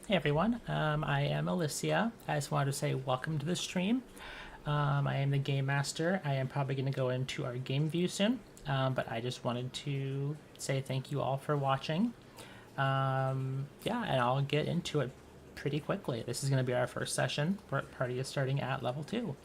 Hey everyone, I am Alicia. I just wanted to say welcome to the stream. I am the Game Master. I am probably going to go into our game view soon, but I just wanted to say thank you all for watching. Yeah, and I'll get into it pretty quickly. This is going to be our first session. Our party is starting at level 2.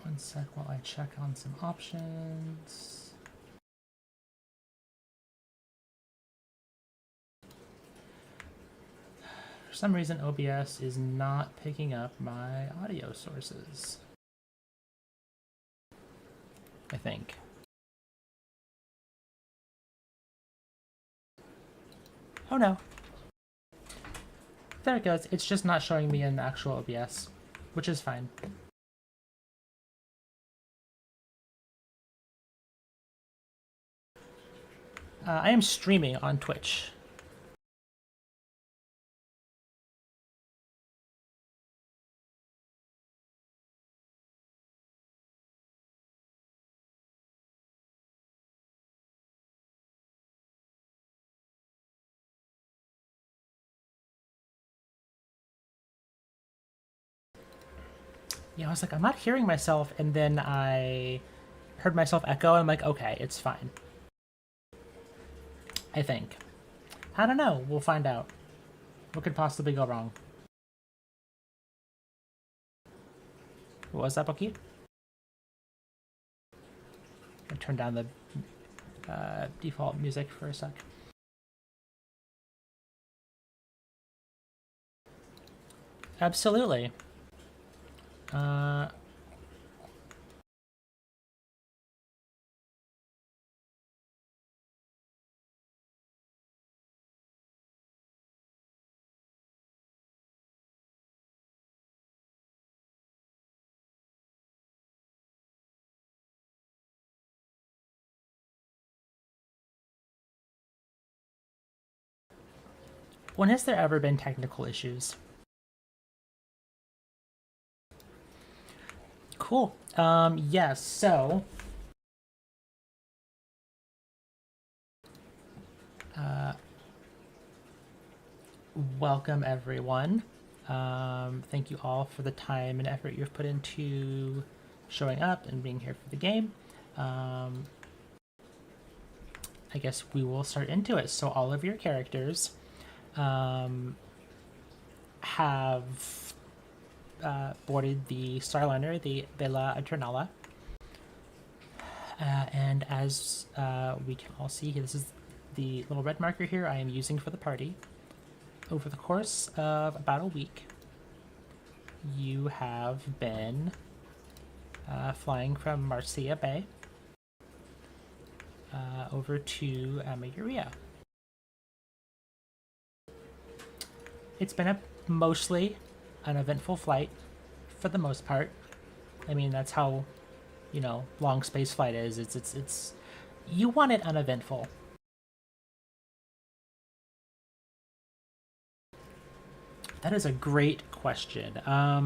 One sec while I check on some options. For some reason, OBS is not picking up my audio sources. I think. Oh no. There it goes. It's just not showing me in actual OBS, which is fine. I am streaming on Twitch. Yeah, I was like, I'm not hearing myself, and then I heard myself echo, and I'm like, okay, it's fine. I think. I don't know. We'll find out. What could possibly go wrong? What was that, Bucky? I turned down the default music for a sec. Absolutely. When has there ever been technical issues? Cool. Yes, so welcome everyone. Thank you all for the time and effort you've put into showing up and being here for the game. I guess we will start into it. So all of your characters have boarded the Starliner, the Bella Eternala. And as we can all see, this is the little red marker here I am using for the party. Over the course of about a week, you have been flying from Marcia Bay over to Maguria. It's been a mostly uneventful flight for the most part. I mean, that's how, you know, long space flight is. It's you want it uneventful. That is a great question. I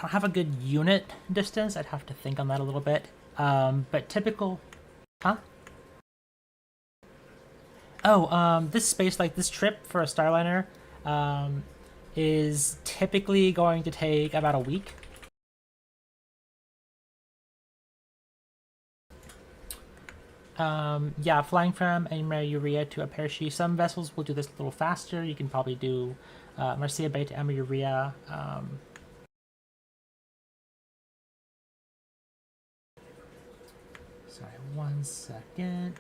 don't have a good unit distance. I'd have to think on that a little bit. But typical, huh? Oh, this space, like this trip for a Starliner, is typically going to take about a week. Yeah, flying from a Urea to a parachute. Some vessels will do this a little faster. You can probably do Marcia Bay to Urea. Sorry, 1 second.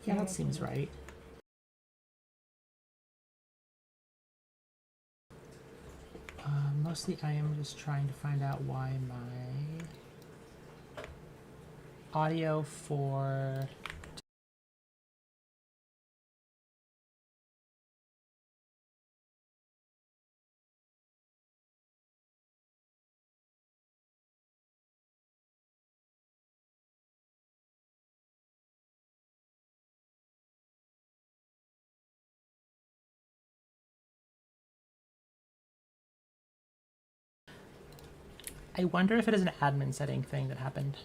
Yeah, that seems right. Mostly I am just trying to find out why my audio for... I wonder if it is an admin setting thing that happened.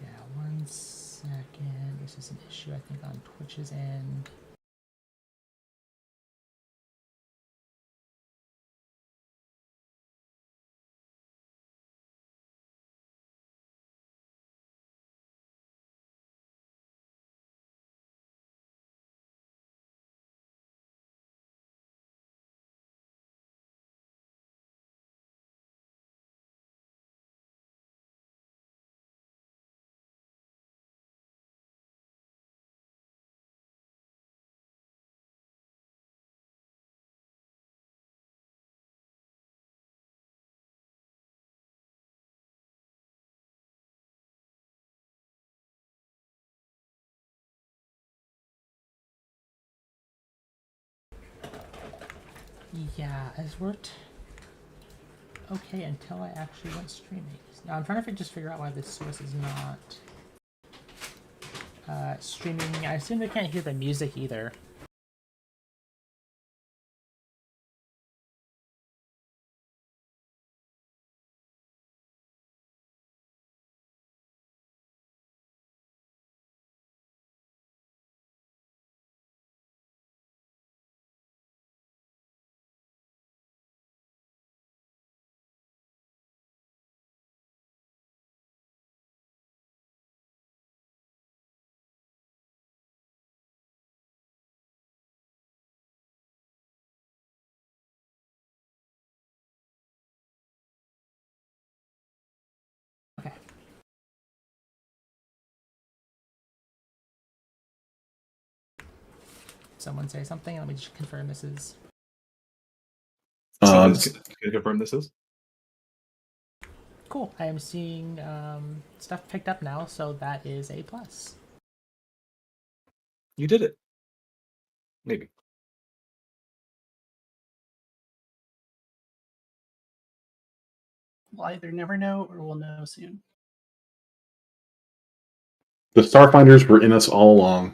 Yeah, 1 second. This is an issue, I think, on Twitch's end. Yeah, as worked okay until I actually went streaming. Now I'm trying to just figure out why this source is not streaming. I assume they can't hear the music either. Okay. Someone say something, and let me just confirm this is... Can you confirm this is? Cool. I am seeing stuff picked up now, so that is a plus. You did it. Maybe. We'll either never know or we'll know soon. The Starfinders were in us all along.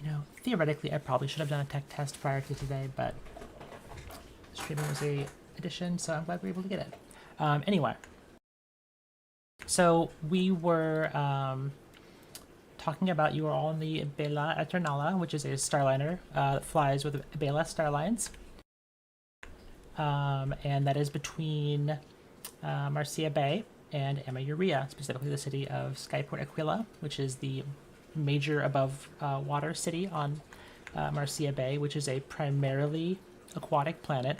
You know, theoretically, I probably should have done a tech test prior to today, but streaming was a addition, so I'm glad we were able to get it. Anyway, so we were talking about you were all in the Bela Eternala, which is a Starliner that flies with Bela Starlines. And that is between Marcia Bay, and Amauria, specifically the city of Skyport Aquila, which is the major above water city on Marcia Bay, which is a primarily aquatic planet,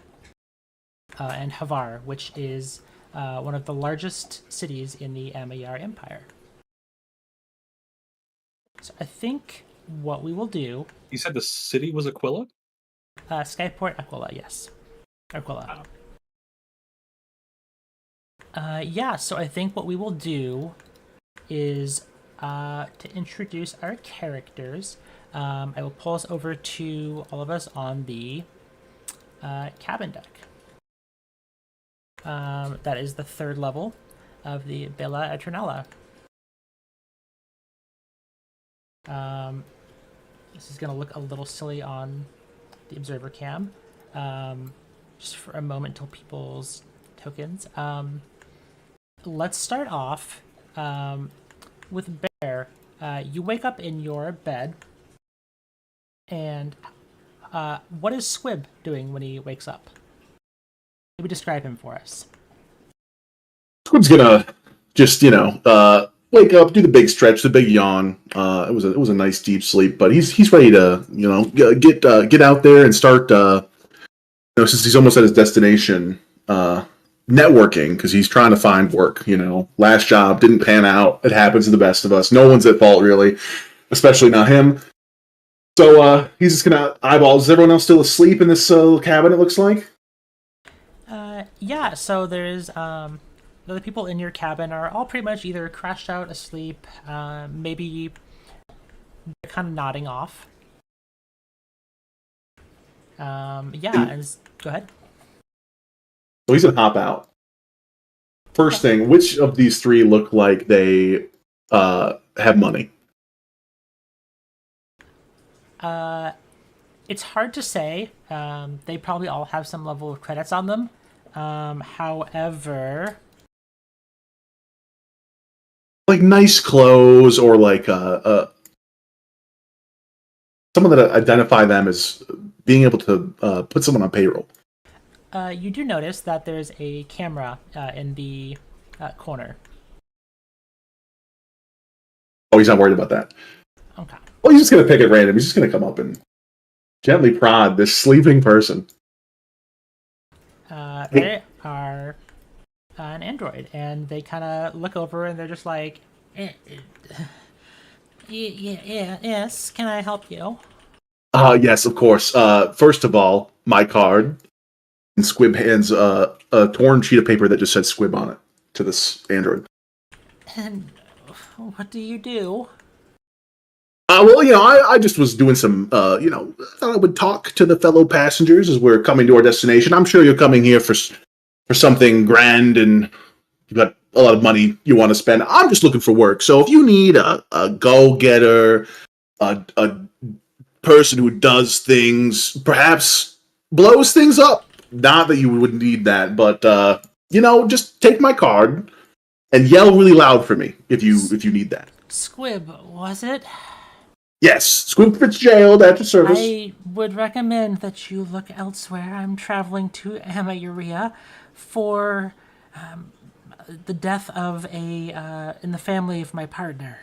and Havar, which is one of the largest cities in the Amayar Empire. So I think what we will do... You said the city was Aquila? Skyport Aquila, yes. Aquila. Yeah, so I think what we will do is to introduce our characters. I will pull us over to all of us on the cabin deck. That is the third level of the Bella Eternella. This is going to look a little silly on the observer cam. Just for a moment till people's tokens. Let's start off with Bear. You wake up in your bed, and what is Squib doing when he wakes up? Maybe describe him for us. Squib's gonna just, wake up, do the big stretch, the big yawn. It was a nice deep sleep, but he's ready to, get out there and start. Since he's almost at his destination, networking, because he's trying to find work. Last job didn't pan out. It happens to the best of us. No one's at fault, really, especially not him. So he's just gonna eyeball. Is everyone else still asleep in this little cabin? It looks like. Yeah. So there's the other people in your cabin are all pretty much either crashed out, asleep, maybe they're kind of nodding off. Go ahead. So he's gonna hop out. First thing, which of these three look like they have money? It's hard to say. They probably all have some level of credits on them. However, like nice clothes, or like someone that identify them as being able to put someone on payroll. You do notice that there's a camera in the corner. Oh, he's not worried about that. Okay. Well, he's just going to pick at random. He's just going to come up and gently prod this sleeping person. They are an android, and they kind of look over and they're just like, yes, can I help you? Yes, of course. First of all, my card. And Squib hands a torn sheet of paper that just said Squib on it to this android. And what do you do? I just was doing some, thought I would talk to the fellow passengers as we're coming to our destination. I'm sure you're coming here for something grand, and you've got a lot of money you want to spend. I'm just looking for work. So if you need a go-getter, a person who does things, perhaps blows things up. Not that you would need that, but just take my card and yell really loud for me if you need that. Squib, was it? Yes, Squib Fitzgerald at your service. I would recommend that you look elsewhere. I'm traveling to Amauria for the death of in the family of my partner.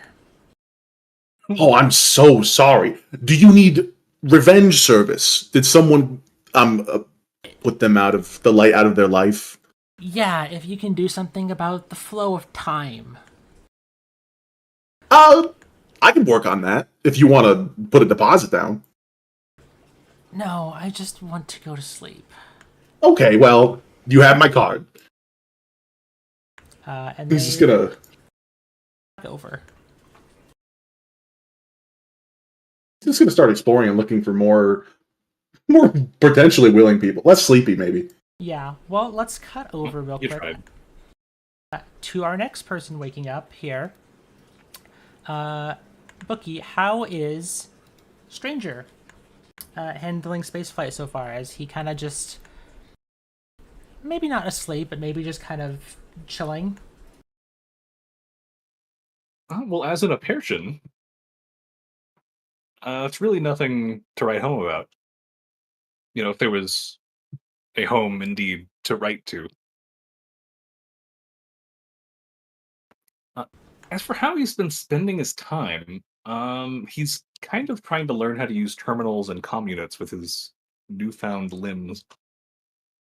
Oh, I'm so sorry. Do you need revenge service? Did someone put them out of their life? Yeah, if you can do something about the flow of time. I can work on that if you want to put a deposit down. No, I just want to go to sleep. Okay, well, you have my card. And He's just gonna over. He's just gonna start exploring and looking for more potentially willing people. Less sleepy, maybe. Yeah. Well, let's cut over real quick tried. to our next person waking up here. Bookie, how is Stranger handling spaceflight so far? As he kind of just maybe not asleep, but maybe just kind of chilling. Well, as an Apersian, it's really nothing to write home about. If there was a home indeed to write to. As for how he's been spending his time, he's kind of trying to learn how to use terminals and comm units with his newfound limbs.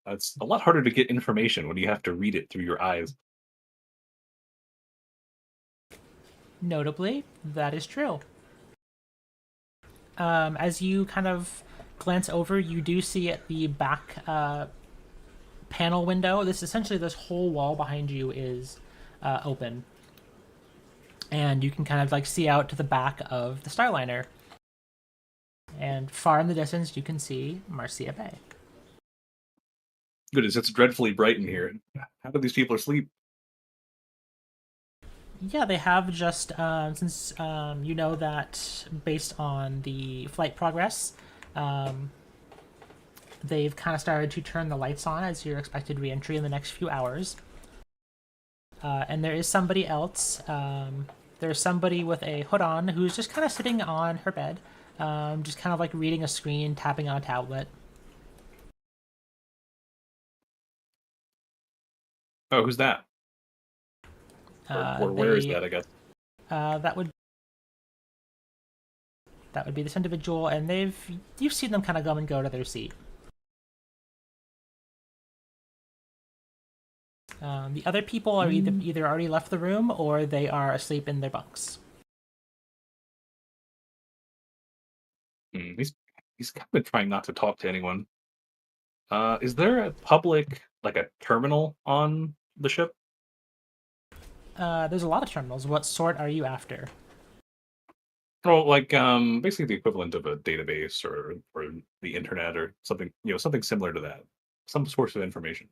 It's a lot harder to get information when you have to read it through your eyes. Notably, that is true. As you kind of glance over, you do see at the back panel window, this whole wall behind you is open. And you can kind of like see out to the back of the Starliner. And far in the distance, you can see Marcia Bay. Goodness, it's dreadfully bright in here. How do these people sleep? Yeah, they have just, since you know that based on the flight progress, they've kind of started to turn the lights on as your expected reentry in the next few hours. And there is somebody else. There's somebody with a hood on who's just kind of sitting on her bed, just kind of like reading a screen, tapping on a tablet. Oh, who's that? Or where is that, I guess? That would be this individual, and you've seen them kind of come and go to their seat. The other people are either already left the room or they are asleep in their bunks. He's kind of trying not to talk to anyone. Is there a public, like a terminal on the ship? There's a lot of terminals. What sort are you after? Well, like basically the equivalent of a database or the internet or something, something similar to that. Some source of information.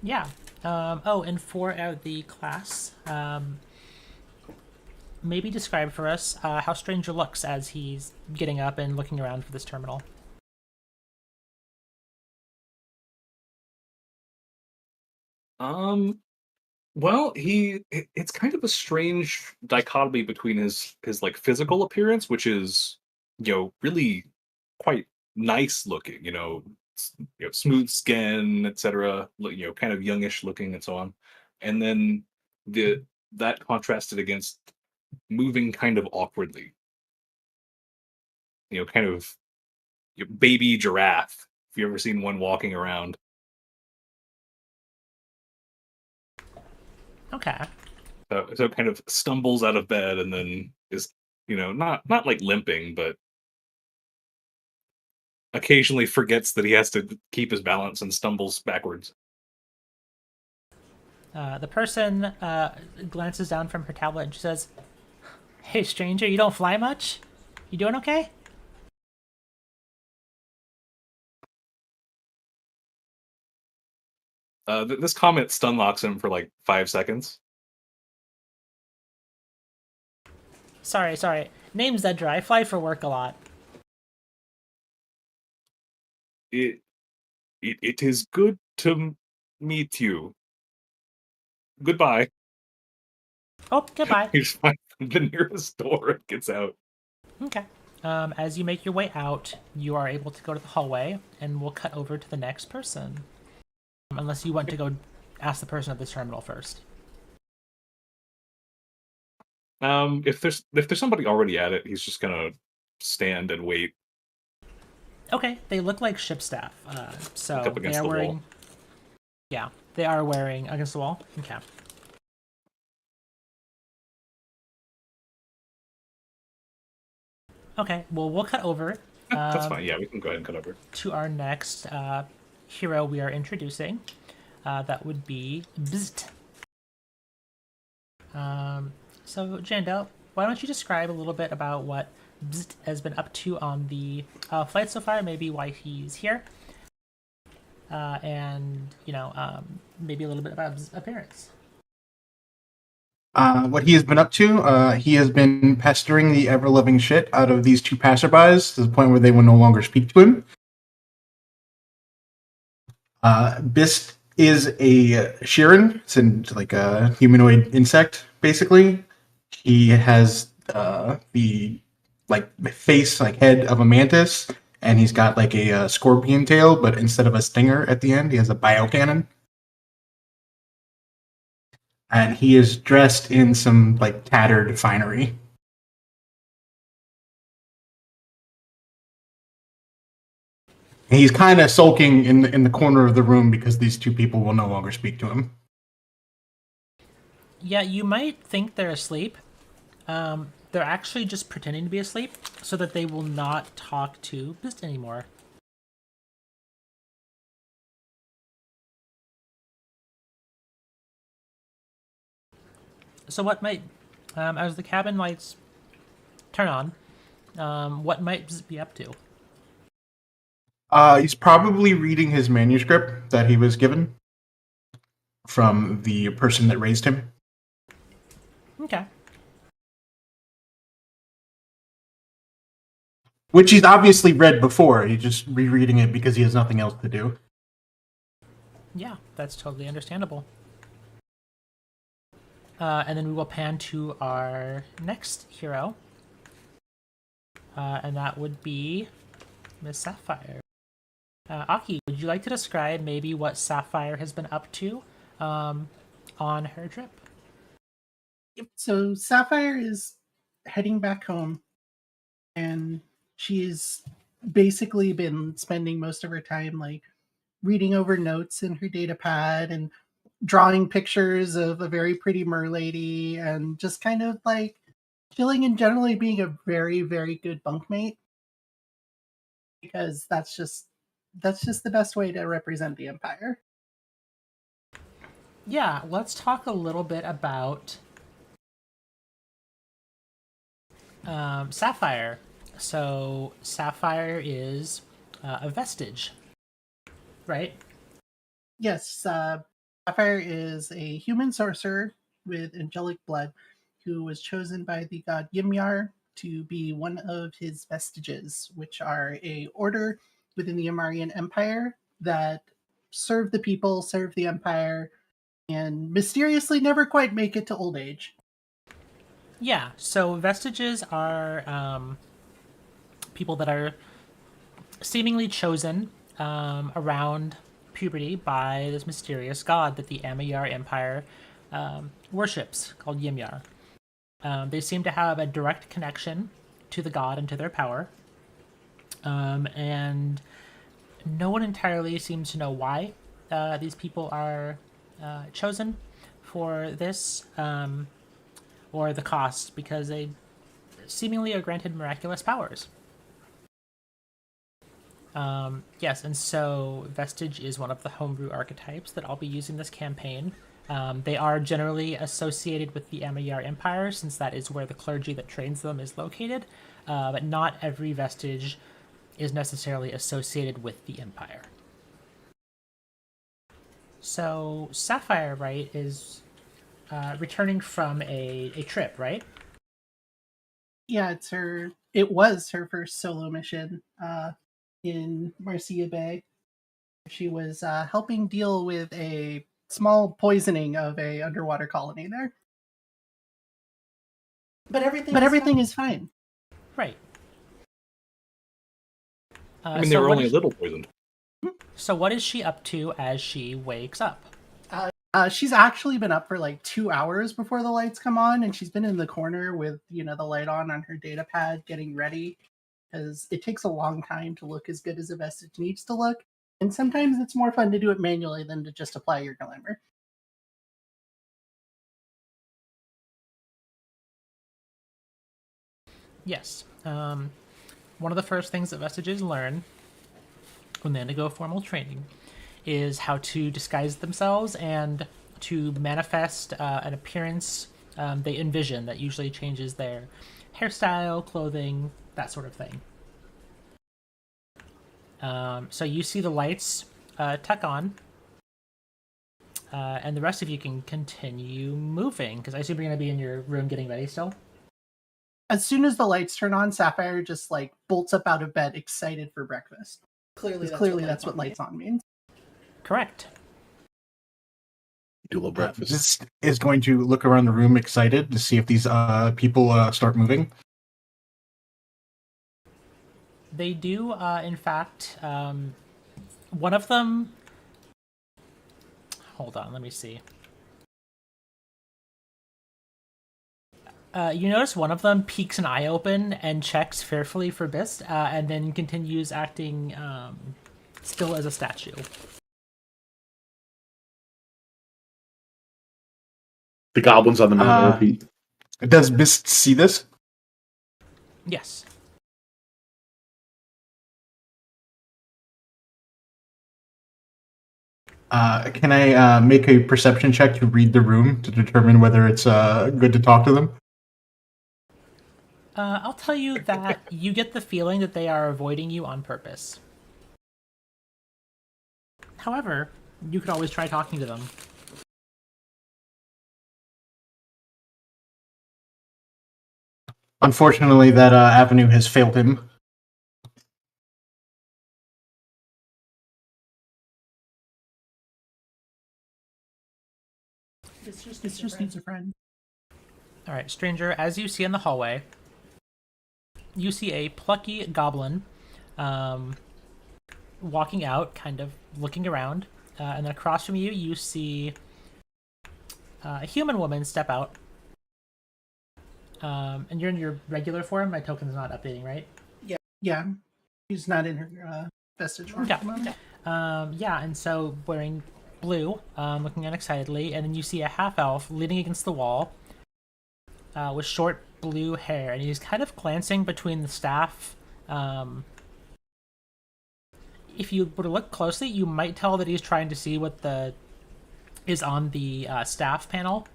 Yeah. And for the class, maybe describe for us how Stranger looks as he's getting up and looking around for this terminal. Well, it's kind of a strange dichotomy between his like physical appearance, which is, really quite nice looking, smooth skin, etc., kind of youngish looking and so on. And then that contrasted against moving kind of awkwardly. Kind of baby giraffe, if you've ever seen one walking around. Okay. So kind of stumbles out of bed and then is, not like limping, but occasionally forgets that he has to keep his balance and stumbles backwards. The person glances down from her tablet and she says, "Hey, stranger, you don't fly much? You doing okay?" This comment stun locks him for like 5 seconds. Sorry. Name's Zedra. I fly for work a lot. It is good to meet you. Goodbye. Oh, goodbye. He just finds the nearest door and gets out. Okay. As you make your way out, you are able to go to the hallway, and we'll cut over to the next person. Unless you want to go ask the person at this terminal first. If there's somebody already at it, he's just gonna stand and wait. Okay, they look like ship staff. So up they against are the wearing. wall. Yeah, they are wearing against the wall. Okay. Okay. Well, we'll cut over. That's fine. Yeah, we can go ahead and cut over. To our next hero we are introducing. That would be Bzt. So, Jandel, why don't you describe a little bit about what Bzt has been up to on the flight so far, maybe why he's here, and, maybe a little bit about his appearance. What he has been up to, he has been pestering the ever-loving shit out of these two passerbys to the point where they will no longer speak to him. Bist is a Shirin. It's like a humanoid insect, basically. He has the face, head of a mantis, and he's got like a scorpion tail, but instead of a stinger at the end, he has a biocannon. and he is dressed in some like tattered finery. And he's kind of sulking in the corner of the room because these two people will no longer speak to him. Yeah, you might think they're asleep. They're actually just pretending to be asleep so that they will not talk to Bist anymore. So what might, as the cabin lights turn on, what might Bist be up to? He's probably reading his manuscript that he was given from the person that raised him. Okay. Which he's obviously read before. He's just rereading it because he has nothing else to do. Yeah, that's totally understandable. And then we will pan to our next hero. And that would be Miss Sapphire. Aki, would you like to describe maybe what Sapphire has been up to on her trip? So Sapphire is heading back home, and she's basically been spending most of her time like reading over notes in her data pad and drawing pictures of a very pretty merlady and just kind of like chilling and generally being a very, very good bunkmate, because that's just the best way to represent the Empire. Yeah, let's talk a little bit about Sapphire. So Sapphire is a vestige, right? Yes, Sapphire is a human sorcerer with angelic blood who was chosen by the god Ymyar to be one of his vestiges, which are a order within the Ymarian Empire that serve the people, serve the Empire, and mysteriously never quite make it to old age. Yeah, so vestiges are people that are seemingly chosen around puberty by this mysterious god that the Amayar Empire worships, called Ymyar. They seem to have a direct connection to the god and to their power. And no one entirely seems to know why these people are chosen for this or the cost, because they seemingly are granted miraculous powers. Yes, and so Vestige is one of the homebrew archetypes that I'll be using this campaign. They are generally associated with the Amayar Empire, since that is where the clergy that trains them is located, but not every vestige is necessarily associated with the Empire. So Sapphire, right, is returning from a trip, right? Yeah, it was her first solo mission in Marcia Bay. She was helping deal with a small poisoning of a underwater colony there. But everything is fine. Right. I mean, they were only a little poisoned. So what is she up to as she wakes up? She's actually been up for like 2 hours before the lights come on, and she's been in the corner with, the light on her data pad getting ready, because it takes a long time to look as good as a vestige needs to look. And sometimes it's more fun to do it manually than to just apply your glamour. Yes. One of the first things that vestiges learn when they undergo formal training is how to disguise themselves and to manifest an appearance they envision that usually changes their hairstyle, clothing, that sort of thing. So you see the lights tuck on, and the rest of you can continue moving, because I assume you're going to be in your room getting ready still. As soon as the lights turn on, Sapphire just like bolts up out of bed, excited for breakfast. Clearly that's what lights on means. Correct. Do a little breakfast. This is going to look around the room excited to see if these people start moving. They do, in fact, one of them... Hold on, let me see. You notice one of them peeks an eye open and checks fearfully for Bist, and then continues acting still as a statue. The goblins on the moon Uh, repeat. Does Bist see this? Yes. Can I make a perception check to read the room to determine whether it's good to talk to them? I'll tell you that you get the feeling that they are avoiding you on purpose. However, you could always try talking to them. Unfortunately, that avenue has failed him. It just needs a friend. All right, stranger, as you see in the hallway, you see a plucky goblin walking out, kind of looking around. And then across from you, you see a human woman step out. And you're in your regular form. My token's not updating, right? Yeah, she's not in her vestige form at the moment. Yeah, and so wearing blue, looking unexcitedly, and then you see a half-elf leaning against the wall with short blue hair, and he's kind of glancing between the staff. If you were to look closely, you might tell that he's trying to see what is on the staff panel,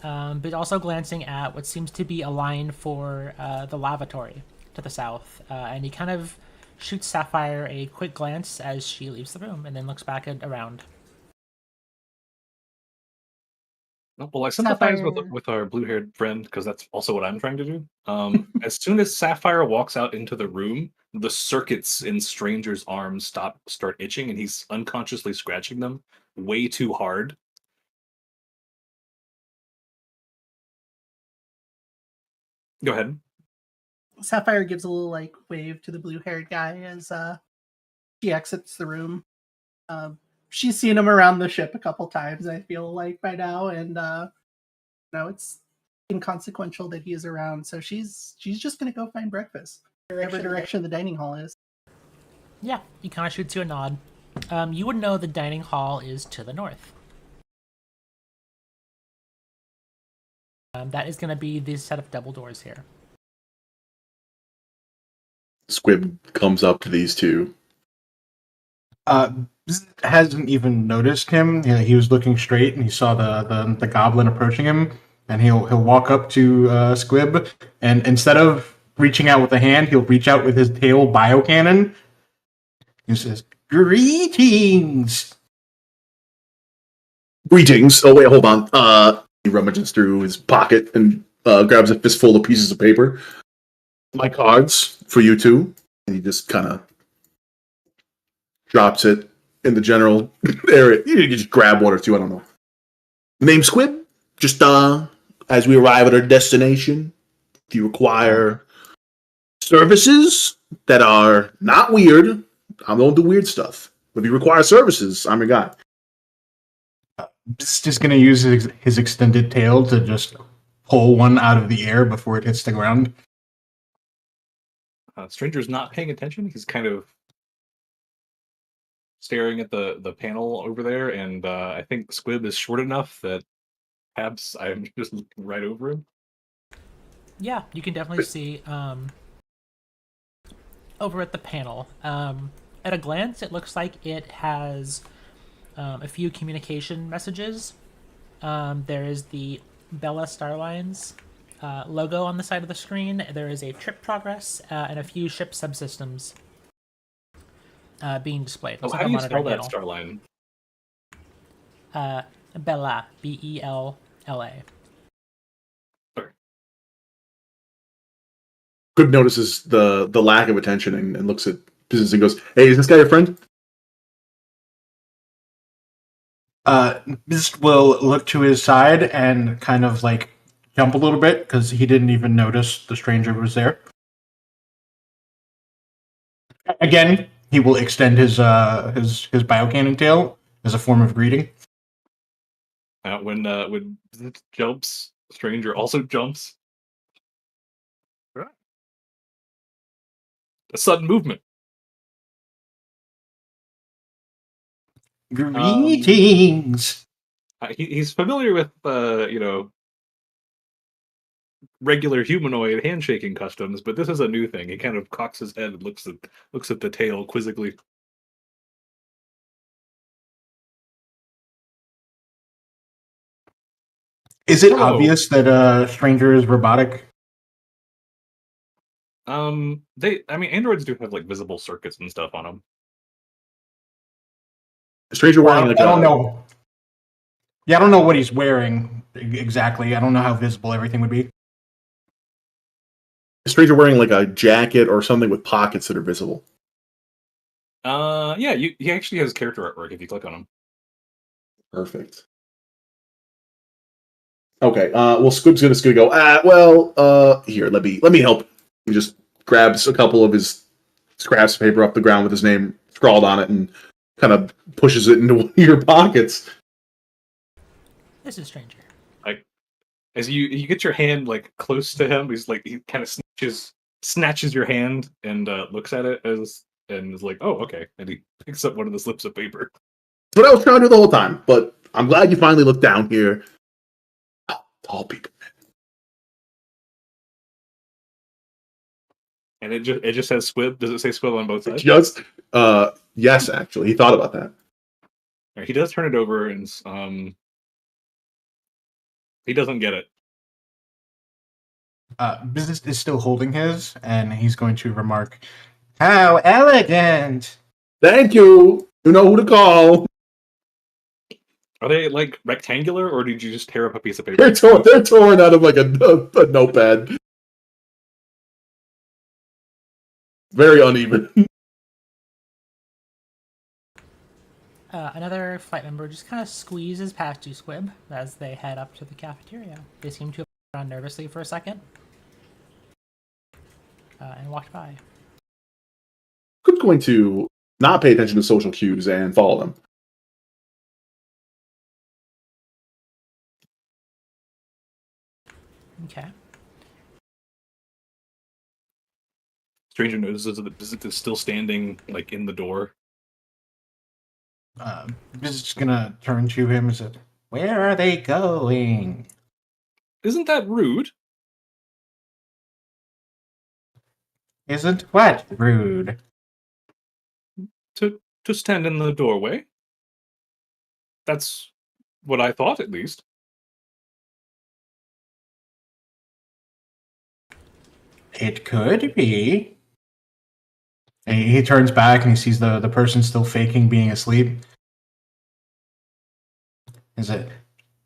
but also glancing at what seems to be a line for the lavatory to the south, and he kind of shoots Sapphire a quick glance as she leaves the room, and then looks back around. Well, I sympathize Sapphire. with our blue-haired friend because that's also what I'm trying to do. As soon as Sapphire walks out into the room, the circuits in Stranger's arms start itching, and he's unconsciously scratching them way too hard. Go ahead. Sapphire gives a little like wave to the blue-haired guy as she exits the room. She's seen him around the ship a couple times, I feel like, by now, and it's inconsequential that he is around. So she's just gonna go find breakfast, whatever direction the dining hall is. Yeah, he kind of shoots you a nod. You would know the dining hall is to the north. That is going to be this set of double doors here. Squib comes up to these two. Bist hasn't even noticed him. He was looking straight, and he saw the goblin approaching him. And he'll walk up to Squib, and instead of reaching out with a hand, he'll reach out with his tail biocannon. He says, "Greetings." Greetings. Oh wait, hold on. He rummages through his pocket and grabs a fistful of pieces of paper. My cards for you two. And he just kind of drops it in the general area. You can just grab one or two. I don't know. Name Squib. Just as we arrive at our destination, if you require services that are not weird, I don't do weird stuff. If you require services, I'm your guy. Bist is going to use his extended tail to just pull one out of the air before it hits the ground. Stranger's not paying attention. He's kind of staring at the panel over there, and I think Squib is short enough that perhaps I'm just looking right over him. Yeah, you can definitely see over at the panel. At a glance, it looks like it has a few communication messages. There is the Bella Starlines logo on the side of the screen. There is a trip progress and a few ship subsystems being displayed. Oh, Looks how like do a you monitor spell that panel. Starline? Bella, Bella. Sorry. Squib notices the lack of attention and looks at business and goes, "Hey, is this guy your friend?" Bist will look to his side and kind of like jump a little bit because he didn't even notice the stranger was there. Again, he will extend his biocannon tail as a form of greeting. When Zip jumps, Stranger also jumps. Right. A sudden movement. Greetings. He's familiar with regular humanoid handshaking customs, but this is a new thing. He kind of cocks his head and looks at the tail quizzically. Is it Hello. obvious that Stranger is robotic? Androids do have like visible circuits and stuff on them. Stranger wearing like I don't know. Yeah, I don't know what he's wearing exactly. I don't know how visible everything would be. a stranger wearing like a jacket or something with pockets that are visible. Yeah, he actually has character artwork if you click on him. Perfect. Okay. Well, Squib's gonna go. Here, let me help. He just grabs a couple of his scraps of paper off the ground with his name scrawled on it and kind of pushes it into one of your pockets. This is Stranger. As you get your hand like close to him, he kind of snatches your hand and looks at it and is like, "Oh, okay." And he picks up one of the slips of paper. That's what I was trying to do the whole time, but I'm glad you finally looked down here. Tall people. And it just says Squib. Does it say Squib on both sides? Just yes, actually, he thought about that. He does turn it over and he doesn't get it. Business is still holding his, and he's going to remark, "How elegant!" Thank you. You know who to call. Are they like rectangular, or did you just tear up a piece of paper? They're torn out of like a notepad. Very uneven. Another flight member just kind of squeezes past you, Squib, as they head up to the cafeteria. They seem to have gone nervously for a second and walked by. Squib's going to not pay attention to social cues and follow them. Okay. Stranger notices that the visit is still standing like in the door. Business is gonna turn to him and say, "Where are they going?" Isn't that rude? Isn't what rude? To stand in the doorway? That's what I thought, at least. It could be. And he turns back and he sees the person still faking being asleep. Is it?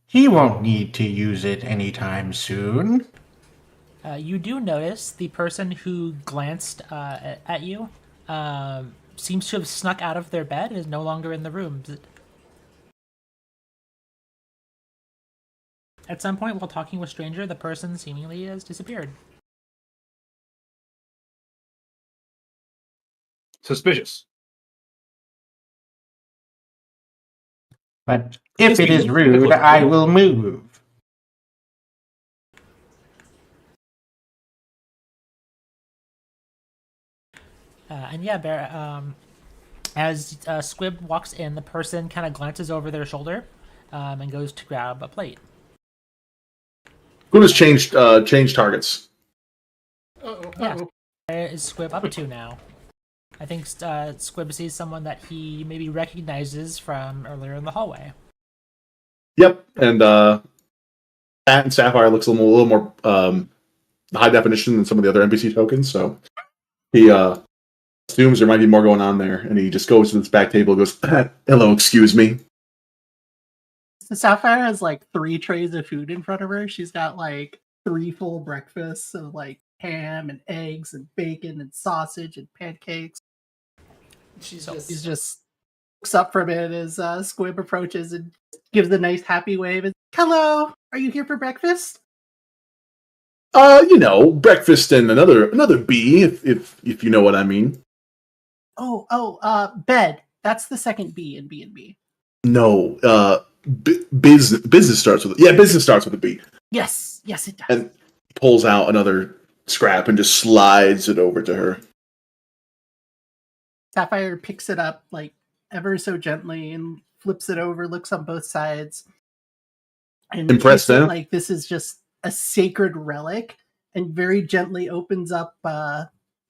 He won't need to use it anytime soon. You do notice the person who glanced at you seems to have snuck out of their bed and is no longer in the room. At some point, while talking with Stranger, the person seemingly has disappeared. Suspicious. But if it is rude, I will move. And yeah, Bear, as Squib walks in, the person kind of glances over their shoulder and goes to grab a plate. Squib has changed targets. Yeah, where is Squib up to now? I think Squib sees someone that he maybe recognizes from earlier in the hallway. Yep, and Pat and Sapphire looks a little more high definition than some of the other NPC tokens, so he assumes there might be more going on there, and he just goes to this back table and goes, "Hello, excuse me." So Sapphire has like 3 trays of food in front of her. She's got like 3 full breakfasts of like ham and eggs and bacon and sausage and pancakes. She's just looks up from it as Squib approaches and gives a nice happy wave. And, "Hello, are you here for breakfast?" Breakfast and another B, if you know what I mean. Bed. That's the second B in B&B. No, business starts with business starts with a B. Yes. Yes, it does. And pulls out another scrap and just slides it over to her. Sapphire picks it up like ever so gently and flips it over, looks on both sides, and Impressed treats it now? like this is just a sacred relic, and very gently opens up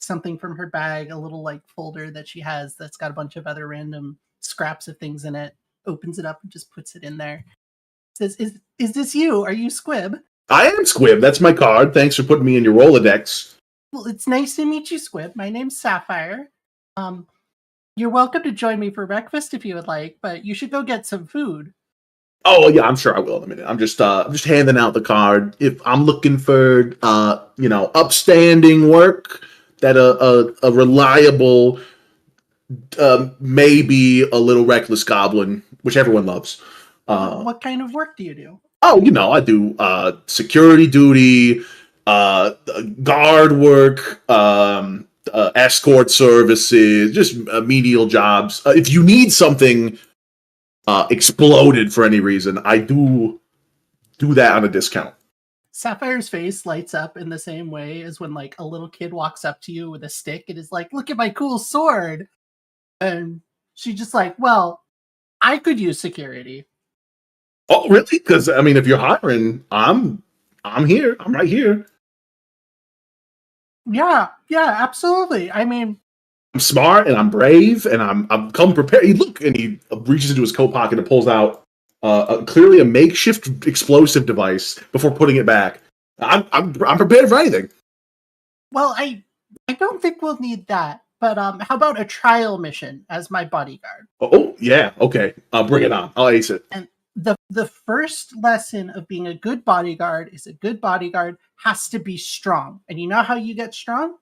something from her bag, a little like folder that she has that's got a bunch of other random scraps of things in it. Opens it up and just puts it in there. Says, "Is this you? Are you Squib?" I am Squib. That's my card. Thanks for putting me in your Rolodex. Well, it's nice to meet you, Squib. My name's Sapphire. You're welcome to join me for breakfast if you would like, but you should go get some food. Oh yeah, I'm sure I will in a minute. I'm just handing out the card. If I'm looking for upstanding work, that a reliable, maybe a little reckless goblin, which everyone loves. What kind of work do you do? Oh, I do security duty, guard work, escort services, just menial jobs. If you need something exploded for any reason, I do that on a discount. Sapphire's face lights up in the same way as when like a little kid walks up to you with a stick and is like, "Look at my cool sword." And she's just like, "Well, I could use security." Oh, really? Because I mean, if you're hiring, I'm here. I'm right here. Yeah, absolutely. I mean, I'm smart and I'm brave and I'm come prepared. Look, and he reaches into his coat pocket and pulls out clearly a makeshift explosive device before putting it back. I'm prepared for anything. well, I don't think we'll need that. But how about a trial mission as my bodyguard? Oh yeah, okay. Bring it on. I'll ace it. And the first lesson of being a good bodyguard is a good bodyguard has to be strong. And you know how you get strong?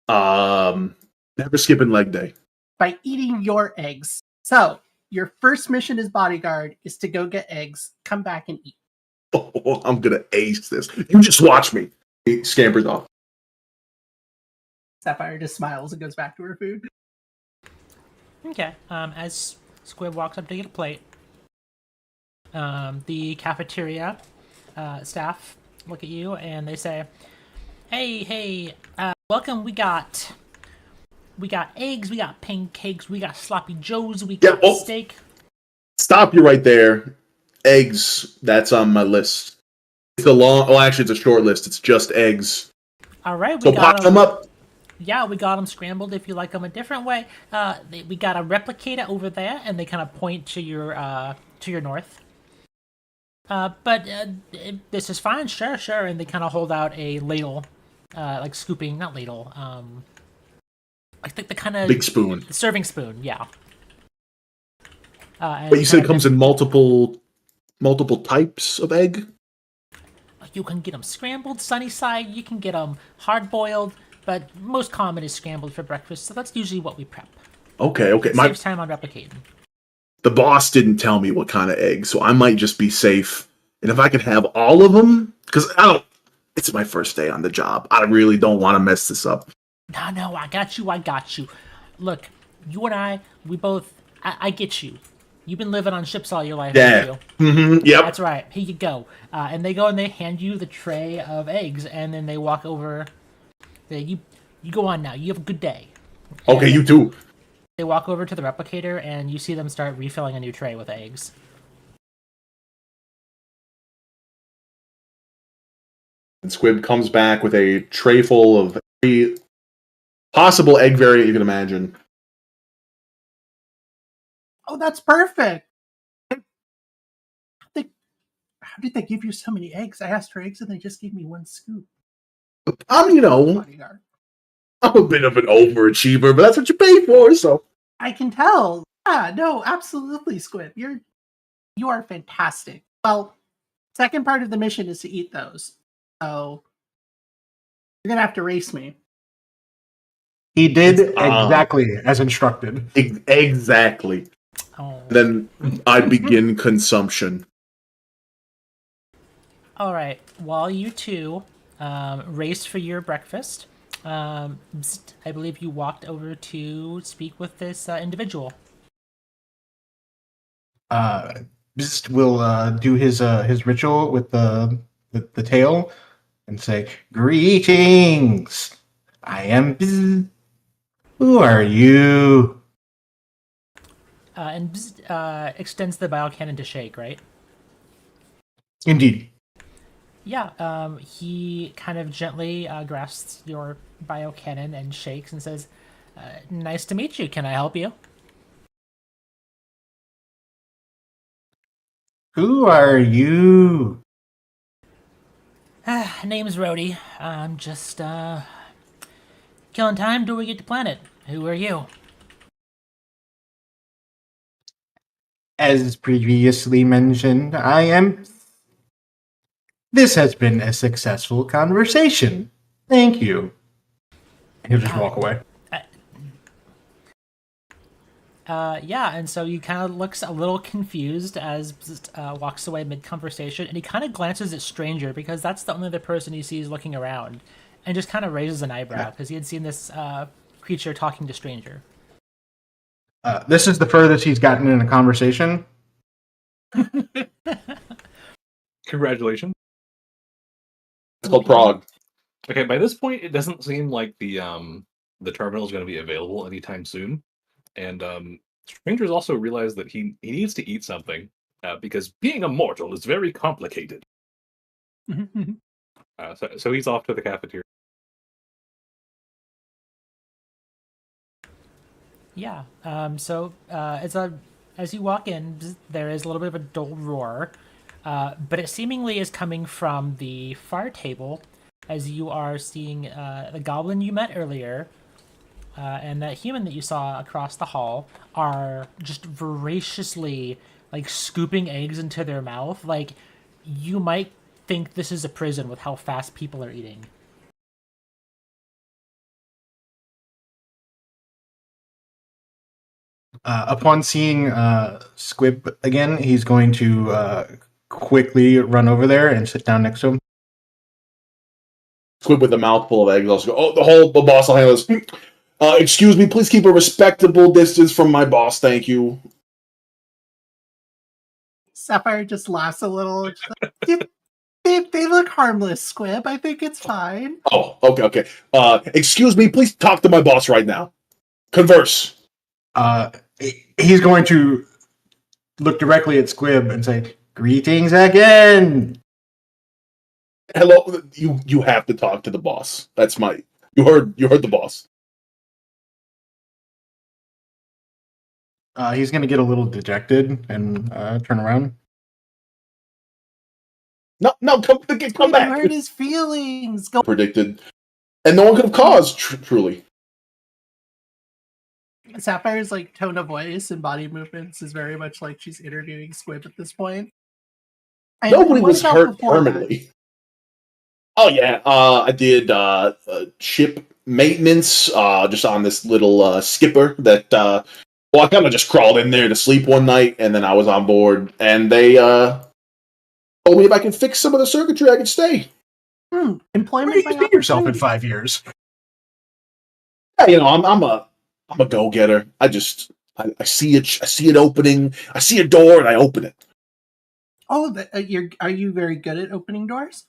Never skipping leg day. By eating your eggs. So your first mission as bodyguard is to go get eggs, come back and eat. Oh, I'm gonna ace this. You just watch me. He scampers off. Sapphire just smiles and goes back to her food. Okay. As Squib walks up to get a plate, the cafeteria staff look at you and they say, "Hey, welcome. We got eggs, we got pancakes, we got sloppy joes, we got steak." Stop you right there. Eggs. That's on my list. It's a long. Well, actually, it's a short list. It's just eggs. All right, So pop them up. Yeah, we got them scrambled if you like them a different way. We got a replicator over there, and they kind of point to your north. But this is fine, sure. And they kind of hold out a ladle, like scooping, not ladle, I think the kind of Big spoon. serving spoon, yeah. But you said it comes in multiple types of egg? You can get them scrambled, sunny side. You can get them hard boiled, but most common is scrambled for breakfast. So that's usually what we prep. Okay. It saves time on replicating. The boss didn't tell me what kind of egg, so I might just be safe. And if I could have all of them, because it's my first day on the job. I really don't want to mess this up. No, I got you. Look, you and I both, I get you. You've been living on ships all your life, haven't you? Mm-hmm. Yep. That's right. Here you go. And they go and they hand you the tray of eggs, and then they walk over. You go on now. You have a good day. Okay, and you too. They walk over to the replicator, and you see them start refilling a new tray with eggs. And Squib comes back with a tray full of every possible egg variant you can imagine. Oh, that's perfect. How did they give you so many eggs? I asked for eggs and they just gave me one scoop. I'm a bit of an overachiever, but that's what you pay for, so. I can tell. Yeah, no, absolutely, Squib. You are fantastic. Well, second part of the mission is to eat those. So you're gonna have to race me. He did exactly as instructed. Exactly. Oh. Then I begin consumption. All right. While you two race for your breakfast, I believe you walked over to speak with this individual. Just will do his ritual with the the tail and say, "Greetings. I am Bzz. Who are you?" And extends the biocannon to Shake, right? Indeed. Yeah, he kind of gently grasps your biocannon and shakes and says, nice to meet you. Can I help you? Who are you? Name's Rhodey. I'm just killing time till we get to planet. Who are you? As previously mentioned, I am. This has been a successful conversation. Thank you. He'll just walk away. Yeah, and so he kind of looks a little confused as walks away mid-conversation, and he kind of glances at Stranger because that's the only other person he sees looking around, and just kind of raises an eyebrow because he had seen this creature talking to Stranger. This is the furthest he's gotten in a conversation. Congratulations. It's called Prague. Okay, by this point, it doesn't seem like the terminal is going to be available anytime soon, and Stranger's also realized that he needs to eat something because being a mortal is very complicated. So he's off to the cafeteria. Yeah. So as you walk in, there is a little bit of a dull roar, but it seemingly is coming from the far table, as you are seeing the goblin you met earlier and that human that you saw across the hall are just voraciously like scooping eggs into their mouth. Like you might think this is a prison with how fast people are eating. Upon seeing Squib again, he's going to quickly run over there and sit down next to him. Squid with a mouthful of eggs also go, the boss will handle this. Excuse me, please keep a respectable distance from my boss, thank you. Sapphire just laughs a little. They look harmless, Squib. I think it's fine. Oh, okay. Excuse me, please talk to my boss right now. Converse. He's going to look directly at Squib and say, "Greetings again." Hello, you have to talk to the boss. That's my. You heard the boss. He's going to get a little dejected and turn around. No, come You back. hurt his feelings. Go. Predicted, and no one could have caused. Truly, Sapphire's like tone of voice and body movements is very much like she's interviewing Squib at this point. And nobody what was about hurt before that? permanently. Oh yeah, I did ship maintenance just on this little skipper that. Well, I kind of just crawled in there to sleep one night, and then I was on board, and they told me if I could fix some of the circuitry, I could stay. Where Employment do by you see yourself in opportunity. 5 years? Yeah, I'm a go getter. I see it opening, I see a door, and I open it. Oh, are you very good at opening doors?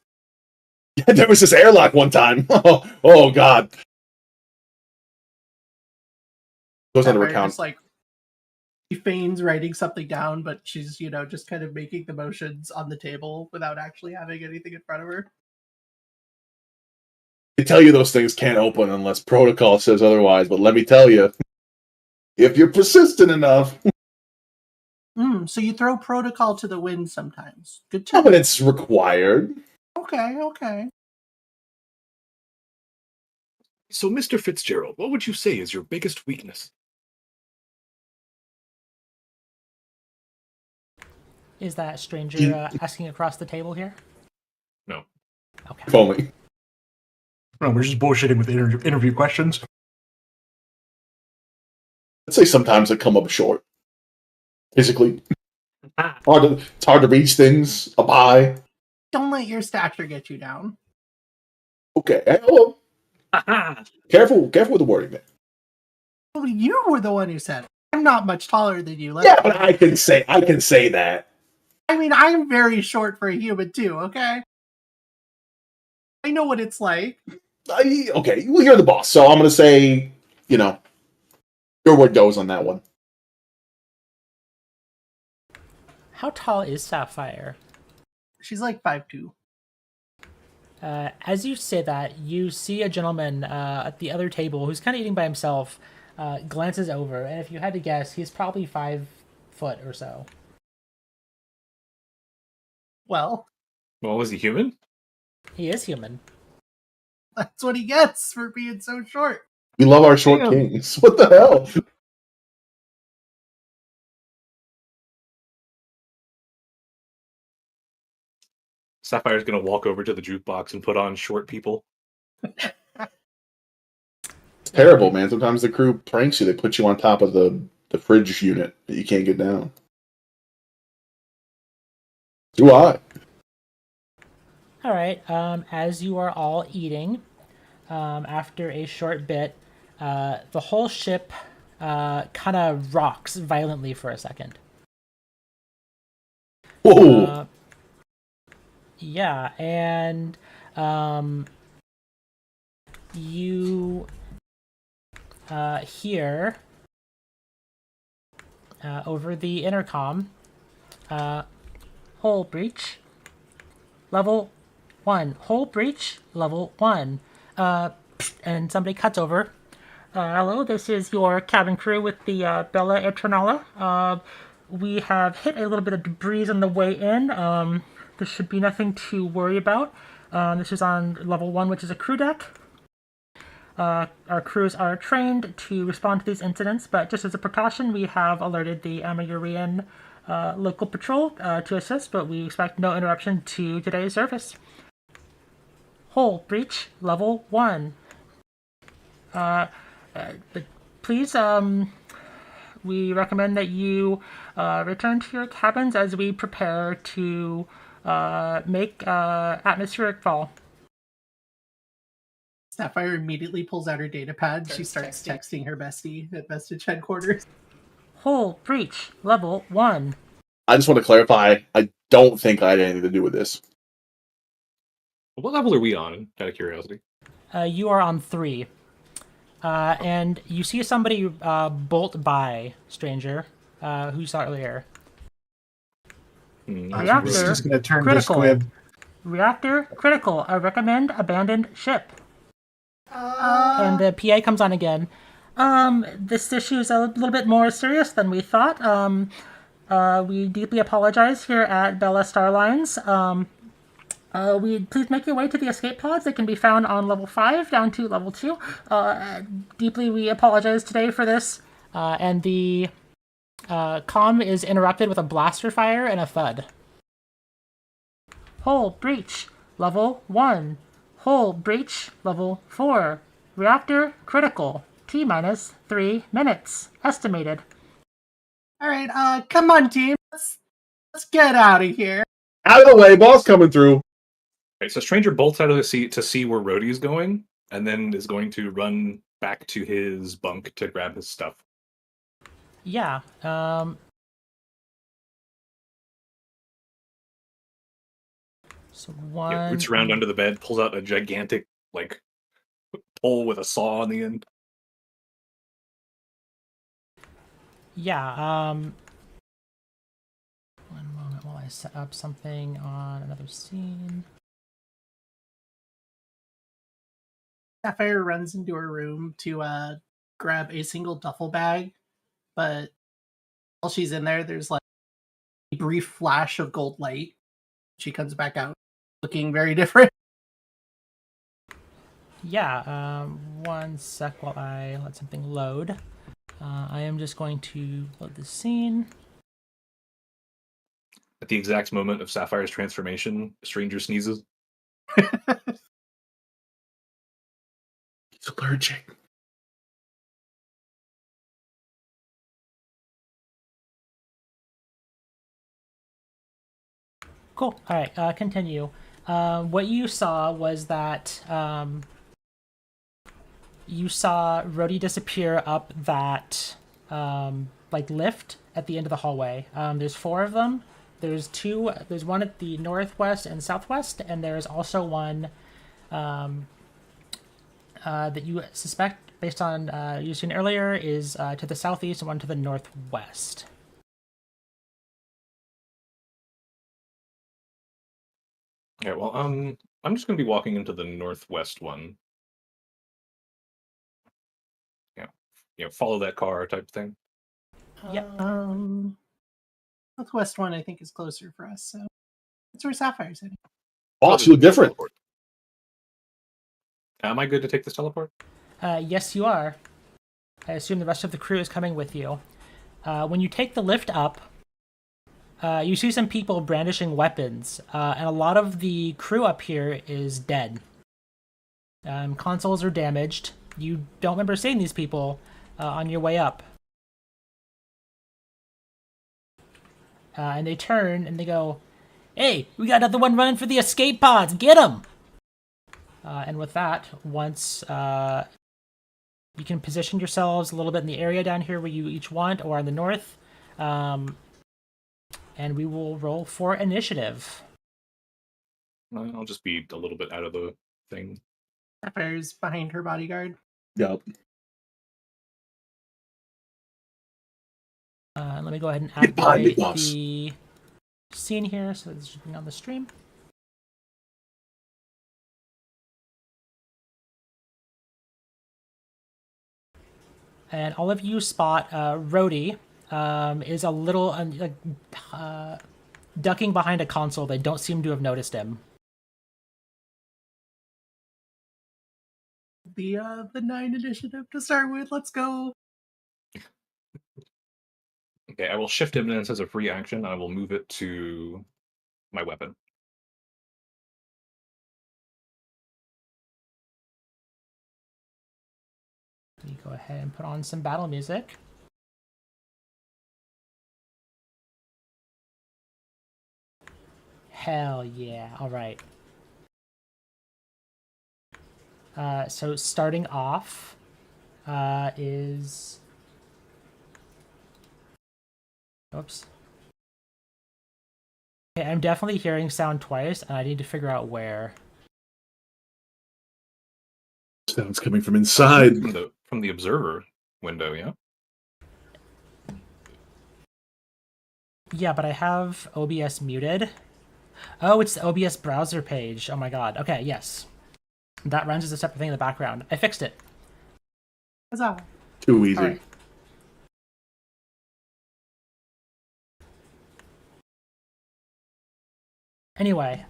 There was this airlock one time. Oh God. Goes on to Sapphire recount. just like she feigns writing something down, but she's just kind of making the motions on the table without actually having anything in front of her. They tell you those things can't open unless protocol says otherwise, but let me tell you, if you're persistent enough, So you throw protocol to the wind sometimes. Good to know. evidence required. Okay. So, Mr. Fitzgerald, what would you say is your biggest weakness? Is that stranger asking across the table here? No. Okay. If only. No, we're just bullshitting with interview questions. I'd say sometimes I come up short. Physically. It's hard to reach things up high. Don't let your stature get you down. Okay. Hello. Careful with the wording there. Well, you were the one who said it. I'm not much taller than you. Yeah, but I can say that. I mean, I'm very short for a human too, okay? I know what it's like. Okay, well, you're the boss, so I'm going to say, your word goes on that one. How tall is Sapphire? She's like 5'2". As you say that, you see a gentleman at the other table who's kind of eating by himself, glances over, and if you had to guess, he's probably 5 foot or so. Well, Was he human? He is human. that's what he gets for being so short. We love our short Damn. kings. What the hell? Sapphire's gonna walk over to the jukebox and put on short people. It's terrible, man. Sometimes the crew pranks you. They put you on top of the fridge unit that you can't get down. Do I? All right. As you are all eating, after a short bit, the whole ship kind of rocks violently for a second. Whoa! Yeah, and you hear over the intercom, hull breach, level 1. Hull breach, level 1. And somebody cuts over. Hello, this is your cabin crew with the Bella Eternala. We have hit a little bit of debris on the way in. There should be nothing to worry about. This is on level 1, which is a crew deck. Our crews are trained to respond to these incidents, but just as a precaution, we have alerted the Amayurian local patrol to assist, but we expect no interruption to today's service. Hull breach, level 1. But please, we recommend that you return to your cabins as we prepare to make atmospheric fall. Sapphire immediately pulls out her data pad. She starts texting her bestie at Vestige headquarters. Hull breach, level 1. I just want to clarify. I don't think I had anything to do with this. What level are we on? Out of curiosity. You are on 3. And you see somebody bolt by, stranger, who you saw earlier. I'm just going to turn to Critical. Squib. Reactor critical. I recommend abandoned ship. And the PA comes on again. This issue is a little bit more serious than we thought. We deeply apologize here at Bella Starlines. We please make your way to the escape pods. They can be found on level 5 down to level 2. Deeply we apologize today for this. And the comm is interrupted with a blaster fire and a thud. Hull breach, level 1. Hull breach, level 4. Reactor critical. T-minus 3 minutes. Estimated. All right, come on, team. Let's get out of here. Out of the way, boss coming through. Right, so Stranger bolts out of the seat to see where Rhodey's going, and then is going to run back to his bunk to grab his stuff. Yeah. So one. Yeah, roots around under the bed, pulls out a gigantic pole with a saw on the end. Yeah. One moment while I set up something on another scene. Sapphire runs into her room to grab a single duffel bag, but while she's in there, there's like a brief flash of gold light. She comes back out looking very different. Yeah, one sec while I let something load. I am just going to load the scene. At the exact moment of Sapphire's transformation, Stranger sneezes. He's allergic. Cool. All right, continue. What you saw was that you saw Rhodey disappear up that lift at the end of the hallway. There's 4 of them. There's one at the northwest and southwest, and there's also one that you suspect, based on you seen earlier, is to the southeast and one to the northwest. Okay, well, I'm just gonna be walking into the northwest one. Follow that car type thing. Yep. Northwest one I think is closer for us, so that's where Sapphire's heading. Boss, you look different. Teleport. Am I good to take this teleport? Yes, you are. I assume the rest of the crew is coming with you. When you take the lift up, you see some people brandishing weapons, and a lot of the crew up here is dead. Consoles are damaged. You don't remember seeing these people on your way up. And they turn and they go, "Hey, we got another one running for the escape pods. Get him!" And with that, once you can position yourselves a little bit in the area down here where you each want, or in the north, and we will roll for initiative. I'll just be a little bit out of the thing. Sapphire's behind her bodyguard. Yep. Let me go ahead and Get behind me, activate boss. the scene here, so this should be on the stream. And all of you spot Rhodey is a little ducking behind a console. They don't seem to have noticed him. The 9 initiative to start with. Let's go. Okay, I will shift him, and it says a free action. I will move it to my weapon. You go ahead and put on some battle music. Hell yeah! All right. So starting off is. Oops. Okay, I'm definitely hearing sound twice, and I need to figure out where. Sounds coming from inside. From the observer window, yeah. Yeah, but I have OBS muted. Oh, it's the OBS browser page. Oh my god. Okay, yes. That runs as a separate thing in the background. I fixed it. Huzzah. Too easy. All right. Anyway,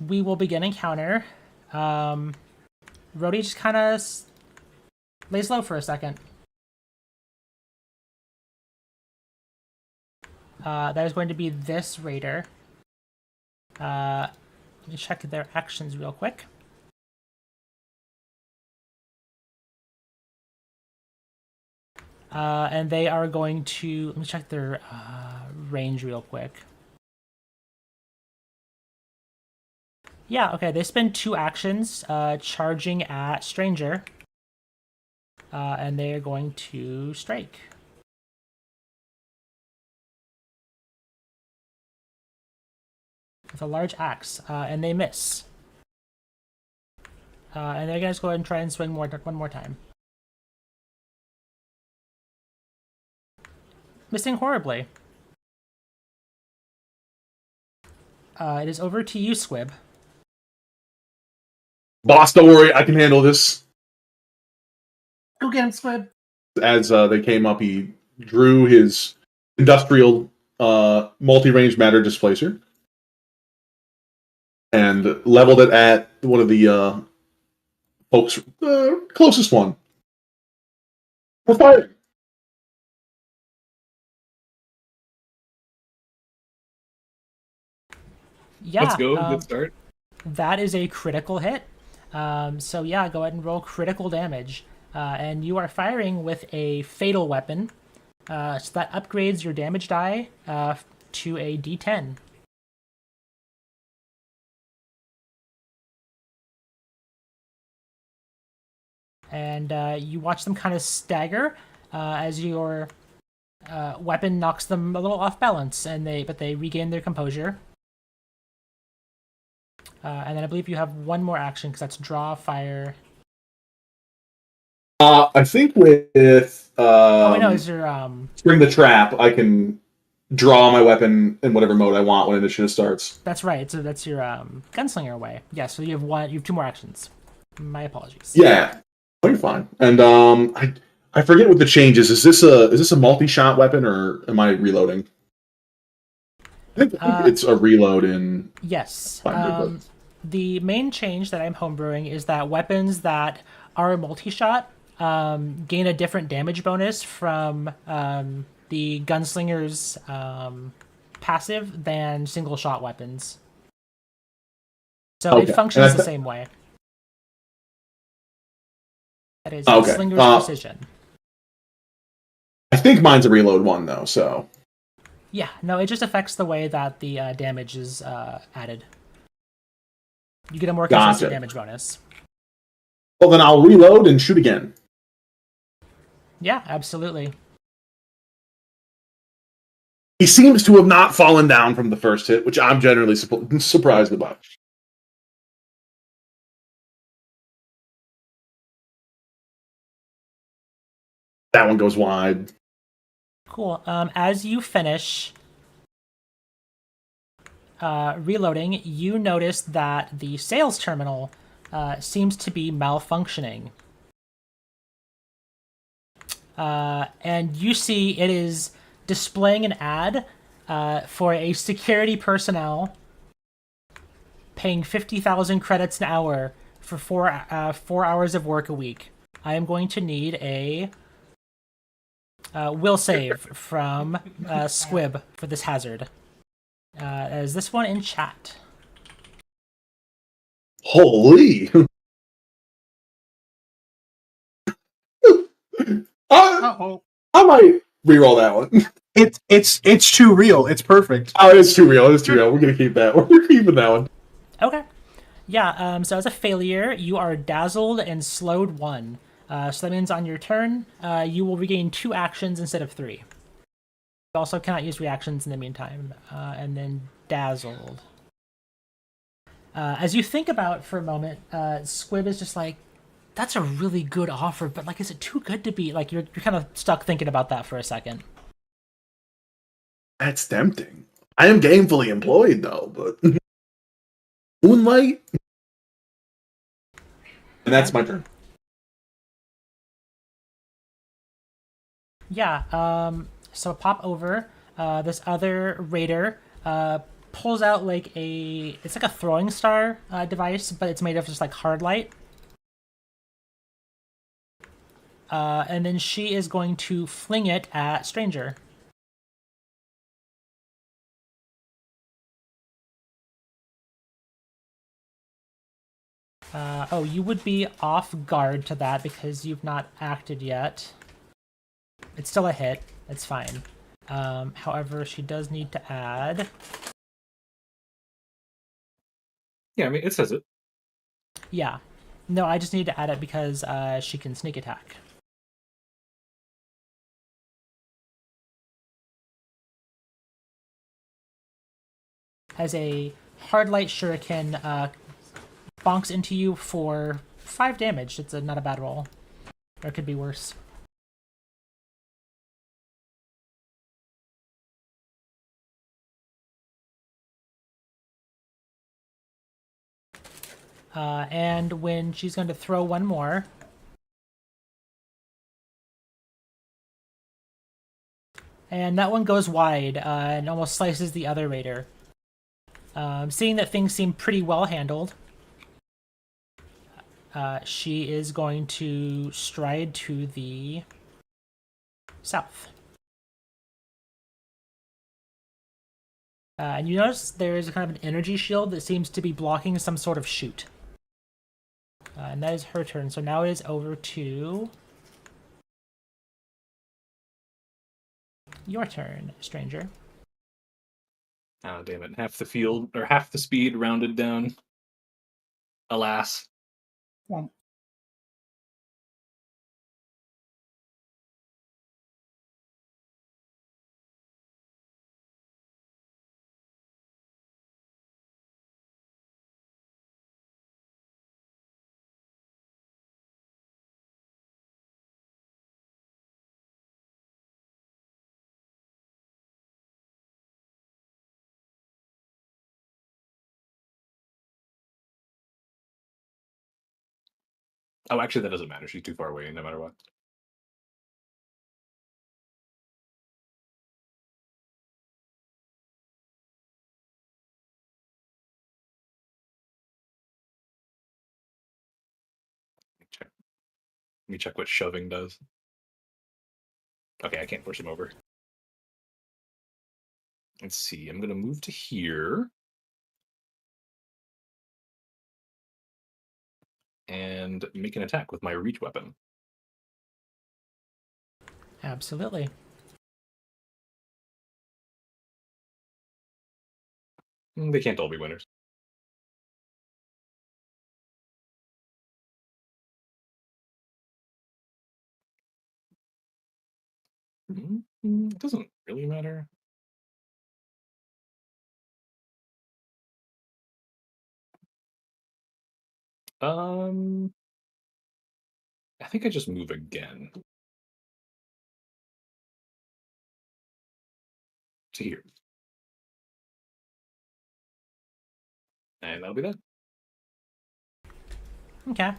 we will begin encounter. Rhodey just kind of lays low for a second. That is going to be this raider. Let me check their actions real quick. And they are going to... Let me check their range real quick. Yeah, okay, they spend 2 actions charging at Stranger. And they are going to strike. With a large axe, and they miss. And they're going to go ahead and try and swing one more time. Missing horribly. It is over to you, Squib. Boss, don't worry, I can handle this. Go get him, Squib. As they came up, he drew his industrial multi-range matter displacer and leveled it at one of the folks closest one. For fire. Yeah, Let's go. Good start. That is a critical hit. So yeah, go ahead and roll critical damage. And you are firing with a fatal weapon. So that upgrades your damage die to a D10. And you watch them kind of stagger as your weapon knocks them a little off balance, but they regain their composure. And then I believe you have one more action because that's draw, fire. I think with Oh wait, no, is your Spring the Trap, I can draw my weapon in whatever mode I want when initiative starts. That's right. So that's your gunslinger away. Yeah. So you have one. You have two more actions. My apologies. Yeah, oh, you're fine. And I forget what the change is. Is this a multi-shot weapon or am I reloading? I think it's a reload in. Yes. Finder, The main change that I'm homebrewing is that weapons that are multi-shot gain a different damage bonus from the gunslinger's passive than single-shot weapons. So Okay. it functions the same way. That is Okay. Slinger's precision. I think mine's a reload one though, so. Yeah, no, it just affects the way that the damage is added. You get a more consistent damage bonus. Well, then I'll reload and shoot again. Yeah, absolutely. He seems to have not fallen down from the first hit, which I'm generally surprised about. That one goes wide. Cool. As you finish reloading, you notice that the sales terminal seems to be malfunctioning. And you see it is displaying an ad for a security personnel paying 50,000 credits an hour for 4 hours of work a week. I am going to need a will save from Squib for this hazard. Is this one in chat? Holy! Uh-oh. I might reroll that one. It's too real. It's perfect. Oh, it's too real. It's too real. We're gonna keep that. We're keeping that one. Okay. Yeah, so as a failure, you are dazzled and slowed 1. So that means on your turn, you will regain 2 actions instead of 3. You also cannot use reactions in the meantime. And then dazzled. As you think about for a moment, Squib is just like, that's a really good offer, but like, is it too good to be? Like, you're kind of stuck thinking about that for a second. That's tempting. I am gainfully employed though, but Moonlight, and that's my turn. Yeah, so pop over. This other raider pulls out like it's like a throwing star device, but it's made of just like hard light. And then she is going to fling it at Stranger. Oh, you would be off guard to that because you've not acted yet. It's still a hit. It's fine. However, she does need to add... Yeah, I mean, it says it. Yeah. No, I just need to add it because she can sneak attack. As a hard light shuriken bonks into you for 5 damage. It's not a bad roll. Or it could be worse. And when she's going to throw one more, and that one goes wide and almost slices the other raider. Seeing that things seem pretty well handled, she is going to stride to the south. And you notice there is kind of an energy shield that seems to be blocking some sort of chute. And that is her turn. So now it is over to your turn, Stranger. Oh, damn it. Half the field, or half the speed rounded down. Alas. Well, Oh, actually, that doesn't matter. She's too far away, no matter what. Check. Let me check what shoving does. Okay, I can't push him over. Let's see. I'm going to move to here. And make an attack with my reach weapon. Absolutely. They can't all be winners. It doesn't really matter. I think I just move again. To here. And that'll be that. Okay.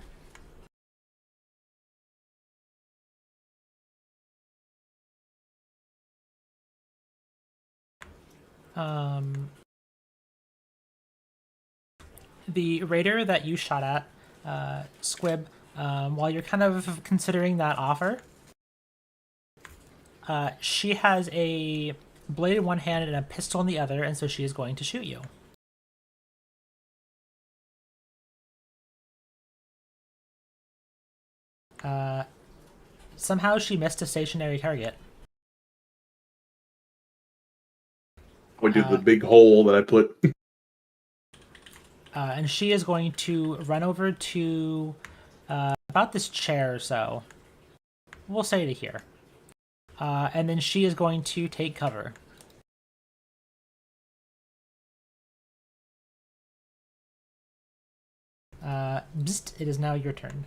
The raider that you shot at, Squib, while you're kind of considering that offer, she has a blade in one hand and a pistol in the other, and so she is going to shoot you. Somehow she missed a stationary target. We did the big hole that I put. And she is going to run over to about this chair or so. We'll say to here. And then she is going to take cover. It is now your turn.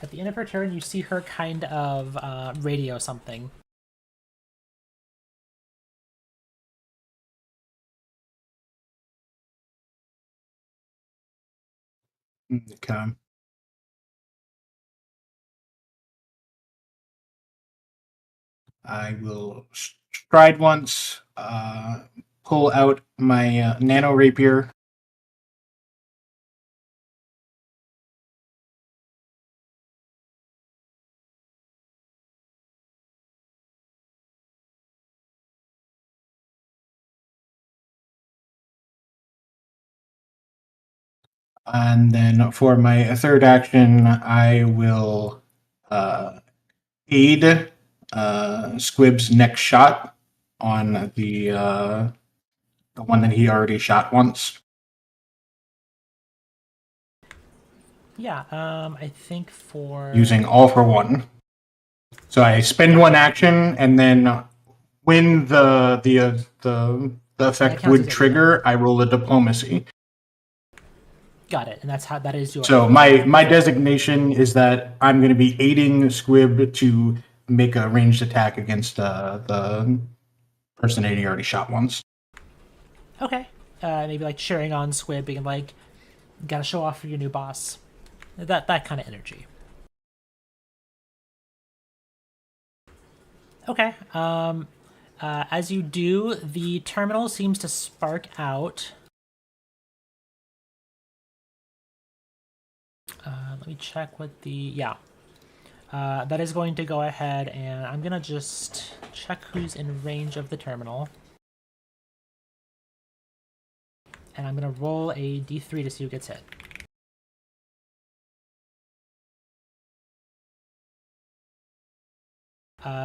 At the end of her turn, you see her kind of radio something. Okay. I will stride once, pull out my nano rapier. And then for my third action, I will aid Squib's next shot on the one that he already shot once. Yeah, I think for... Using all for one. So I spend one action, and then when the effect would trigger, I roll a diplomacy. Got it, and that's how that is your... So my designation is that I'm going to be aiding Squib to make a ranged attack against the person that he already shot once. Okay. Maybe like cheering on Squib, being like, gotta show off for your new boss. That kind of energy. Okay. As you do, the terminal seems to spark out. Let me check what the... Yeah. That is going to go ahead, and I'm going to just check who's in range of the terminal. And I'm going to roll a d3 to see who gets hit.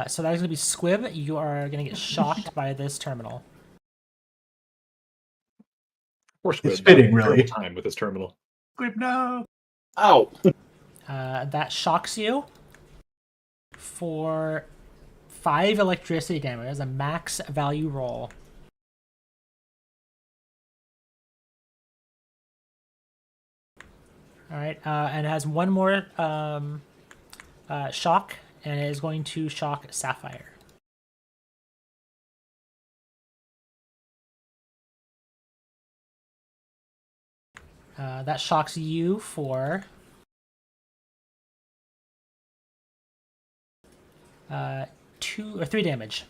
So that is going to be Squib. You are going to get shocked by this terminal. Poor Squid. It's fitting, really. Time with his terminal. Squib, no. Ow! That shocks you for 5 electricity damage as a max value roll. All right, and it has one more shock, and it is going to shock Sapphire. That shocks you for 2 or 3 damage.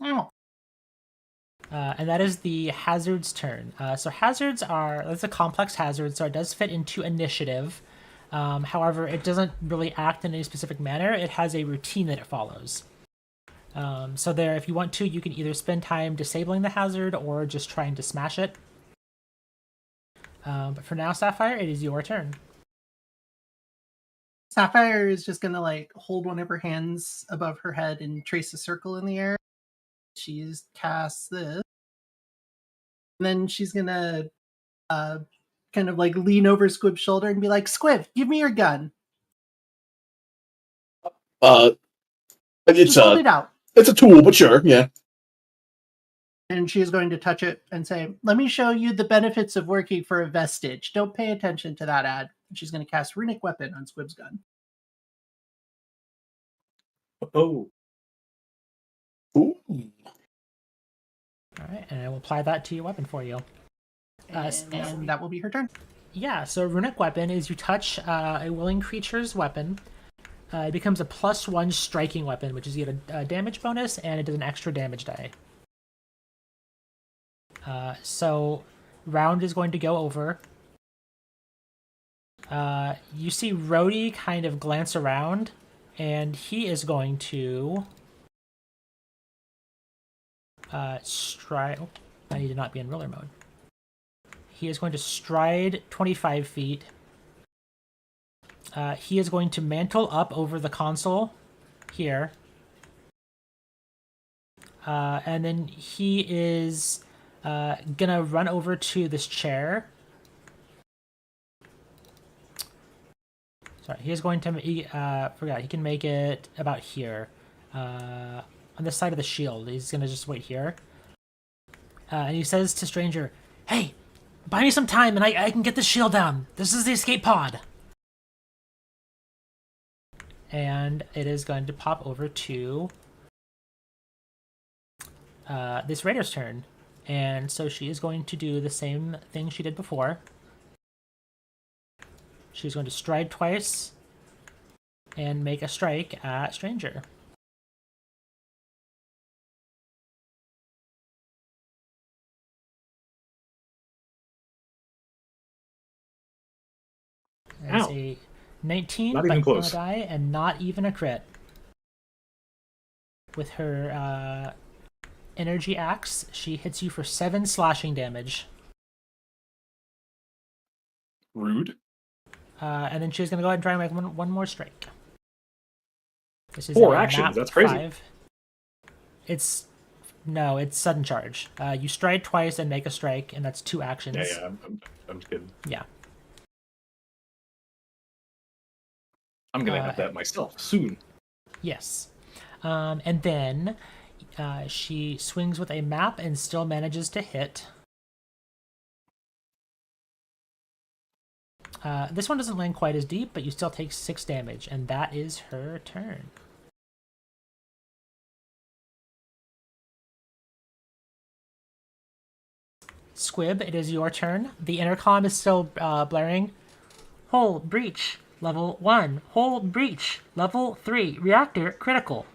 Oh. And that is the hazard's turn. So hazards that's a complex hazard, so it does fit into initiative. However, it doesn't really act in any specific manner. It has a routine that it follows. So there, if you want to, you can either spend time disabling the hazard or just trying to smash it. But for now, Sapphire, it is your turn. Sapphire is just gonna like hold one of her hands above her head and trace a circle in the air. She's cast this. And then she's gonna kind of like lean over Squib's shoulder and be like, Squib, give me your gun. It's Just hold it out. it's a tool, but sure, yeah. And she is going to touch it and say, let me show you the benefits of working for a vestige. Don't pay attention to that ad. And she's going to cast Runic Weapon on Squib's gun. Oh, Ooh. All right, and I will apply that to your weapon for you. And that will be her turn. Yeah, so Runic Weapon is you touch a willing creature's weapon. It becomes a +1 striking weapon, which is you get a damage bonus, and it does an extra damage die. So round is going to go over. You see Rhodey kind of glance around, and he is going to stride. Oh, I need to not be in roller mode. He is going to stride 25 feet. He is going to mantle up over the console here. And then he is gonna run over to this chair. Sorry, he is going to forgot, he can make it about here. On the side of the shield. He's gonna just wait here. And he says to Stranger, hey, buy me some time and I can get this shield down. This is the escape pod. And it is going to pop over to this Raider's turn. And so she is going to do the same thing she did before. She's going to stride twice and make a strike at Stranger. That's Ow. a 19, Not but even on close. a die, and not even a crit. With her energy axe, she hits you for 7 slashing damage. rude. And then she's going to go ahead and try and make one more strike. This is 4 a actions, map that's crazy. 5. It's sudden charge. You stride twice and make a strike, and that's 2 actions. Yeah, I'm just kidding. Yeah. I'm gonna have that myself soon. Yes. And then she swings with a map and still manages to hit. This one doesn't land quite as deep, but you still take 6 damage, and that is her turn. Squib, it is your turn. The intercom is still blaring. Hull breach, level 1. Hull breach, level 3. Reactor critical.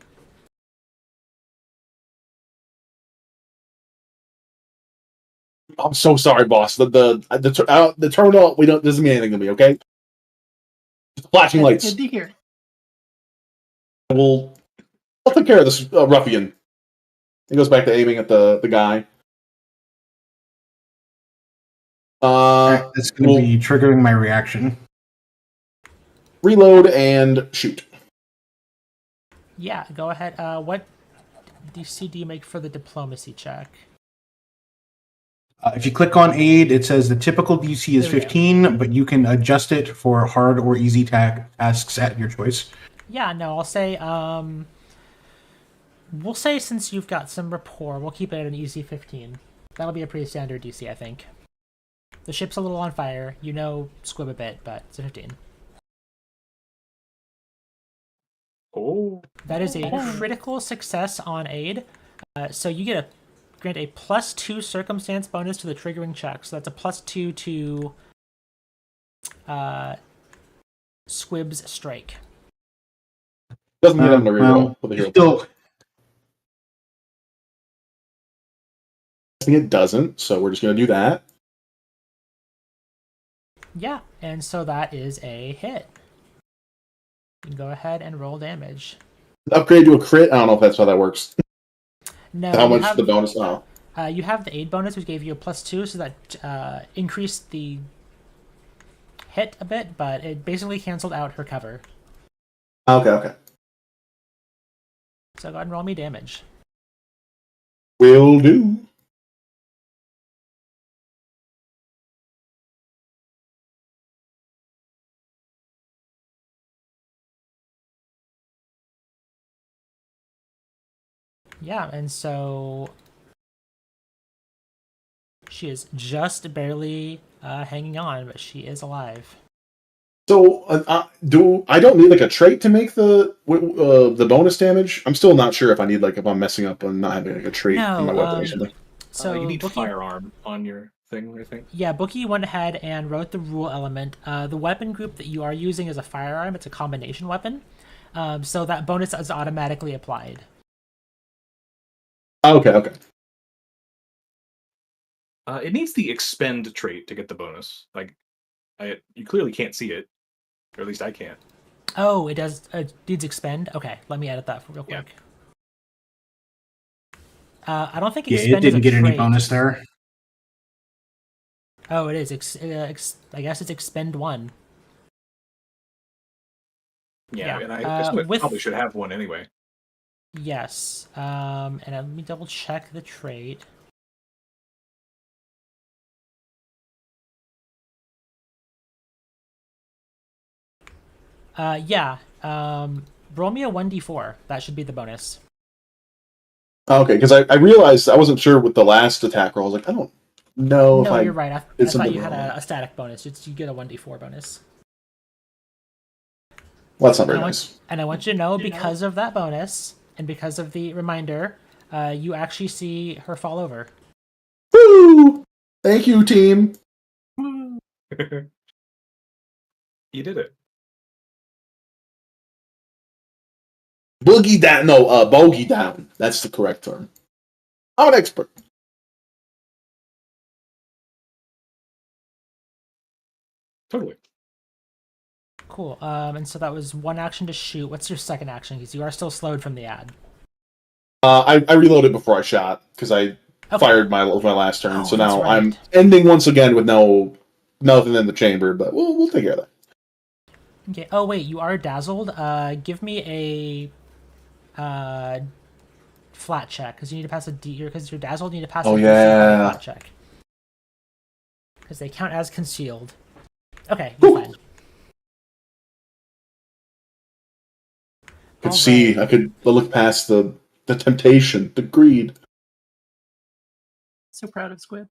I'm so sorry, boss. The terminal doesn't mean anything to me. Okay, just flashing lights. Good to hear. I'll take care of this ruffian. He goes back to aiming at the guy. That's going to be triggering my reaction. Reload and shoot. Yeah, go ahead. What DC do you make for the diplomacy check? If you click on aid, it says the typical DC is There we go. 15, but you can adjust it for hard or easy tasks at your choice. Yeah, no, I'll say, we'll say since you've got some rapport, we'll keep it at an easy 15. That'll be a pretty standard DC, I think. The ship's a little on fire. You know Squib a bit, but it's a 15. Oh, That is a critical success on aid. So you get a grant a +2 circumstance bonus to the triggering check. So that's a +2 to Squib's strike. Doesn't get him to reroll with a hero still, point. I think it doesn't, so we're just going to do that. Yeah, and so that is a hit. You can go ahead and roll damage. Upgrade to a crit? I don't know if that's how that works. No, How much have, the bonus? Oh. you have the aid bonus, which gave you a +2, so that increased the hit a bit, but it basically canceled out her cover. Okay. So go ahead and roll me damage. Will do. Yeah, and so she is just barely hanging on, but she is alive. So, I don't need like a trait to make the bonus damage? I'm still not sure if I need if I'm messing up on not having like a trait on my weapon or something. So you need Bookie, firearm on your thing, I think. Yeah, Bookie went ahead and wrote the rule element. The weapon group that you are using is a firearm. It's a combination weapon. So that bonus is automatically applied. Okay. It needs the expend trait to get the bonus. You clearly can't see it, or at least I can't. Oh, it does. Needs expend. Okay, let me edit that real quick. Yeah. I don't think expend it didn't is a get any trait. bonus there. Oh, it is. I guess it's expend 1. Yeah, Yeah. and I assume it probably should have one anyway. Yes. And let me double check the trait. Yeah. Roll me a 1d4. That should be the bonus. Okay, because I realized I wasn't sure with the last attack roll. I was like, I don't know if No, I you're right. I did thought something you had wrong. a static bonus. You get a 1d4 bonus. Well, that's not very nice. And I want you to know, because of that bonus, and because of the reminder, you actually see her fall over. Woo! Thank you, team. You did it. Boogie down. No, bogey down. That's the correct term. I'm an expert. Totally. Cool. And so that was one action to shoot. What's your second action? Because you are still slowed from the ad. I reloaded before I shot because I fired my last turn. So now I'm ending once again with nothing in the chamber. But we'll take care of that. Okay. Oh wait, you are dazzled. Give me a flat check because you need to pass a D. Because you're dazzled, you need to pass a DC flat check. Because they count as concealed. Okay, you're fine. I could look past the temptation, the greed. So proud of Squib.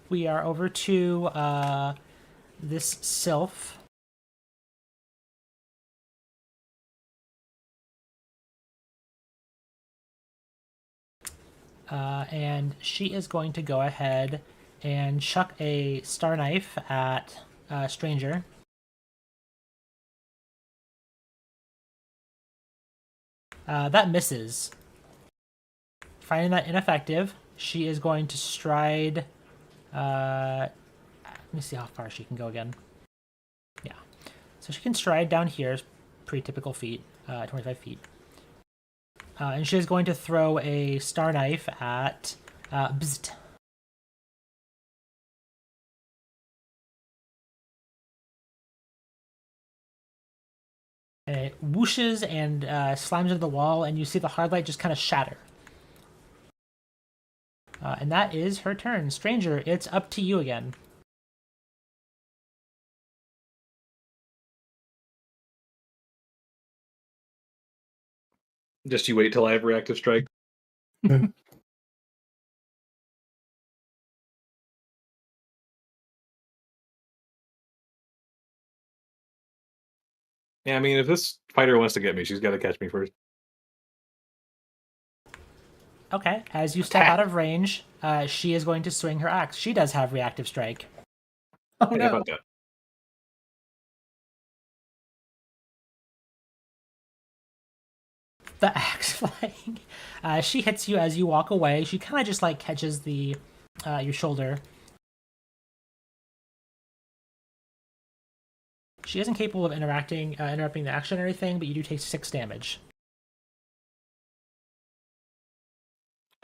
We are over to this sylph. And she is going to go ahead and chuck a star knife at Stranger. That misses. Finding that ineffective, she is going to stride. Let me see how far she can go again. Yeah. So she can stride down here, pretty typical feet, 25 feet. And she is going to throw a star knife at Bzt. And it whooshes and slams into the wall, and you see the hard light just kind of shatter. And that is her turn. Stranger, it's up to you again. Just you wait till I have reactive strike. Yeah, I mean, if this fighter wants to get me, she's got to catch me first. Okay, as you step out of range, she is going to swing her axe. She does have reactive strike. Oh Hey, no. about that. The axe flying. She hits you as you walk away. She kind of just like catches the your shoulder. She isn't capable of interrupting the action or anything, but you do take 6 damage.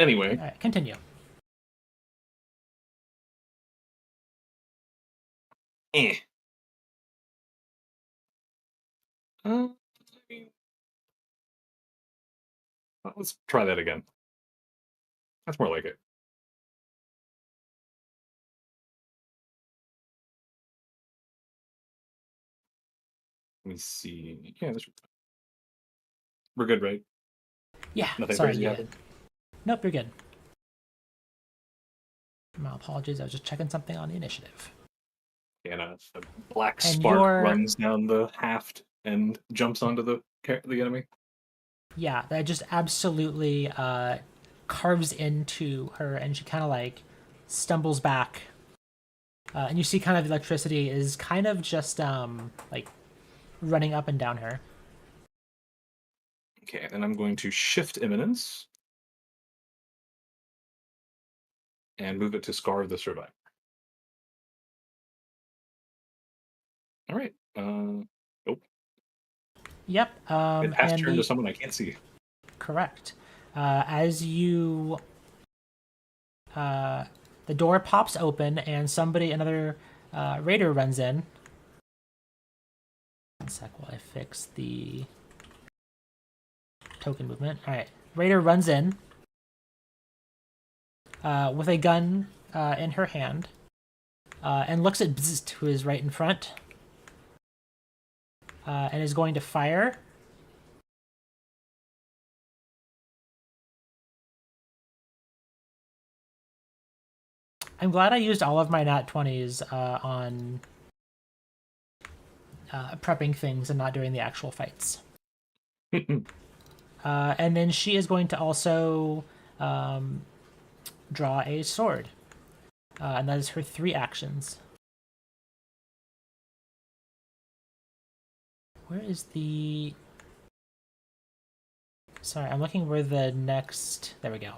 Anyway, All right, continue. eh. Let's try that again. That's more like it. Let me see. Yeah, we're good, right? Yeah, Nothing sorry. crazy Yeah. happened? Nope, you're good. My apologies. I was just checking something on the initiative. And a black And spark you're- runs down the haft and jumps onto the enemy. Yeah, that just absolutely carves into her, and she kind of like stumbles back. And you see kind of the electricity is kind of just like running up and down her. Okay, and I'm going to shift imminence and move it to Scar of the Survivor. All right. Nope. Yep. It has and turned to someone I can't see. correct. As you the door pops open and another raider runs in. 1 sec while I fix the token movement. All right, raider runs in with a gun in her hand and looks at Bzzzt, who is right in front, and is going to fire. I'm glad I used all of my nat 20s on prepping things and not doing the actual fights. And then she is going to also draw a sword. And that is her 3 actions. Where is the... Sorry, I'm looking where the next... There we go.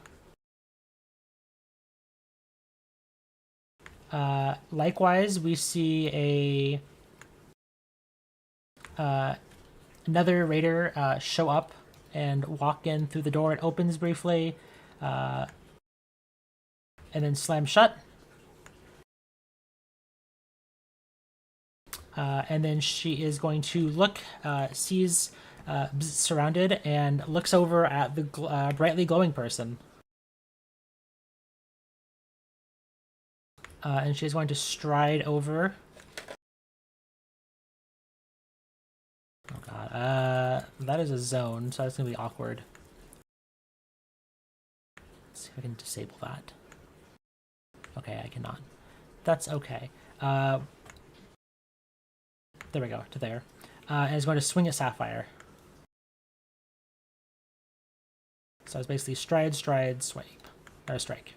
Likewise, we see another raider show up and walk in through the door. It opens briefly, and then slams shut. And then she is going to look, sees surrounded, and looks over at the brightly glowing person. And she's going to stride over. Oh god. That is a zone, so that's going to be awkward. Let's see if I can disable that. Okay, I cannot. That's okay. There we go, to there. And is going to swing at Sapphire. So it's basically stride, swipe. Or strike.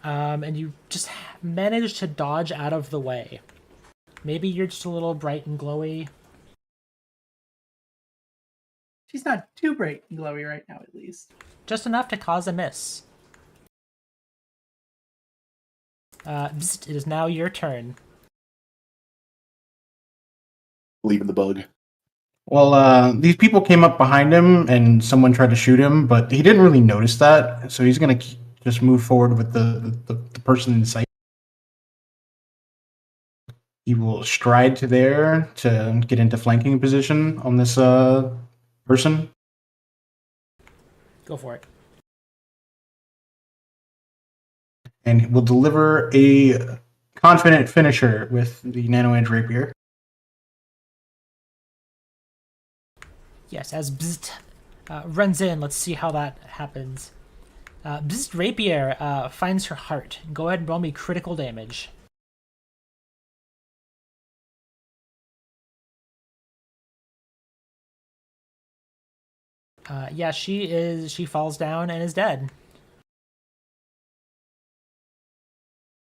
And you just manage to dodge out of the way. Maybe you're just a little bright and glowy. She's not too bright and glowy right now, at least. Just enough to cause a miss. It is now your turn. Leaving the bug. Well, these people came up behind him and someone tried to shoot him, but he didn't really notice that, so he's going to just move forward with the person in sight. He will stride to there to get into flanking position on this person. Go for it. And will deliver a confident finisher with the Nano Edge Rapier. Yes, as Bzzzt runs in, let's see how that happens. Bzzzt Rapier finds her heart. Go ahead and roll me critical damage. Yeah, she falls down and is dead.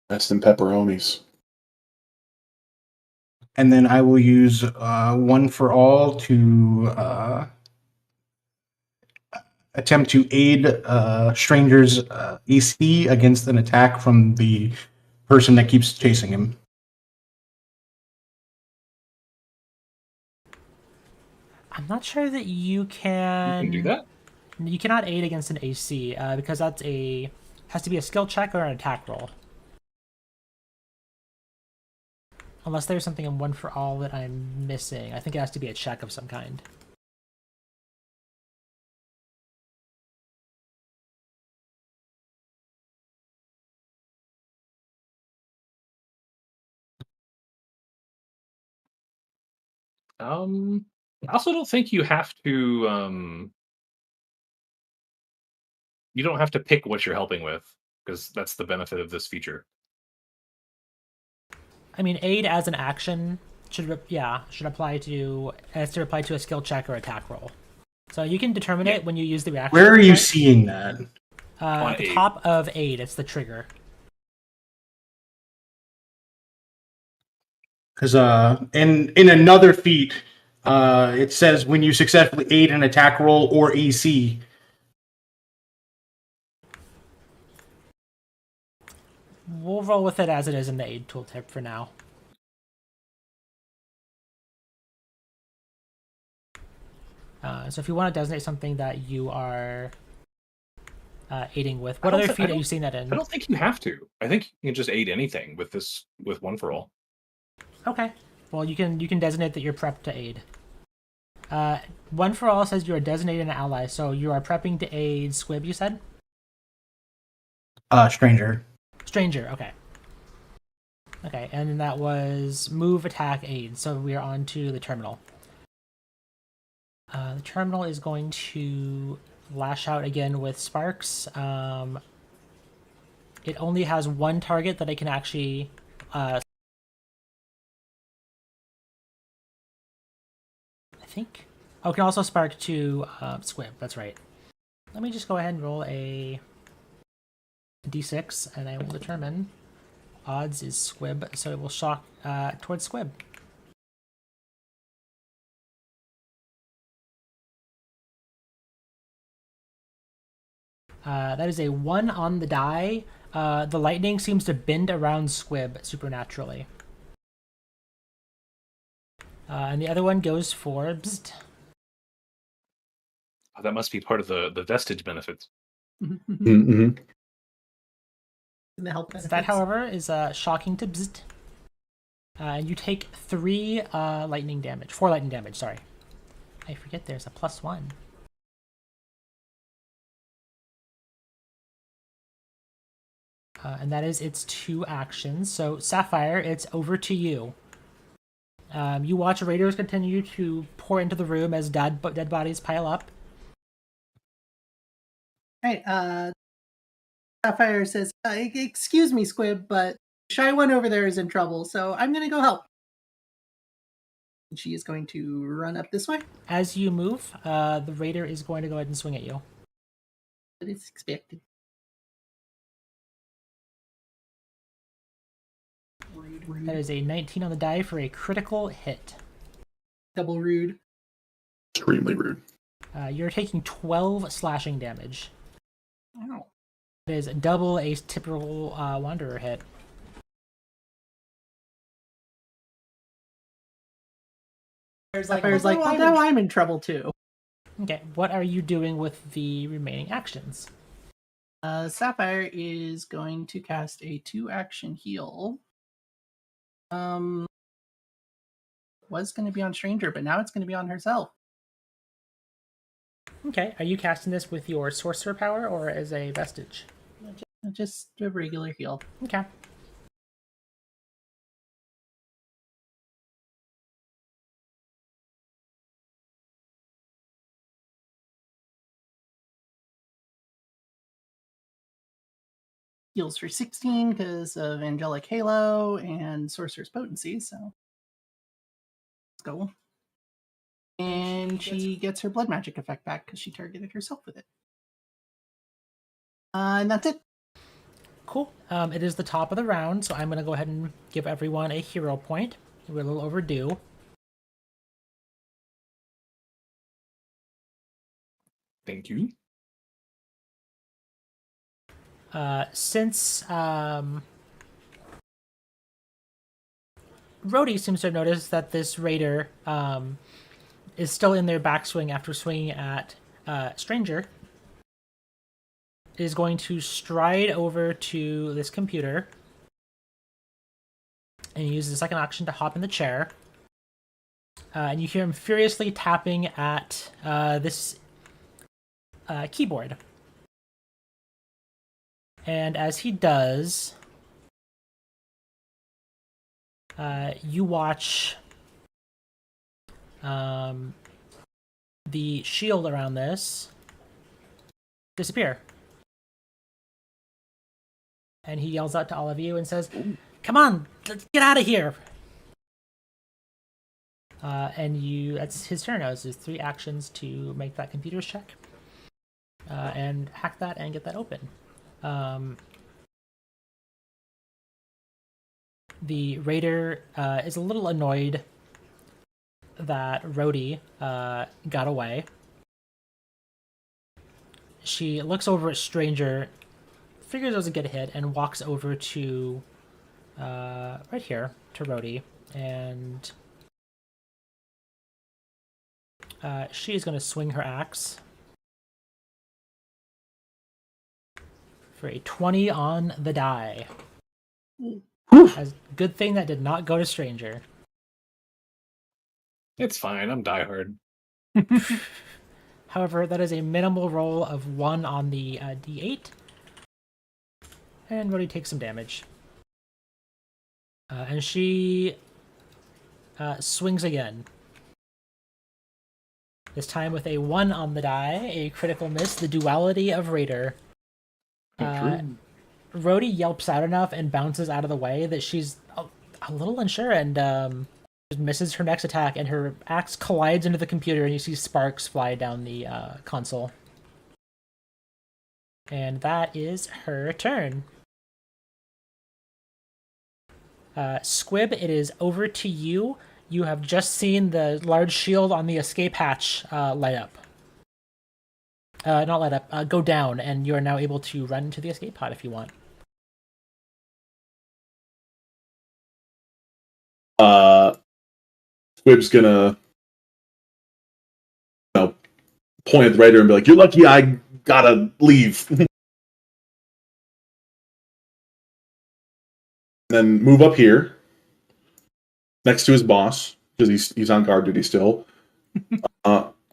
Best in pepperonis. And then I will use one for all to attempt to aid stranger's AC against an attack from the person that keeps chasing him. I'm not sure that you You can. can do that. You cannot aid against an AC because has to be a skill check or an attack roll. Unless there's something in one for all that I'm missing. I think it has to be a check of some kind. I also don't think you have to. You don't have to pick what you're helping with, because that's the benefit of this feature. I mean, aid as an action should apply to a skill check or attack roll. So you can determine it when you use the reaction. Where are you seeing that? At the aid. top of aid, it's the trigger. Because in another feat, it says when you successfully aid an attack roll or AC. We'll roll with it as it is in the aid tooltip for now. So if you want to designate something that you are aiding with, what other feat are you seeing that in? I don't think you have to. I think you can just aid anything with one for all. Okay. Well, you can designate that you're prepped to aid. One for all says you are designated an ally, so you are prepping to aid Squib, you said? Stranger. Stranger, okay. Okay, and then that was move, attack, aid. So we are on to the terminal. The terminal is going to lash out again with sparks. It only has one target that I can actually I think. Oh, it can also spark to Squib. That's right. Let me just go ahead and roll a d6, and I will determine. Odds is Squib, so it will shock towards Squib. That is a 1 on the die. The lightning seems to bend around Squib supernaturally. And the other one goes for Bzzt. Oh, that must be part of the vestige benefits. Mm-hmm. The help That, however, is shocking to Bzzt. And you take 4 lightning damage. Sorry. I forget there's a +1. And that is its 2 actions. So, Sapphire, it's over to you. You watch raiders continue to pour into the room as dead bodies pile up. Right. Sapphire says, "Excuse me, Squib, but Shy One over there is in trouble, so I'm going to go help." And she is going to run up this way. As you move, the raider is going to go ahead and swing at you. But it's expected. Rude. That is a 19 on the die for a critical hit. Double rude. Extremely rude. You're taking 12 slashing damage. Wow. That is double a typical Wanderer hit. Sapphire's like, well, now I'm in trouble too. Okay, what are you doing with the remaining actions? Sapphire is going to cast a 2-action heal. Was going to be on Stranger, but now it's going to be on herself. Okay, are you casting this with your sorcerer power or as a vestige? Just a regular heal. Okay. Heals for 16 because of Angelic Halo and Sorcerer's Potency, so let's go. And she gets her blood magic effect back because she targeted herself with it. And that's it. Cool. It is the top of the round, so I'm going to go ahead and give everyone a hero point. We're a little overdue. Thank you. Since Rhodey seems to have noticed that this raider is still in their backswing after swinging at Stranger, is going to stride over to this computer and use the second action to hop in the chair. And you hear him furiously tapping at this keyboard. And as he does, you watch the shield around this disappear. And he yells out to all of you and says, "Come on, let's get out of here!" And that's his turn now. There's 3 actions to make that computer's check. And hack that and get that open. The raider is a little annoyed that Rhodey got away. She looks over at Stranger, figures it doesn't get a hit, and walks over to right here to Rhodey, and she is going to swing her axe for a 20 on the die. As good thing that did not go to Stranger. It's fine. I'm diehard. However, that is a minimal roll of 1 on the D8. And Rhodey takes some damage. And she swings again. This time with a 1 on the die, a critical miss, the duality of Raider. Rhodey yelps out enough and bounces out of the way that she's a little unsure and just misses her next attack, and her axe collides into the computer, and you see sparks fly down the console. And that is her turn. Squib, it is over to you. You have just seen the large shield on the escape hatch light up. Not light up, go down, and you are now able to run into the escape pod if you want. Squib's gonna point at the raider and be like, "You're lucky I gotta leave." Then move up here next to his boss, because he's on guard duty still.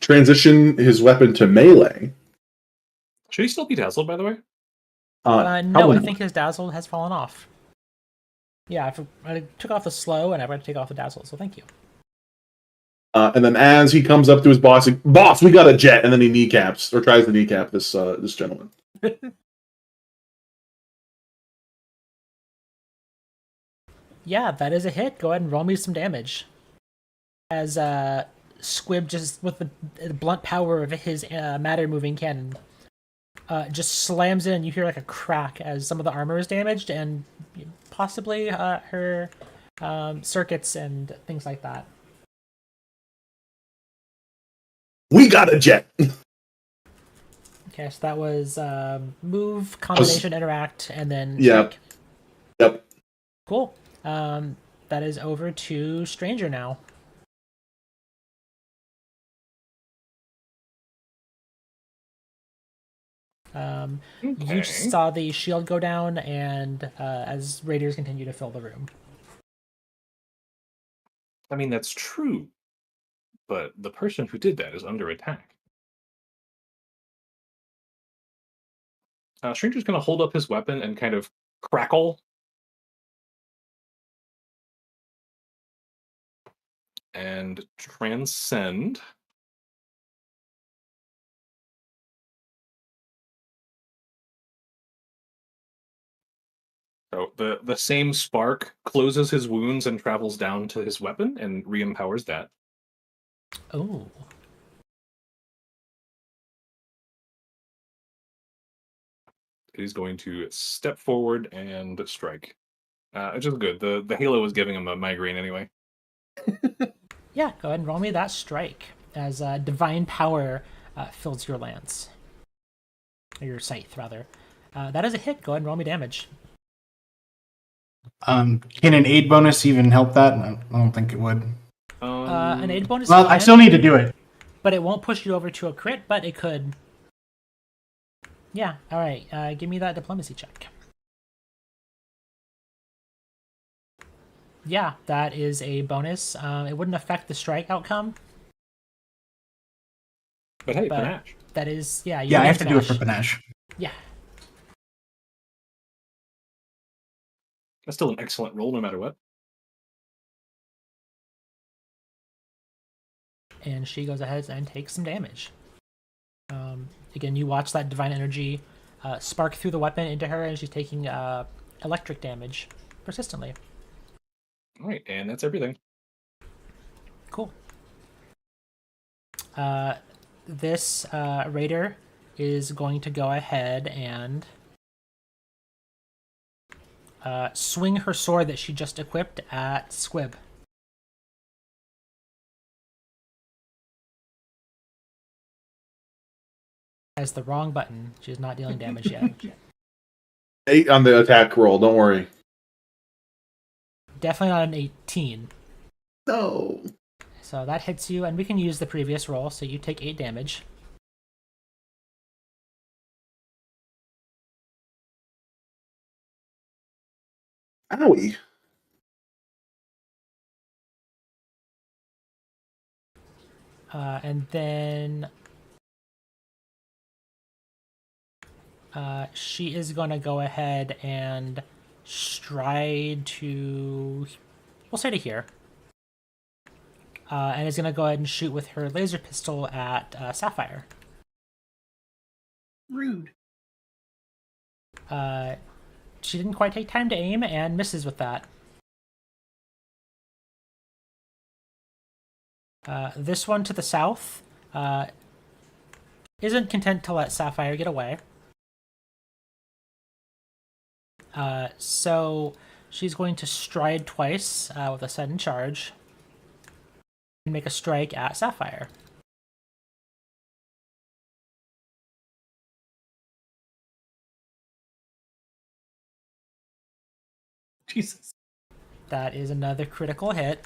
Transition his weapon to melee. Should he still be dazzled, by the way? No, I think his dazzle has fallen off. Yeah, I took off the slow, and I've got to take off the dazzle, so thank you. And then as he comes up to his boss, like, "Boss, we got a jet," and then he kneecaps, or tries to kneecap this gentleman. Yeah, that is a hit. Go ahead and roll me some damage. As Squib, just with the blunt power of his matter-moving cannon, just slams in. You hear like a crack as some of the armor is damaged, and possibly her circuits and things like that. We got a jet! Okay, so that was move, combination, interact, and then Yep. Yep. Cool. That is over to Stranger now. You just saw the shield go down, and as raiders continue to fill the room. I mean, that's true, but the person who did that is under attack. Stranger's going to hold up his weapon and kind of crackle. And transcend. So the same spark closes his wounds and travels down to his weapon and re-empowers that. Oh. He's going to step forward and strike. Which is good. The halo is giving him a migraine anyway. Yeah, go ahead and roll me that strike as divine power fills your lance. Or your scythe, rather. That is a hit. Go ahead and roll me damage. Can an aid bonus even help that? No, I don't think it would. An aid bonus. Well, I can, still need to do it. but it won't push you over to a crit. But it could. Yeah. All right. Give me that diplomacy check. Yeah, that is a bonus. It wouldn't affect the strike outcome. But hey, But- panache. That is, yeah. You Yeah, I need have to do it panache. for panache. Yeah. That's still an excellent roll, no matter what. And she goes ahead and takes some damage. Again, you watch that divine energy spark through the weapon into her, and she's taking electric damage persistently. All right, and that's everything. Cool. This raider is going to go ahead and swing her sword that she just equipped at Squib. Has the wrong button. She's not dealing damage yet. 8 on the attack roll. Don't worry. Definitely not an 18. No. So that hits you, and we can use the previous roll, so you take 8 damage. Owie. And then she is going to go ahead and stride to, we'll say to here. And is going to go ahead and shoot with her laser pistol at Sapphire. Rude. She didn't quite take time to aim and misses with that. This one to the south isn't content to let Sapphire get away. So she's going to stride twice with a sudden charge and make a strike at Sapphire. Jesus. That is another critical hit.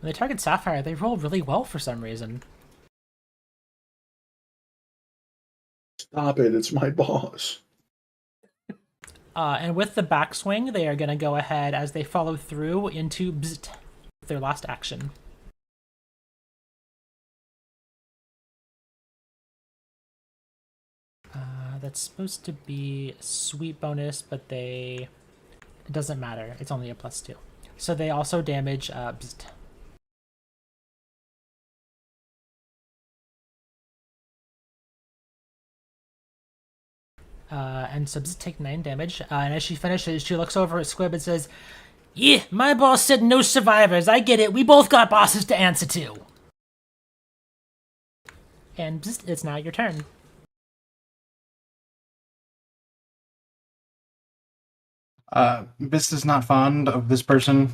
When they target Sapphire, they roll really well for some reason. Stop it. It's my boss. And with the backswing, they are going to go ahead as they follow through into Bzt, their last action. That's supposed to be a sweet bonus, but it doesn't matter. It's only a +2. So they also damage Bzt. And so Bzt take 9 damage. And as she finishes, she looks over at Squib and says, "Yeah, my boss said no survivors. I get it. We both got bosses to answer to." And Bzt, it's now your turn. Bis is not fond of this person.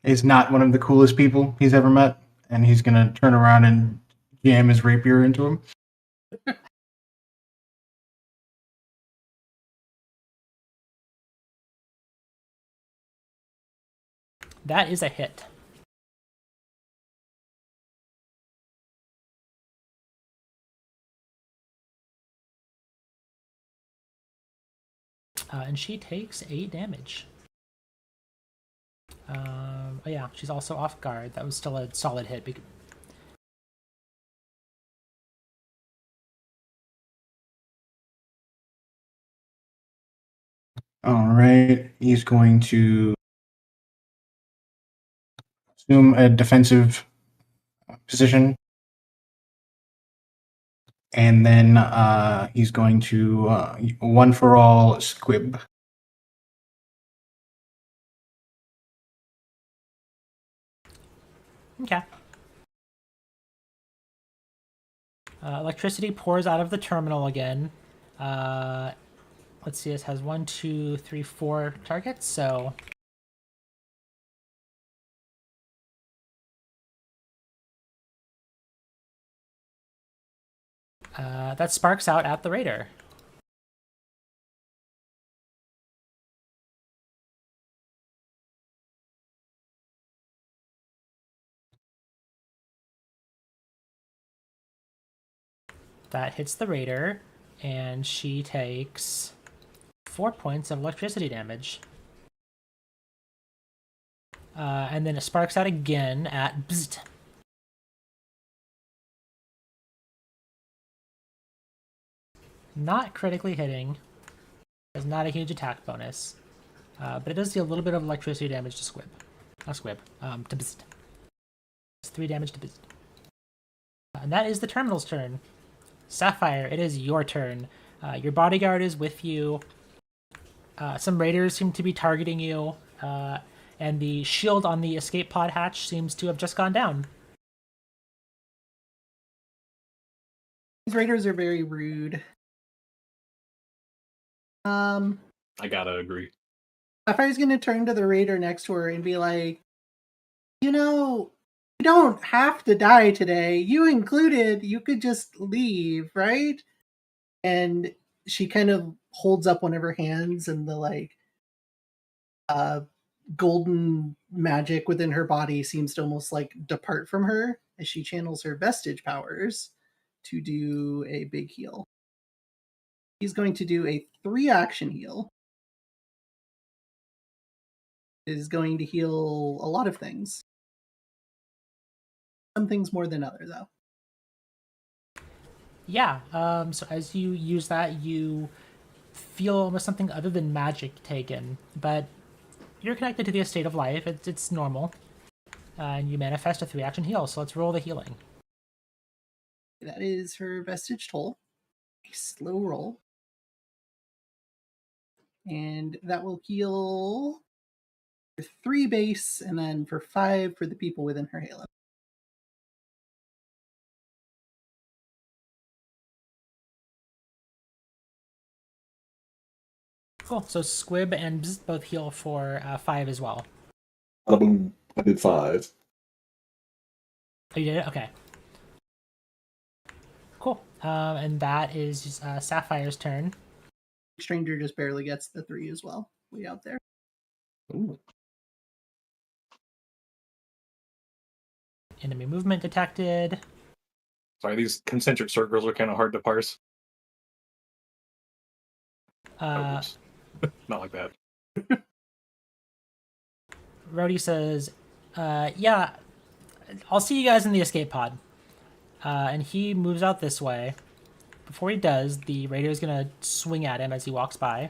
He's not one of the coolest people he's ever met, and he's gonna turn around and jam his rapier into him. That is a hit. And she takes 8 damage. Oh yeah, she's also off guard. That was still a solid hit. All right, he's going to assume a defensive position, and then he's going to one for all Squib. Okay. Electricity pours out of the terminal again. Let's see, this has 1, 2, 3, 4 targets, so... that sparks out at the raider. That hits the raider, and she takes 4 points of electricity damage. And then it sparks out again at Bzzt. Not critically hitting. It's not a huge attack bonus. But it does deal a little bit of electricity damage to Squib. Not Squib, to Bzzt. It's 3 damage to Bzzt. And that is the terminal's turn. Sapphire, it is your turn. Your bodyguard is with you. Some raiders seem to be targeting you. And the shield on the escape pod hatch seems to have just gone down. These raiders are very rude. I gotta agree. Sapphire's gonna turn to the raider next to her and be like, you know, you don't have to die today. You included, you could just leave, right? And she kind of holds up one of her hands, and the like golden magic within her body seems to almost like depart from her as she channels her vestige powers to do a big heal. He's going to do a 3-action heal. Is going to heal a lot of things. Some things more than other, though. Yeah, so as you use that, you feel almost something other than magic taken, but you're connected to the estate of life. It's normal. And you manifest a 3-action heal, so let's roll the healing. That is her vestige toll. A slow roll. And that will heal for 3 base, and then for 5 for the people within her halo. Cool, so Squib and Bzzt both heal for 5 as well. Boom. I did 5. Oh, you did it? Okay. Cool. And that is Sapphire's turn. Stranger just barely gets the 3 as well. Way out there. Ooh. Enemy movement detected. Sorry, these concentric circles are kind of hard to parse. Oops. Not like that. Rhodey says, yeah, I'll see you guys in the escape pod. And he moves out this way. Before he does, the raider is going to swing at him as he walks by.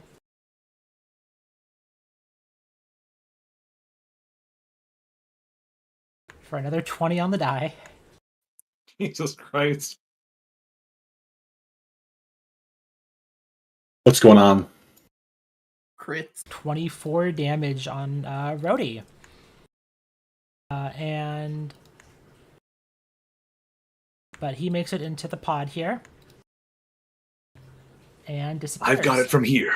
For another 20 on the die. Jesus Christ. What's going on? Crits. 24 damage on Rhodey. But he makes it into the pod here. And disappears. I've got it from here.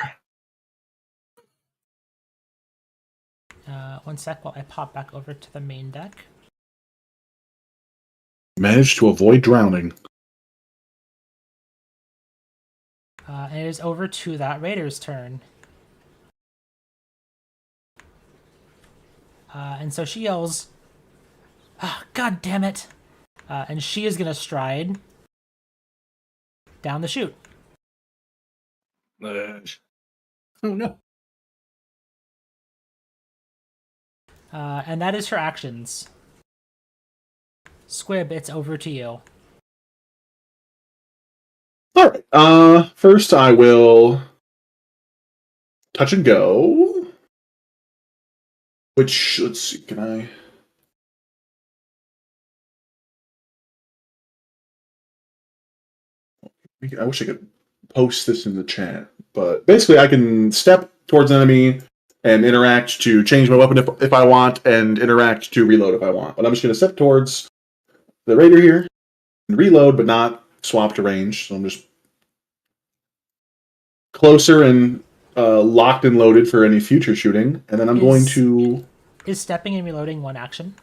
One sec while I pop back over to the main deck. Managed to avoid drowning. And it is over to that raider's turn. And so she yells, God damn it! And she is going to stride down the chute. Oh no. And that is her actions. Squib, it's over to you. All right. First, I will touch and go. Which, let's see, can I? I wish I could post this in the chat, but basically, I can step towards an enemy, and interact to change my weapon if I want, and interact to reload if I want. But I'm just going to step towards the raider here and reload, but not swap to range. So I'm just closer and locked and loaded for any future shooting. And then I'm going to... Is stepping and reloading one action?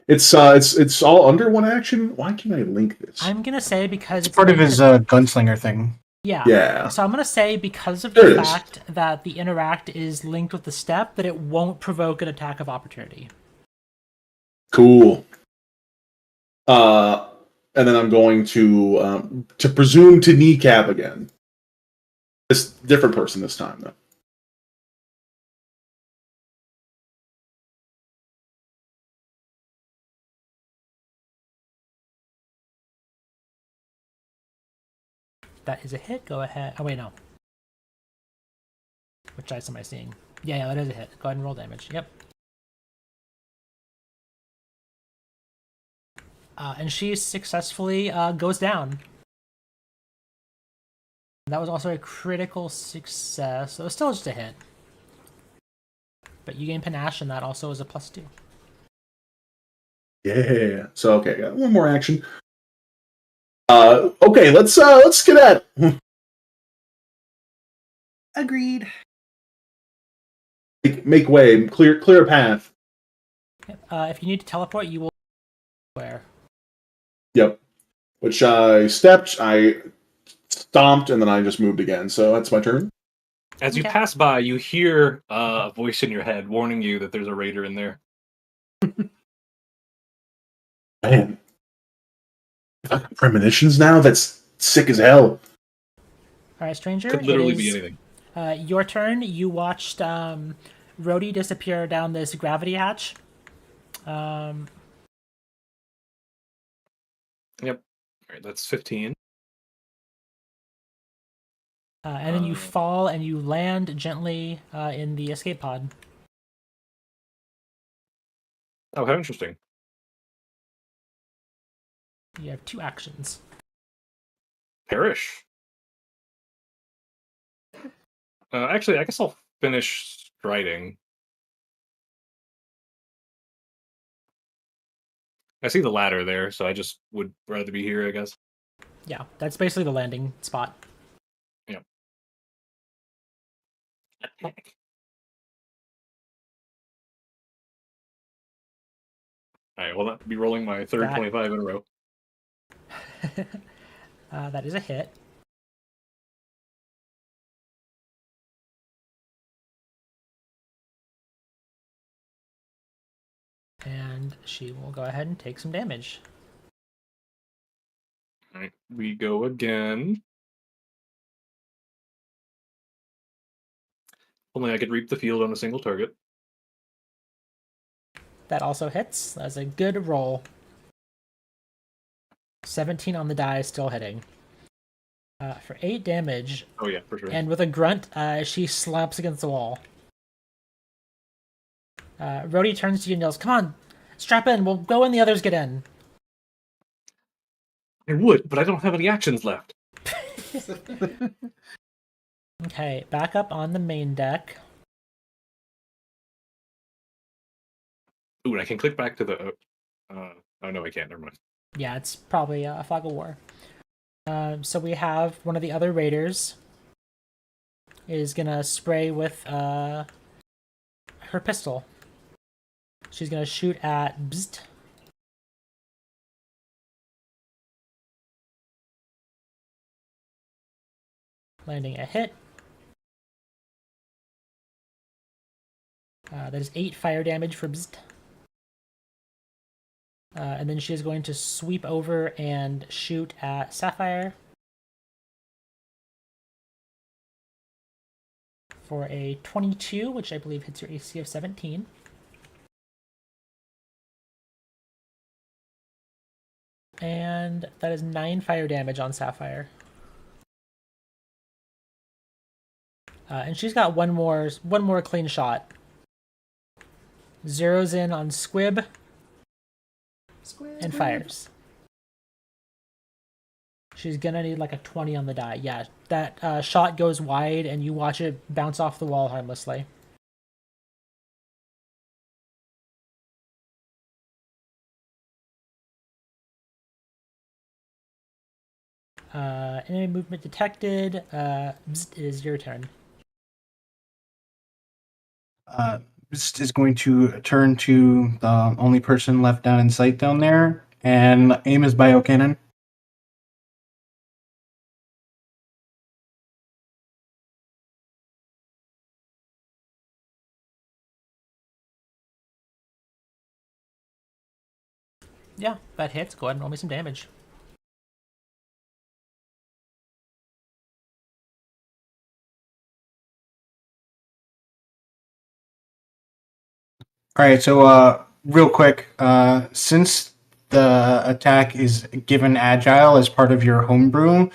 It's all under one action. Why can't I link this? I'm gonna say because It's part of his gunslinger thing. Yeah. Yeah. So I'm gonna say because of There the it is. fact that the interact is linked with the step, that it won't provoke an attack of opportunity. Cool. And then I'm going to presume to kneecap again. This different person this time though. That is a hit. Go ahead. Oh wait, no. Which dice am I seeing? Yeah, that is a hit. Go ahead and roll damage. Yep. And she successfully goes down. That was also a critical success. So it was still just a hit. But you gain panache, and that also is a +2. Yeah. So okay, got one more action. Okay, let's get at it. Agreed. Make way, clear a path. If you need to teleport, you will. Where? Yep. Which I stepped, I stomped, and then I just moved again. So that's my turn. As you Okay. pass by, you hear a voice in your head warning you that there's a raider in there. Man, fucking premonitions now. That's sick as hell. All right, stranger. Could literally it be is, anything. Your turn. You watched Rhodey disappear down this gravity hatch. Yep. All right, that's 15. And then you fall and you land gently in the escape pod. Oh, how interesting. You have 2 actions. Perish. Actually, I guess I'll finish striding. I see the ladder there, so I just would rather be here, I guess. Yeah, that's basically the landing spot. Yep. Attack. Alright, well, that'll be rolling my third That- 25 in a row. That is a hit. And she will go ahead and take some damage. Alright, we go again. Only I could reap the field on a single target. That also hits. That's a good roll. 17 on the die, still hitting. For 8 damage, Oh yeah, for sure. and with a grunt, she slaps against the wall. Rhodey turns to you and yells, "Come on, strap in. We'll go when the others get in." I would, but I don't have any actions left. Okay, back up on the main deck. Ooh, and I can click back to the... oh no, I can't, never mind. Yeah, it's probably a fog of war. So we have one of the other raiders is gonna spray with her pistol. She's gonna shoot at Bzzt. Landing a hit. That is 8 fire damage for Bzzt. And then she is going to sweep over and shoot at Sapphire for a 22, which I believe hits your AC of 17. And that is 9 fire damage on Sapphire. And she's got one more clean shot. Zeroes in on Squib and fires. She's gonna need like a 20 on the die. Yeah, that shot goes wide and you watch it bounce off the wall harmlessly. Enemy movement detected. Bzzt, it is your turn. This is going to turn to the only person left down in sight down there and aim his biocannon. Yeah, that hits. Go ahead and roll me some damage. All right, so real quick, since the attack is given agile as part of your homebrew,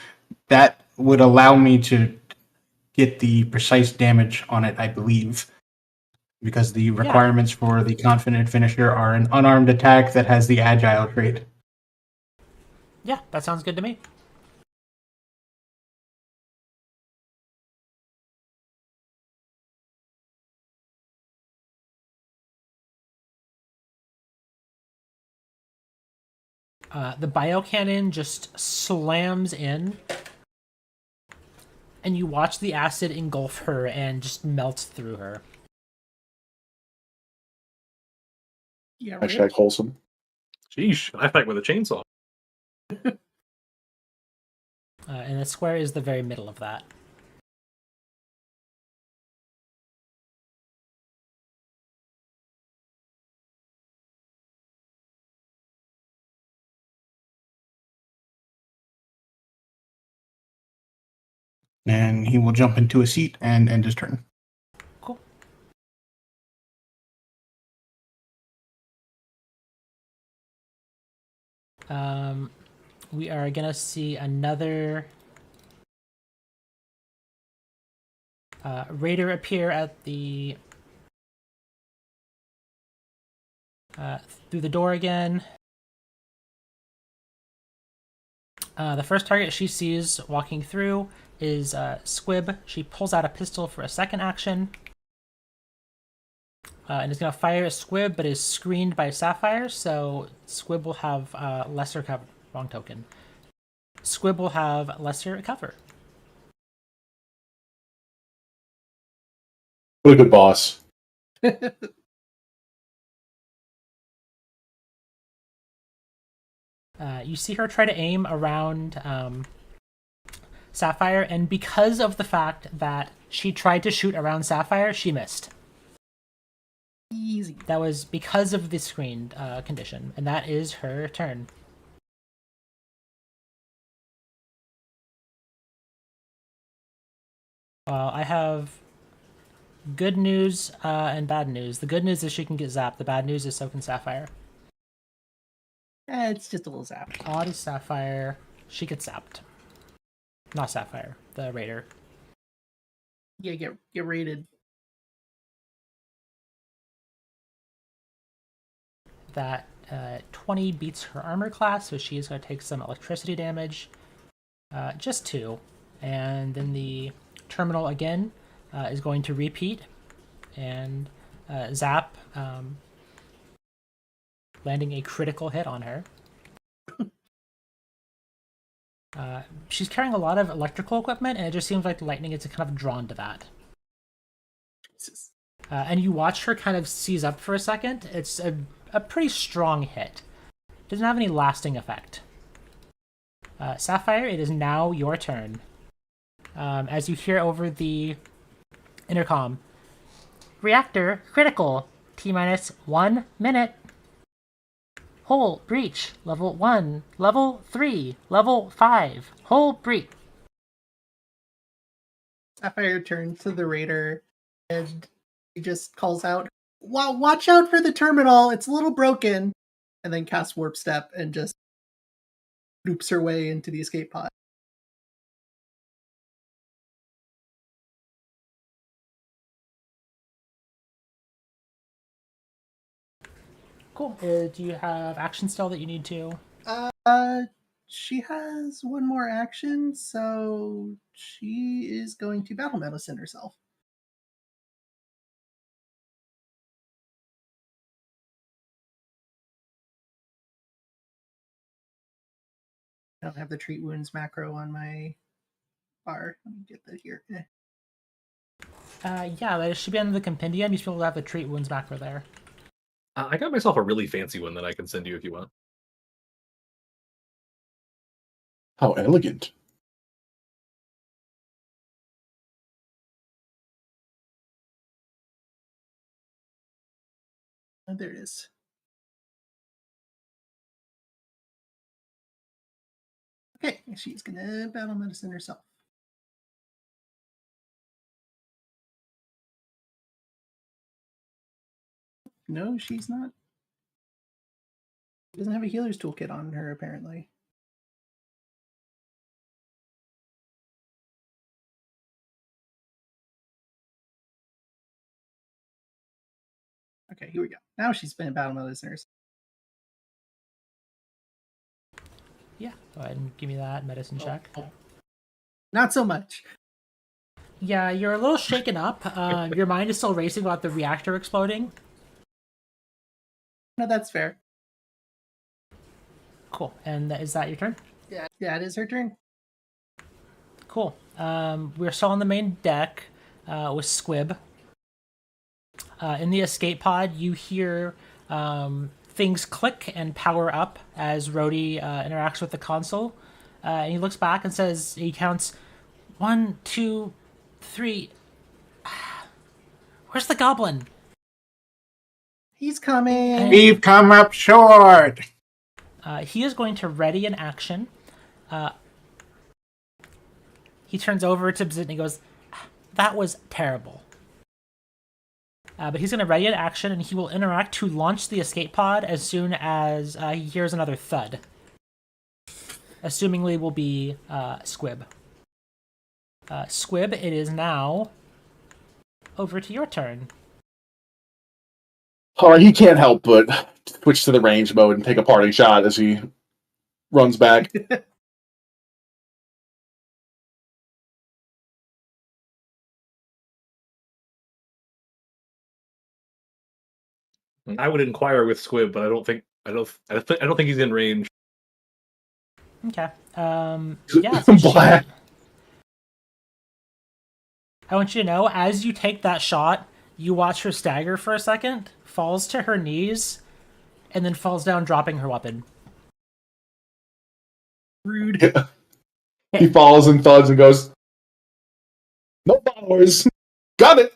that would allow me to get the precise damage on it, I believe, because the requirements for the confident finisher are an unarmed attack that has the agile trait. Yeah, that sounds good to me. The biocannon just slams in, and you watch the acid engulf her and just melts through her. Yeah, Hashtag right. wholesome. Sheesh, I fight with a chainsaw. And the square is the very middle of that. And he will jump into a seat and end his turn. Cool. We are gonna see another raider appear at the through the door again. The first target she sees walking through is Squib. She pulls out a pistol for a second action. And is going to fire a Squib, but is screened by Sapphire, so Squib will have lesser cover. Wrong token. Squib will have lesser cover. What a good boss. You see her try to aim around Sapphire, and because of the fact that she tried to shoot around Sapphire, she missed. Easy. That was because of the screened condition, and that is her turn. I have good news and bad news. The good news is she can get zapped. The bad news is so can Sapphire. It's just a little zap. Odd is Sapphire. She gets zapped. Not Sapphire, the Raider. Yeah, get raided. That 20 beats her armor class, so she is going to take some electricity damage. Just 2. And then the terminal again is going to repeat and zap, landing a critical hit on her. She's carrying a lot of electrical equipment, and it just seems like lightning is kind of drawn to that. Jesus. And you watch her kind of seize up for a second. It's a pretty strong hit. Doesn't have any lasting effect. Sapphire, it is now your turn. As you hear over the intercom, reactor critical. T-minus 1 minute. Hull breach. Level 1. Level 3. Level 5. Hull breach. Sapphire turns to the raider and he just calls out, "Wow, watch out for the terminal, it's a little broken," and then casts warp step and just loops her way into the escape pod. Cool. Do you have action still that you need to? She has one more action, so she is going to battle medicine herself. I don't have the treat wounds macro on my bar. Let me get that here. Yeah, that should be under the compendium. You should be able to have the treat wounds macro there. I got myself a really fancy one that I can send you if you want. How elegant. Oh, there it is. Okay, she's gonna battle medicine herself. No, she's not. She doesn't have a healer's toolkit on her, apparently. Okay, here we go. Now she's been battle medicine herself. Yeah, go ahead and give me that medicine check. Not so much. Yeah, you're a little shaken up. Your mind is still racing about the reactor exploding. No, that's fair. Cool. And is that your turn? Yeah, it is her turn. Cool. We're still on the main deck with Squib. In the escape pod, you hear things click and power up as Rhodey interacts with the console. And he looks back and says, he counts 1, 2, 3. Where's the goblin? He's coming. We've come up short. He is going to ready an action. He turns over to Bzit and he goes, that was terrible. But he's going to ready an action and he will interact to launch the escape pod as soon as he hears another thud. Assumingly will be Squib. Squib, it is now over to your turn. All right, he can't help but switch to the range mode and take a parting shot as he runs back. I would inquire with Squib, but I don't think he's in range. Okay. Yeah. So Black. I want you to know, as you take that shot, you watch her stagger for a second, falls to her knees, and then falls down, dropping her weapon. Rude. Yeah. He falls and thuds and goes, no powers. Got it.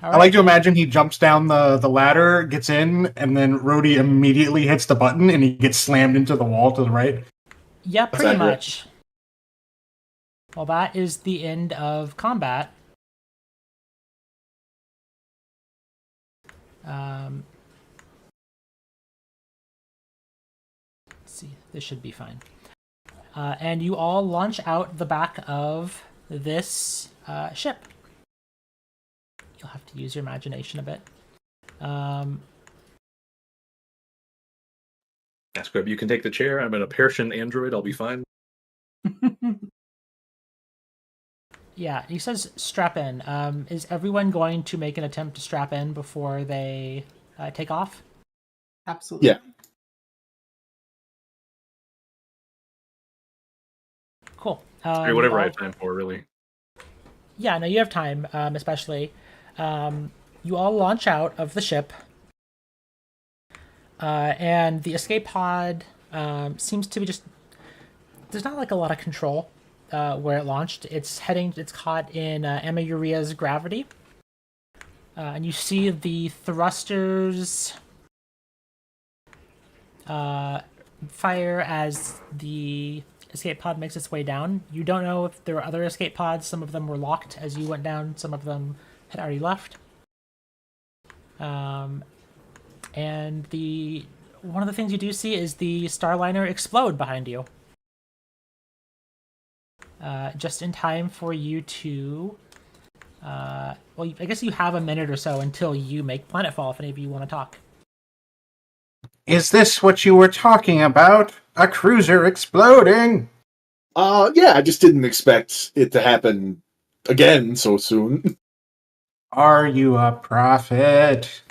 All I like to imagine he jumps down the ladder, gets in, and then Rhodey immediately hits the button and he gets slammed into the wall to the right. Yeah, pretty accurate. much. Well, that is the end of combat. Let's see, this should be fine. And you all launch out the back of this ship. You'll have to use your imagination a bit. Squib, you can take the chair. I'm an Persian android. I'll be fine. Yeah, he says strap in. Is everyone going to make an attempt to strap in before they take off? Absolutely. Yeah. Cool. Whatever I have time for, really. Yeah, no, you have time, especially. You all launch out of the ship, and the escape pod seems to be just... There's not like a lot of control where it launched. It's caught in Emma Uria's gravity. And you see the thrusters fire as the escape pod makes its way down. You don't know if there were other escape pods. Some of them were locked as you went down. Some of them had already left. And one of the things you do see is the Starliner explode behind you. Just in time for you to... well, I guess you have a minute or so until you make planetfall if any of you want to talk. Is this what you were talking about? A cruiser exploding? Yeah, I just didn't expect it to happen again so soon. Are you a prophet?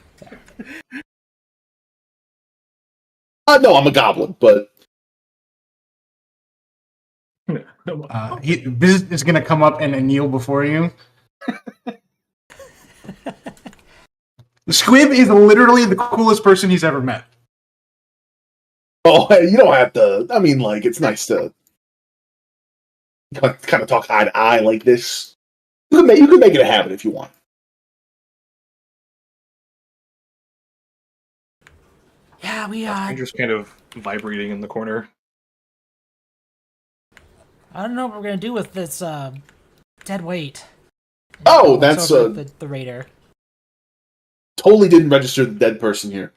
No, I'm a goblin, but Biz is going to come up and kneel before you. Squib is literally the coolest person he's ever met. Oh, hey, you don't have to. I mean, like, it's nice to kind of talk eye to eye like this. You could make it a habit if you want. Yeah, we Stranger's kind of vibrating in the corner. I don't know what we're gonna do with this dead weight. Oh, It's that's over the raider. totally didn't register the dead person here.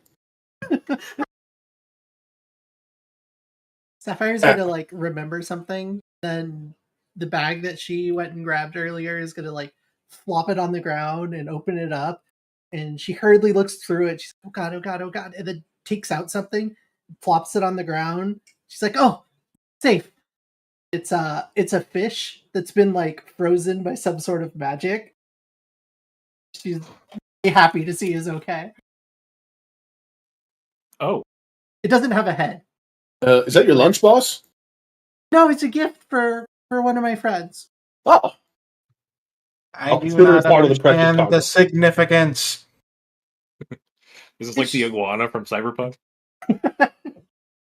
Sapphire's gonna like remember something, then the bag that she went and grabbed earlier is gonna like flop it on the ground and open it up, and she hurriedly looks through it. She's like, oh god, oh god, oh god, and then takes out something, plops it on the ground. She's like, oh, safe. It's a fish that's been like frozen by some sort of magic. She's really happy to see is okay. Oh, It doesn't have a head. Is that your lunch, boss? No, it's a gift for one of my friends. Oh, I I'll do consider not it part of the precious understand cargo. the significance. is this like the iguana from Cyberpunk?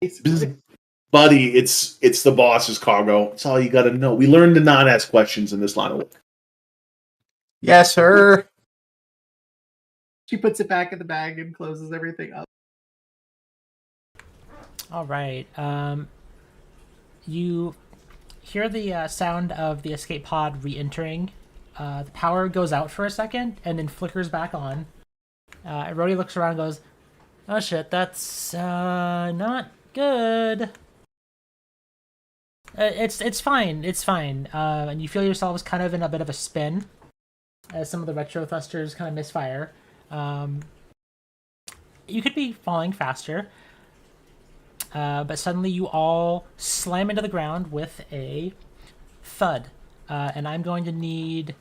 Basically. Buddy, it's the boss's cargo. That's all you got to know. We learned to not ask questions in this line of work. Yes, sir. She puts it back in the bag and closes everything up. All right. You hear the sound of the escape pod re-entering. The power goes out for a second and then flickers back on. Rhodey looks around and goes, "Oh shit, that's not good." It's fine. It's fine. And you feel yourselves kind of in a bit of a spin as some of the retro thrusters kind of misfire. You could be falling faster, but suddenly you all slam into the ground with a thud. And I'm going to need...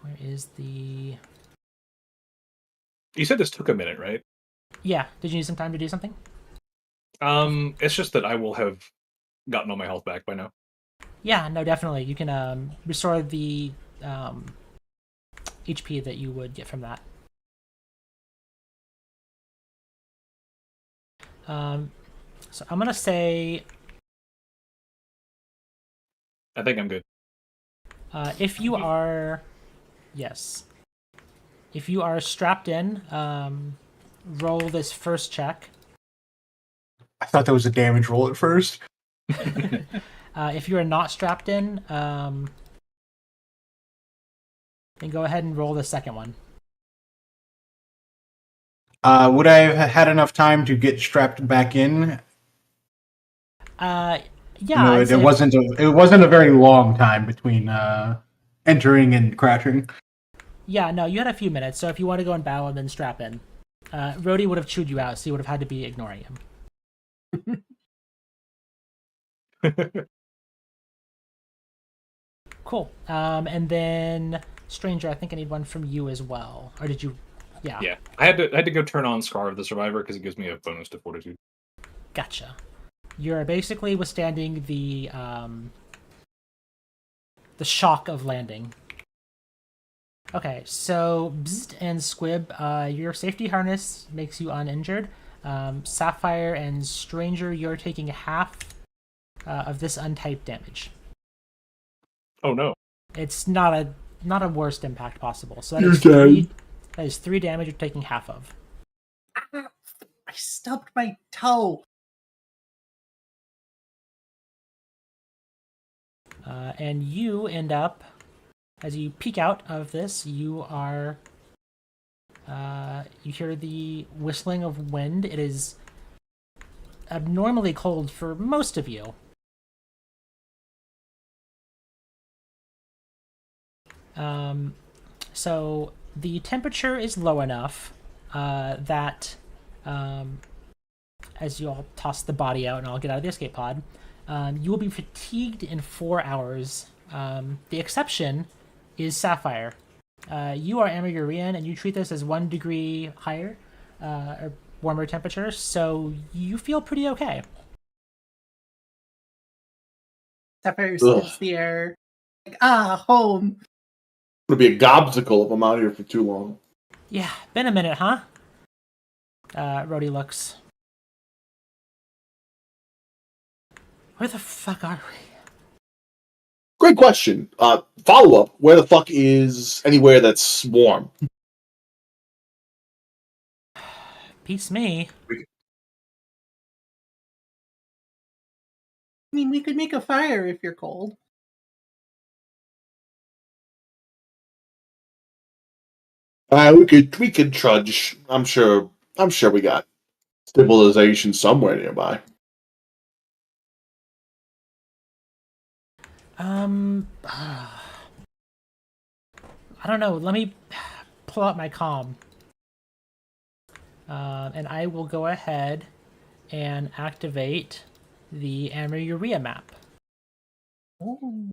Where is the... You said this took a minute, right? Yeah, did you need some time to do something? It's just that I will have gotten all my health back by now. Yeah, no, definitely. You can restore the HP that you would get from that. So I'm going to say... I think I'm good. If you are... Yes. If you are strapped in, roll this first check. I thought that was a damage roll at first. If you are not strapped in, then go ahead and roll the second one. Would I have had enough time to get strapped back in? Yeah. No, it wasn't a very long time between entering and crashing. Yeah, no, you had a few minutes, so if you want to go in battle and then strap in. Rhodey would have chewed you out, so you would have had to be ignoring him. Cool. And then Stranger, I think I need one from you as well. Or did you? Yeah. Yeah, I had to go turn on Scar of the Survivor because it gives me a bonus to Fortitude. Gotcha. You're basically withstanding the shock of landing. Okay, so Bzzzt and Squib, your safety harness makes you uninjured. Sapphire and Stranger, you're taking half of this untyped damage. Oh no! It's not a worst impact possible. So You're dead. That is 3 damage you're taking half of. I stubbed my toe. And you end up, as you peek out of this, you are... you hear the whistling of wind. It is abnormally cold for most of you. So the temperature is low enough that as you all toss the body out and I'll get out of the escape pod, you will be fatigued in 4 hours. The exception is Sapphire. You are Amazurian and you treat this as 1 degree higher or warmer temperature, so you feel pretty okay. Sapphire sniffs the air. Like, home. It's gonna be a gobsicle if I'm out here for too long. Yeah, been a minute, huh? Rhodey looks. Where the fuck are we? Great question. Follow up. Where the fuck is anywhere that's warm? Beats me. I mean, we could make a fire if you're cold. We could trudge. I'm sure we got civilization somewhere nearby. I don't know. Let me pull out my comm. And I will go ahead and activate the Amuria map. Oh.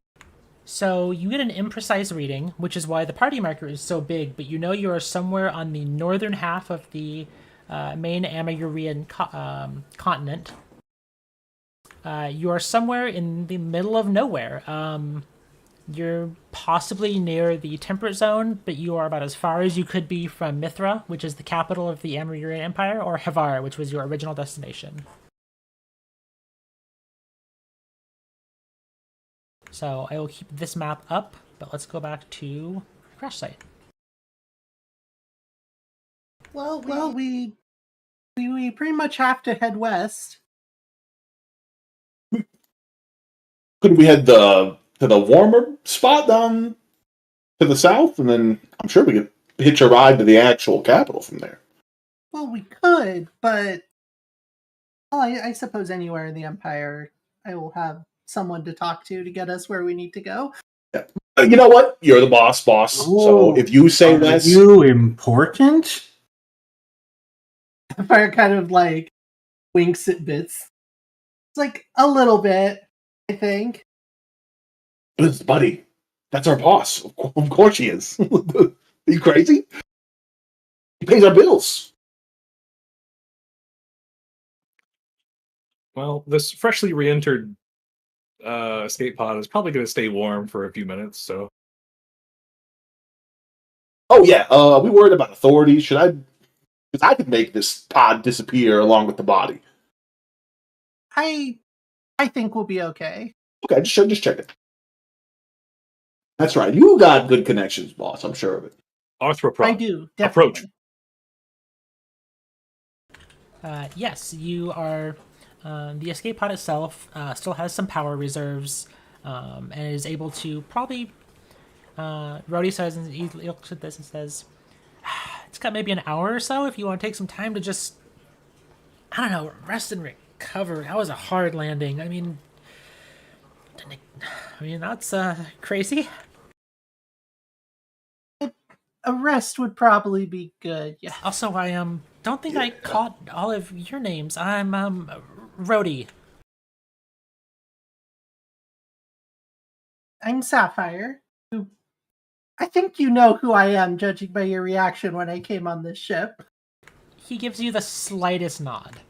So you get an imprecise reading, which is why the party marker is so big, but you know you are somewhere on the northern half of the main Amurian continent. You are somewhere in the middle of nowhere. You're possibly near the temperate zone, but you are about as far as you could be from Mithra, which is the capital of the Amurian Empire, or Havar, which was your original destination. So I will keep this map up, but let's go back to crash site. Well, we pretty much have to head west. Couldn't we head to the warmer spot down to the south, and then I'm sure we could hitch a ride to the actual capital from there. Well, we could, but I suppose anywhere in the Empire, I will have someone to talk to get us where we need to go. Yeah. You know what? You're the boss. So if you say less, you important? Fire kind of like winks at Bits. It's like a little bit, I think. buddy, that's our boss. Of course he is. Are you crazy? He pays our bills. Well, this freshly re-entered escape pod is probably going to stay warm for a few minutes, so... Oh yeah, we worried about authorities. Should I? Because I could make this pod disappear along with the body. I think we'll be okay. Okay, just check it. That's right. You got good connections, boss. I'm sure of it. Arthropod. I do, definitely. Approach. Yes, you are. The escape pod itself still has some power reserves, and is able to probably. Rhodey says, and he looks at this and says, "It's got maybe an hour or so if you want to take some time to just, I don't know, rest and recover. That was a hard landing. I mean, that's crazy." A rest would probably be good. Yeah. Also, I don't think I caught all of your names. I'm Rhodey. I'm Sapphire. Who I think you know who I am, judging by your reaction when I came on this ship. He gives you the slightest nod.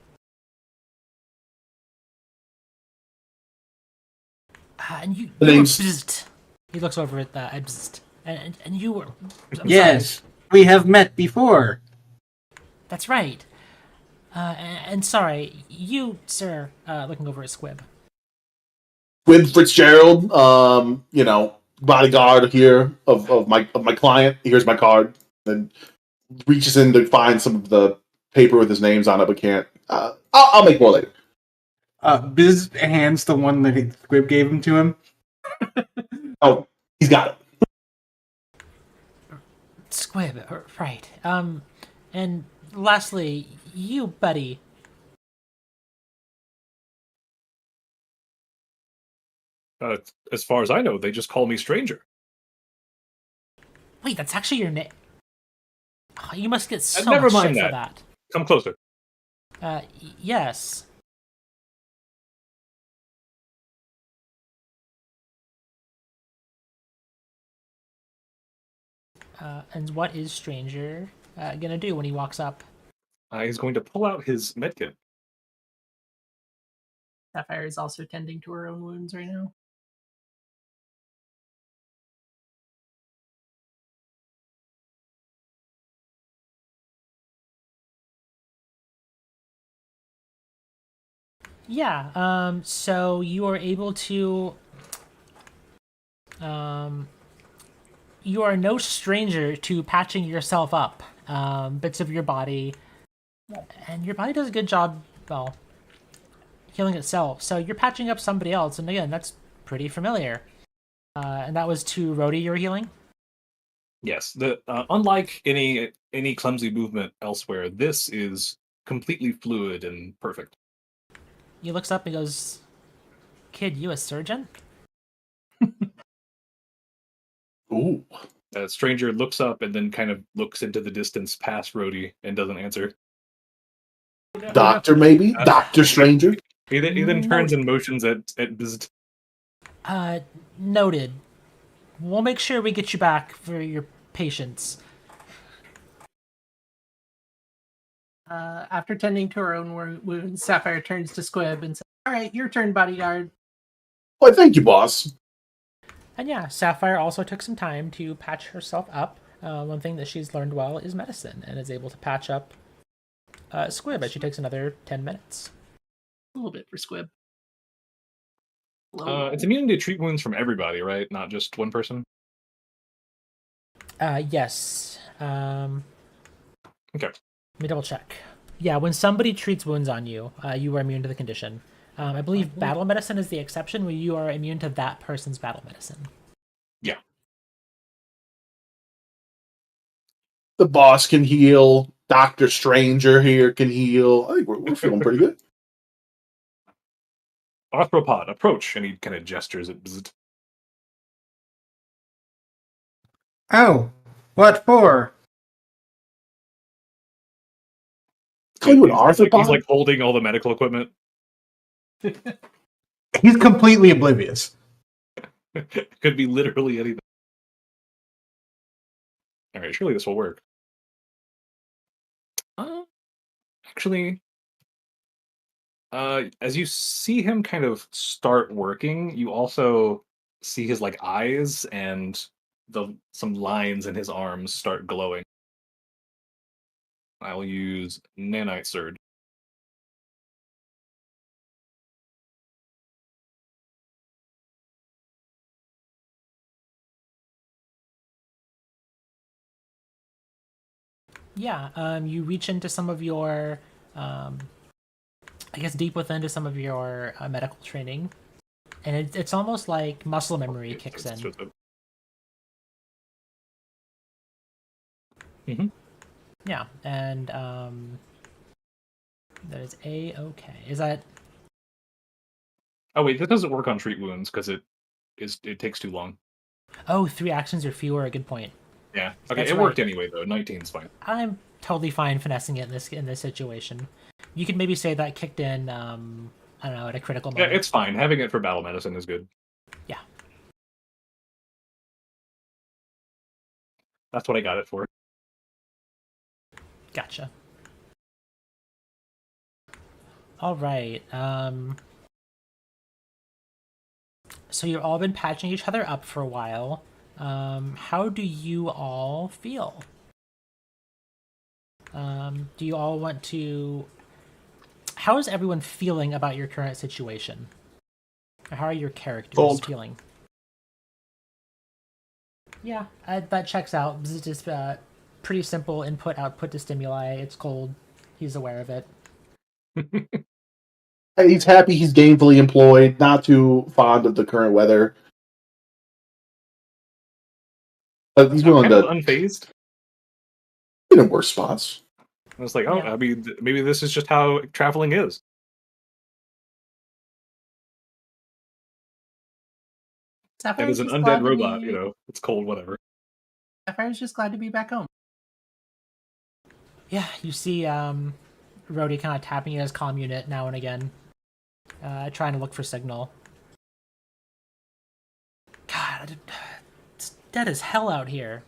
And you were bzzzt. He looks over at the bzzzt. And you were... Yes, we have met before. That's right. And sorry, you, sir, looking over at Squib. Squib Fitzgerald, bodyguard here of my client. Here's my card. Then reaches in to find some of the paper with his names on it, but can't. I'll make more later. Biz hands the one that Squib gave him to him. Oh, he's got it. Squib, right. And lastly, you, buddy. As far as I know, they just call me Stranger. Wait, that's actually your name? Oh, you must get so Never much mind shit that. for that. Come closer. Yes. And what is Stranger gonna do when he walks up? He's going to pull out his medkit. Sapphire is also tending to her own wounds right now. Yeah. So you are able to. You are no stranger to patching yourself up. Bits of your body, and your body does a good job. Well, healing itself. So you're patching up somebody else, and again, that's pretty familiar. And that was to Rhodey you're healing? Yes, the unlike any clumsy movement elsewhere, this is completely fluid and perfect. He looks up and goes, "Kid, you a surgeon?" Ooh. Stranger looks up and then kind of looks into the distance past Rhodey and doesn't answer. Doctor, maybe? Doctor Stranger? He then turns and motions at Bzzt. Noted. We'll make sure we get you back for your patients. After tending to her own wounds, Sapphire turns to Squib and says, "All right, your turn, bodyguard." Why, thank you, boss. And yeah, Sapphire also took some time to patch herself up. One thing that she's learned well is medicine, and is able to patch up Squib as she takes another 10 minutes. A little bit for Squib. It's immune to treat wounds from everybody, right? Not just one person? Yes. Okay. Let me double check. Yeah, when somebody treats wounds on you, you are immune to the condition. I believe battle medicine is the exception, where you are immune to that person's battle medicine. Yeah. The boss can heal. Doctor Stranger here can heal. I think we're feeling pretty good. Arthropod, approach. And he kind of gestures at Bzzt. Oh, what for? Call you an He's arthropod? like holding all the medical equipment. He's completely oblivious. Could be literally anything. All right, surely this will work. Actually, as you see him kind of start working, you also see his like eyes and some lines in his arms start glowing. I will use Nanite Surge. Yeah, you reach into some of your, I guess, deep within to some of your medical training, and it's almost like muscle memory kicks in. Mm-hmm. Yeah, and that is A-okay. Is that... Oh wait, that doesn't work on treat wounds because it takes too long. Oh, 3 actions or fewer, a good point. Yeah. Okay, That's it worked right. anyway though. 19's fine. I'm totally fine finessing it in this situation. You could maybe say that kicked in, I don't know, at a critical Yeah, moment. it's fine. Having it for battle medicine is good. Yeah. That's what I got it for. Gotcha. All right. So you've all been patching each other up for a while. How do you all feel? Do you all want to... How is everyone feeling about your current situation? How are your characters Cold. feeling? Yeah, that checks out. This is just pretty simple input-output to stimuli. It's cold. He's aware of it. He's happy he's gainfully employed, not too fond of the current weather. But he's willing kind of to unfazed. in worse spots. I was like, oh, Yeah. I mean, maybe this is just how traveling is. It Sapphire's is an just glad undead to robot, be- you know. It's cold, whatever. Sapphire's just glad to be back home. Yeah, you see Rhodey kind of tapping at his comm unit now and again, trying to look for signal. God, it's dead as hell out here.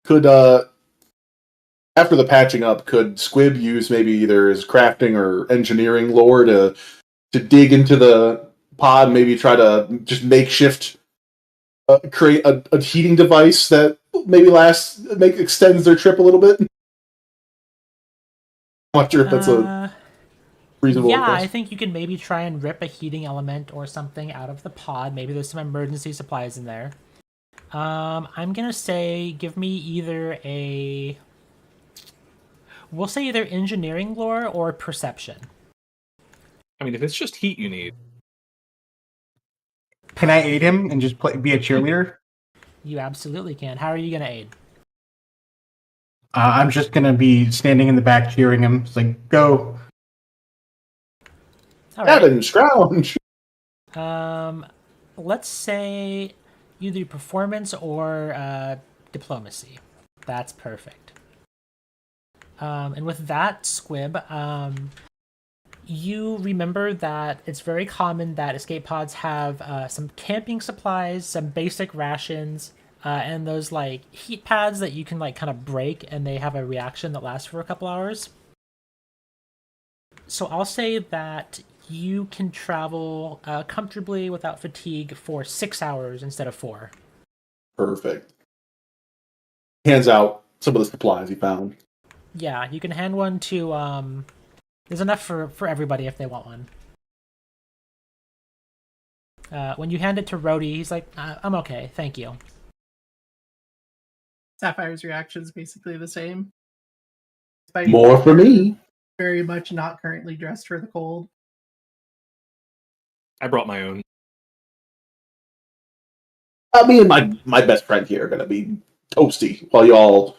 Could after the patching up, could Squib use maybe either his crafting or engineering lore to dig into the pod, maybe try to just makeshift create a heating device that maybe extends their trip a little bit? I'm not sure if that's reasonable Yeah, I request. think you can maybe try and rip a heating element or something out of the pod. Maybe there's some emergency supplies in there. I'm gonna say give me we'll say either engineering lore or perception. I mean, if it's just heat you need, Can I aid him and just be a cheerleader? You absolutely can. How are you gonna aid? I'm just gonna be standing in the back cheering him. It's like, go. All right. Evan Scrounge. Let's say either performance or diplomacy. That's perfect. And with that, Squib, you remember that it's very common that escape pods have some camping supplies, some basic rations, and those like heat pads that you can like kind of break, and they have a reaction that lasts for a couple hours. So I'll say that you can travel comfortably without fatigue for 6 hours instead of 4. Perfect. Hands out some of the supplies he found. Yeah, you can hand one to. There's enough for everybody if they want one. When you hand it to Rhodey, he's like, "I'm okay, thank you." Sapphire's reaction is basically the same. Despite More for me. very much not currently dressed for the cold. I brought my own. Me and my best friend here are going to be toasty while y'all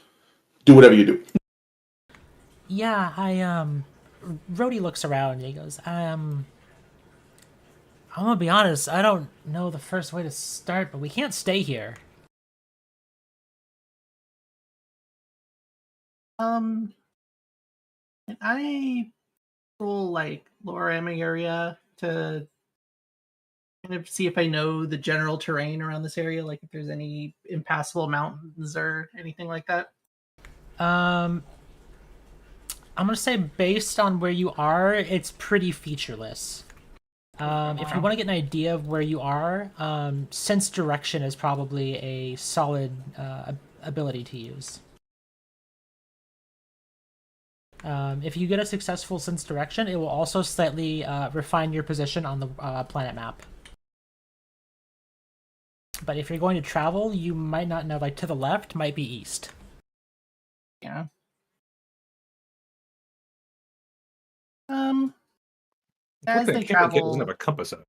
do whatever you do. Yeah, Rhodey looks around and he goes, I'm gonna be honest, I don't know the first way to start, but we can't stay here. Can I roll like lower Emmy area to kind of see if I know the general terrain around this area, like if there's any impassable mountains or anything like that? I'm gonna say based on where you are, it's pretty featureless. If you want to get an idea of where you are, sense direction is probably a solid ability to use. If you get a successful sense direction, it will also slightly refine your position on the planet map. But if you're going to travel, you might not know, like to the left might be east. Yeah. As they Unfortunately, Kid doesn't travel, have a compass out.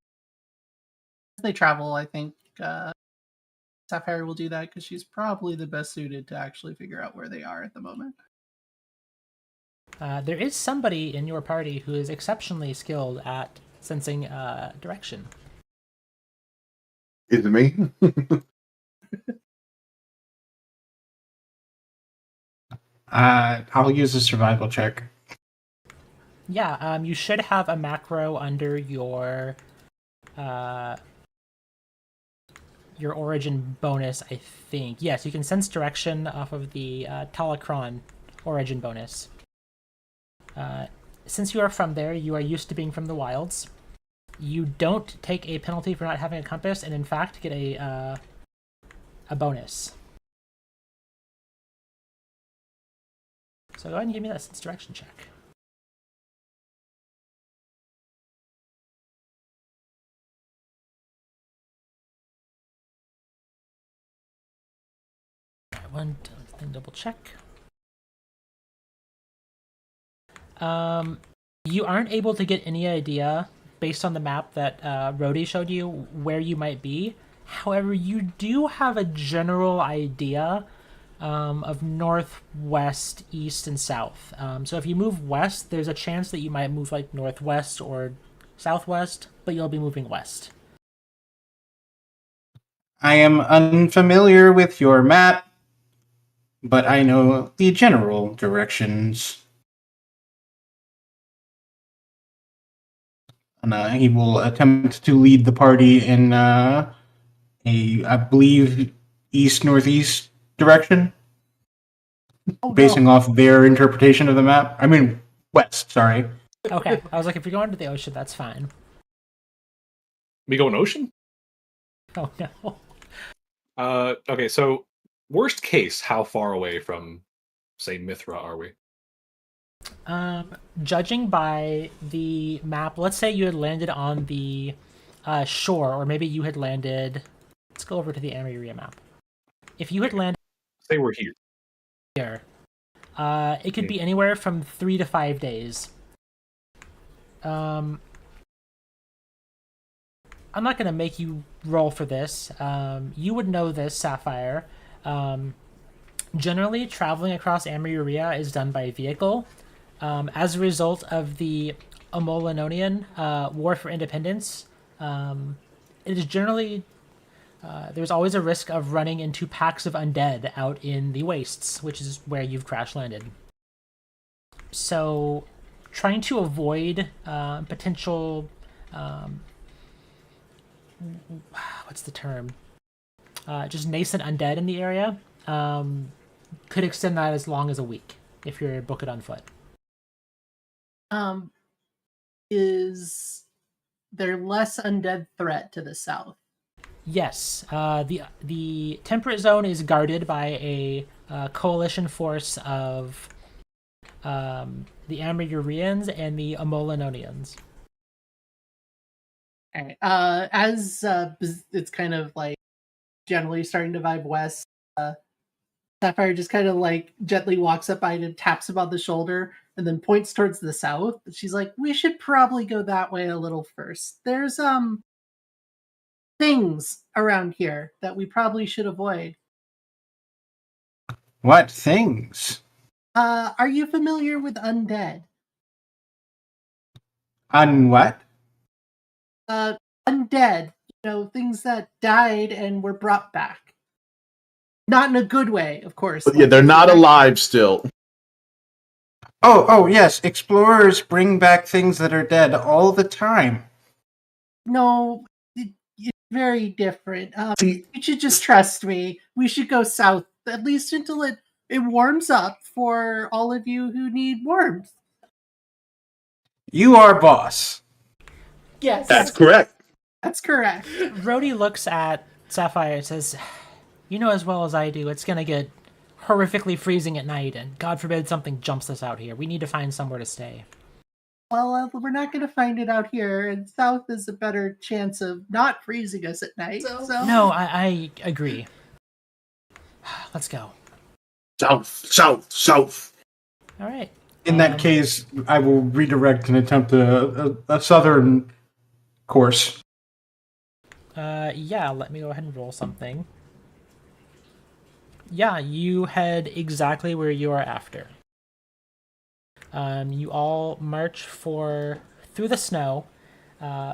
I think Sapphire will do that because she's probably the best suited to actually figure out where they are at the moment. There is somebody in your party who is exceptionally skilled at sensing direction. Is it me? I'll use a survival check. Yeah, you should have a macro under your origin bonus, I think. Yes, you can sense direction off of the Talakron origin bonus. Since you are from there, you are used to being from the wilds. You don't take a penalty for not having a compass, and in fact get a bonus. So go ahead and give me that sense direction check. One thing, double check. You aren't able to get any idea based on the map that Rhodey showed you where you might be. However, you do have a general idea of northwest, east, and south. So if you move west, there's a chance that you might move like northwest or southwest, but you'll be moving west. I am unfamiliar with your map, but I know the general directions. And he will attempt to lead the party in I believe, east-northeast direction, basing off their interpretation of the map. I mean, west, sorry. Okay, I was like, if you're going to the ocean, that's fine. We go in ocean? Oh no. Okay, so worst case, how far away from, say, Mithra are we? Judging by the map, let's say you had landed on the shore, or maybe you had landed. Let's go over to the Ameria map. If you had landed Say we're here. here, it could be anywhere from 3 to 5 days. I'm not going to make you roll for this. You would know this, Sapphire. Generally, traveling across Ameria is done by vehicle. As a result of the Amolanonian War for Independence, it is generally there's always a risk of running into packs of undead out in the wastes, which is where you've crash landed. So, trying to avoid potential what's the term? Just nascent undead in the area could extend that as long as a week if you're book it on foot. Is there less undead threat to the south? Yes, the temperate zone is guarded by a coalition force of the Amurians and the Amolanonians. Alright. As it's kind of like generally starting to vibe west, Sapphire just kind of like gently walks up by him, taps him on the shoulder, and then points towards the south. She's like, "We should probably go that way a little first. There's things around here that we probably should avoid." What things? Are you familiar with undead? On what? Undead. Things that died and were brought back. Not in a good way, of course. But yeah, they're not alive still. Oh, yes. Explorers bring back things that are dead all the time. No, it's very different. You should just trust me. We should go south, at least until it warms up for all of you who need warmth. You are boss. Yes. That's correct. That's correct. Rhodey looks at Sapphire and says, "You know as well as I do, it's going to get horrifically freezing at night, and God forbid something jumps us out here. We need to find somewhere to stay." Well, we're not going to find it out here, and south is a better chance of not freezing us at night. So. No, I agree. Let's go. South. All right. In that case, I will redirect and attempt a southern course. Yeah, let me go ahead and roll something. Yeah, you head exactly where you are after. You all march through the snow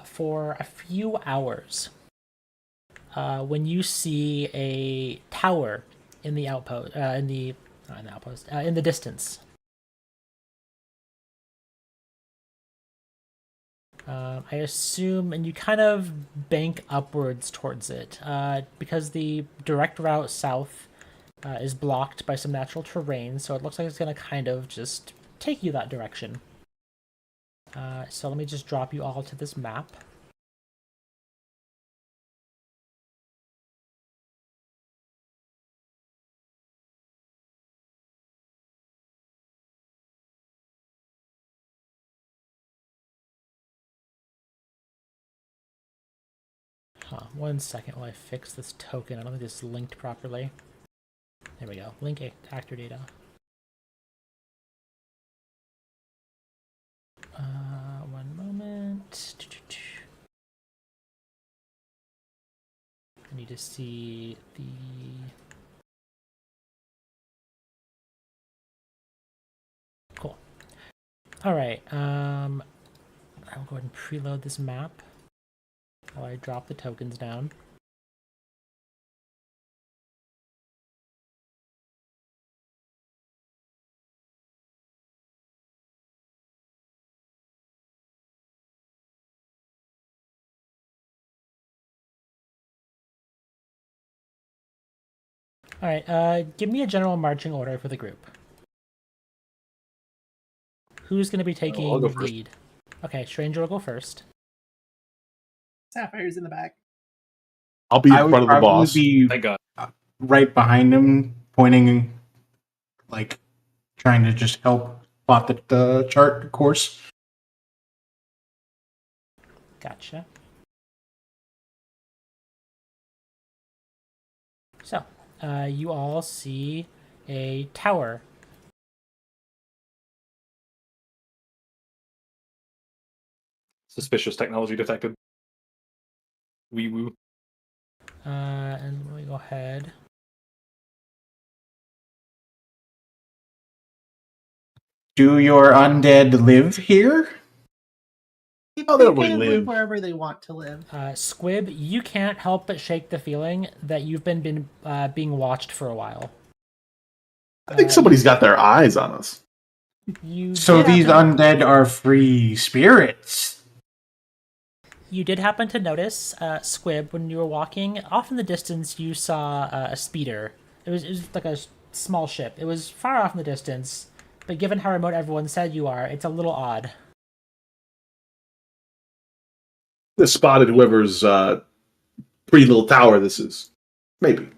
for a few hours. When you see a tower in the outpost, in the distance. I assume, and you kind of bank upwards towards it, because the direct route south is blocked by some natural terrain, so it looks like it's going to kind of just take you that direction. So let me just drop you all to this map. One second while I fix this token. I don't think this is linked properly. There we go. Link actor data. One moment. I need to see the... Cool. Alright, I'll go ahead and preload this map while I drop the tokens down. Alright, give me a general marching order for the group. Who's going to be taking I'll go first. lead? Okay, Stranger will go first. Sapphire's in the back. I'll be I in would front of the probably boss. be Thank God. right behind him, pointing, like, trying to just help plot the chart course. Gotcha. So, you all see a tower. Suspicious technology detected. Wee woo. And let me go ahead. Do your undead live here? They Oh, they don't really kind of live. live wherever they want to live. Squib, you can't help but shake the feeling that you've been being watched for a while. I think somebody's got their eyes on us. You So did these happen- undead are free spirits. You did happen to notice, Squib, when you were walking, off in the distance you saw a speeder. It was like a small ship. It was far off in the distance, but given how remote everyone said you are, it's a little odd. This spotted whoever's pretty little tower this is. Maybe.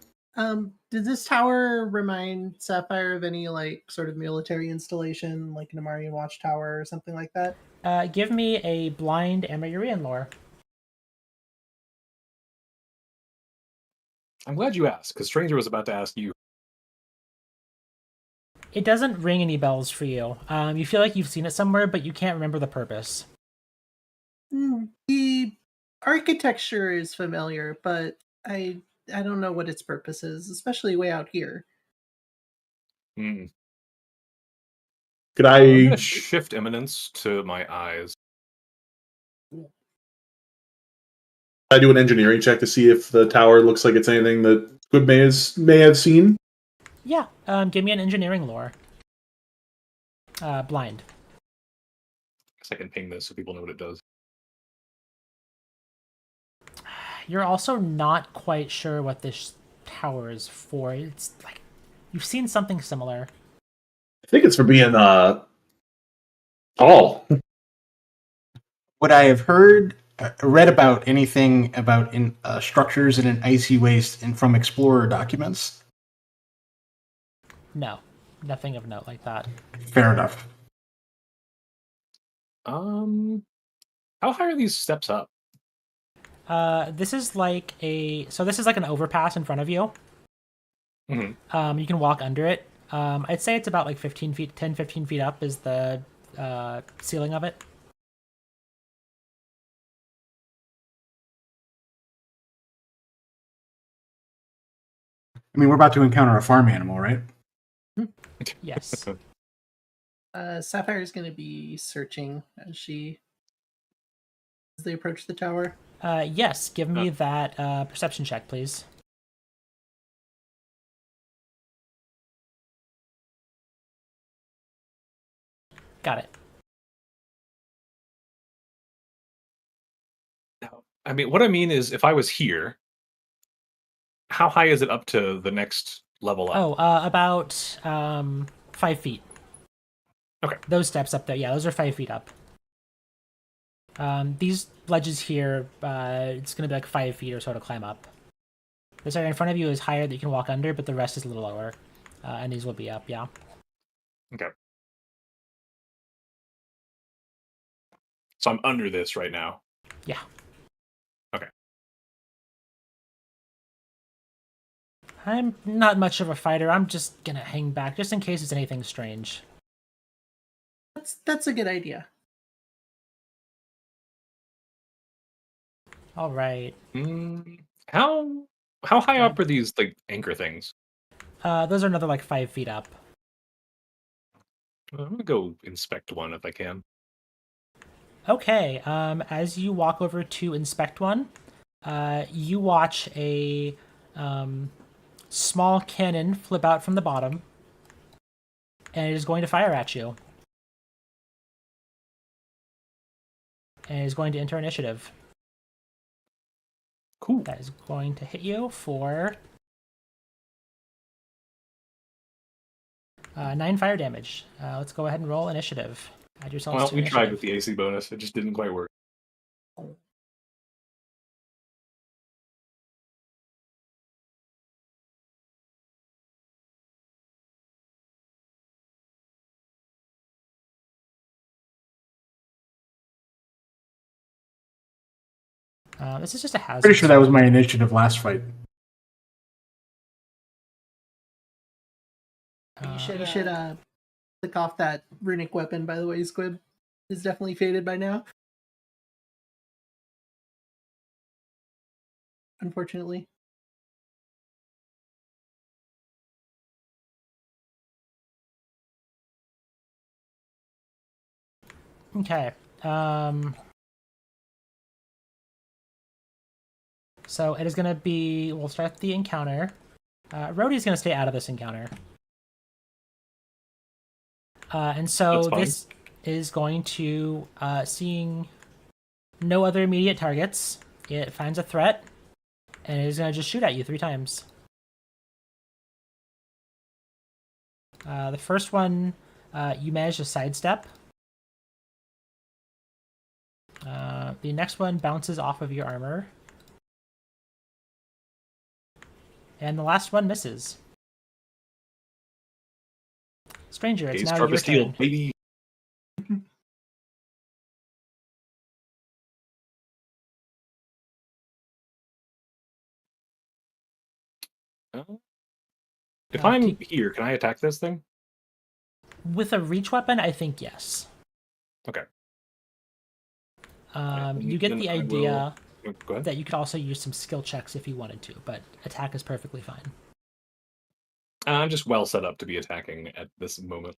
Did this tower remind Sapphire of any like sort of military installation, like an Amarian watchtower or something like that? Give me a blind Amazurian lore. I'm glad you asked, because Stranger was about to ask you. It doesn't ring any bells for you. You feel like you've seen it somewhere, but you can't remember the purpose. The architecture is familiar, but I don't know what its purpose is, especially way out here. Hmm. Could I'm I gonna shift eminence to my eyes. do an engineering check to see if the tower looks like it's anything that Squib may have seen? Yeah, give me an engineering lore. Blind. Guess I can ping this so people know what it does. You're also not quite sure what this tower is for. It's like you've seen something similar. I think it's for being tall. Would I have heard, read about anything about structures in an icy waste and from explorer documents? No, nothing of note like that. Fair enough. How high are these steps up? This is like an overpass in front of you. Mhm. You can walk under it. I'd say it's about like 15 feet up is the ceiling of it. I mean, we're about to encounter a farm animal, right? Yes. Sapphire is going to be searching as they approach the tower. Yes, give me that perception check, please. Got it. Now, I mean, what I mean is, if I was here, how high is it up to the next level up? Oh, about 5 feet. Okay. Those steps up there, yeah, those are 5 feet up. These ledges here, it's going to be like 5 feet or so to climb up. This area in front of you is higher that you can walk under, but the rest is a little lower. And these will be up, yeah. Okay. So I'm under this right now. Yeah. Okay. I'm not much of a fighter. I'm just going to hang back, just in case it's anything strange. That's a good idea. All right. How high up are these like anchor things? Those are another like 5 feet up. I'm gonna go inspect one if I can. Okay. As you walk over to inspect one, you watch a small cannon flip out from the bottom, and it is going to fire at you. And it is going to enter initiative. Cool. That is going to hit you for 9 fire damage. Let's go ahead and roll initiative. Add yourselves Well, to we tried initiative. with the AC bonus. It just didn't quite work. This is just a hazard. Pretty sure that was my initiative last fight. You should click off that runic weapon, by the way, Squib. It's definitely faded by now. Unfortunately. Okay. So it is going to be... We'll start the encounter. Rhodey's going to stay out of this encounter. And so this is going to, seeing no other immediate targets, it finds a threat, and it is going to just shoot at you 3 times. The first one, you manage to sidestep. The next one bounces off of your armor. And the last one misses. Stranger, it's now your turn. Baby. If I'm here, can I attack this thing? With a reach weapon, I think yes. Okay. You get the idea Go ahead. that you could also use some skill checks if you wanted to, but attack is perfectly fine. I'm just well set up to be attacking at this moment.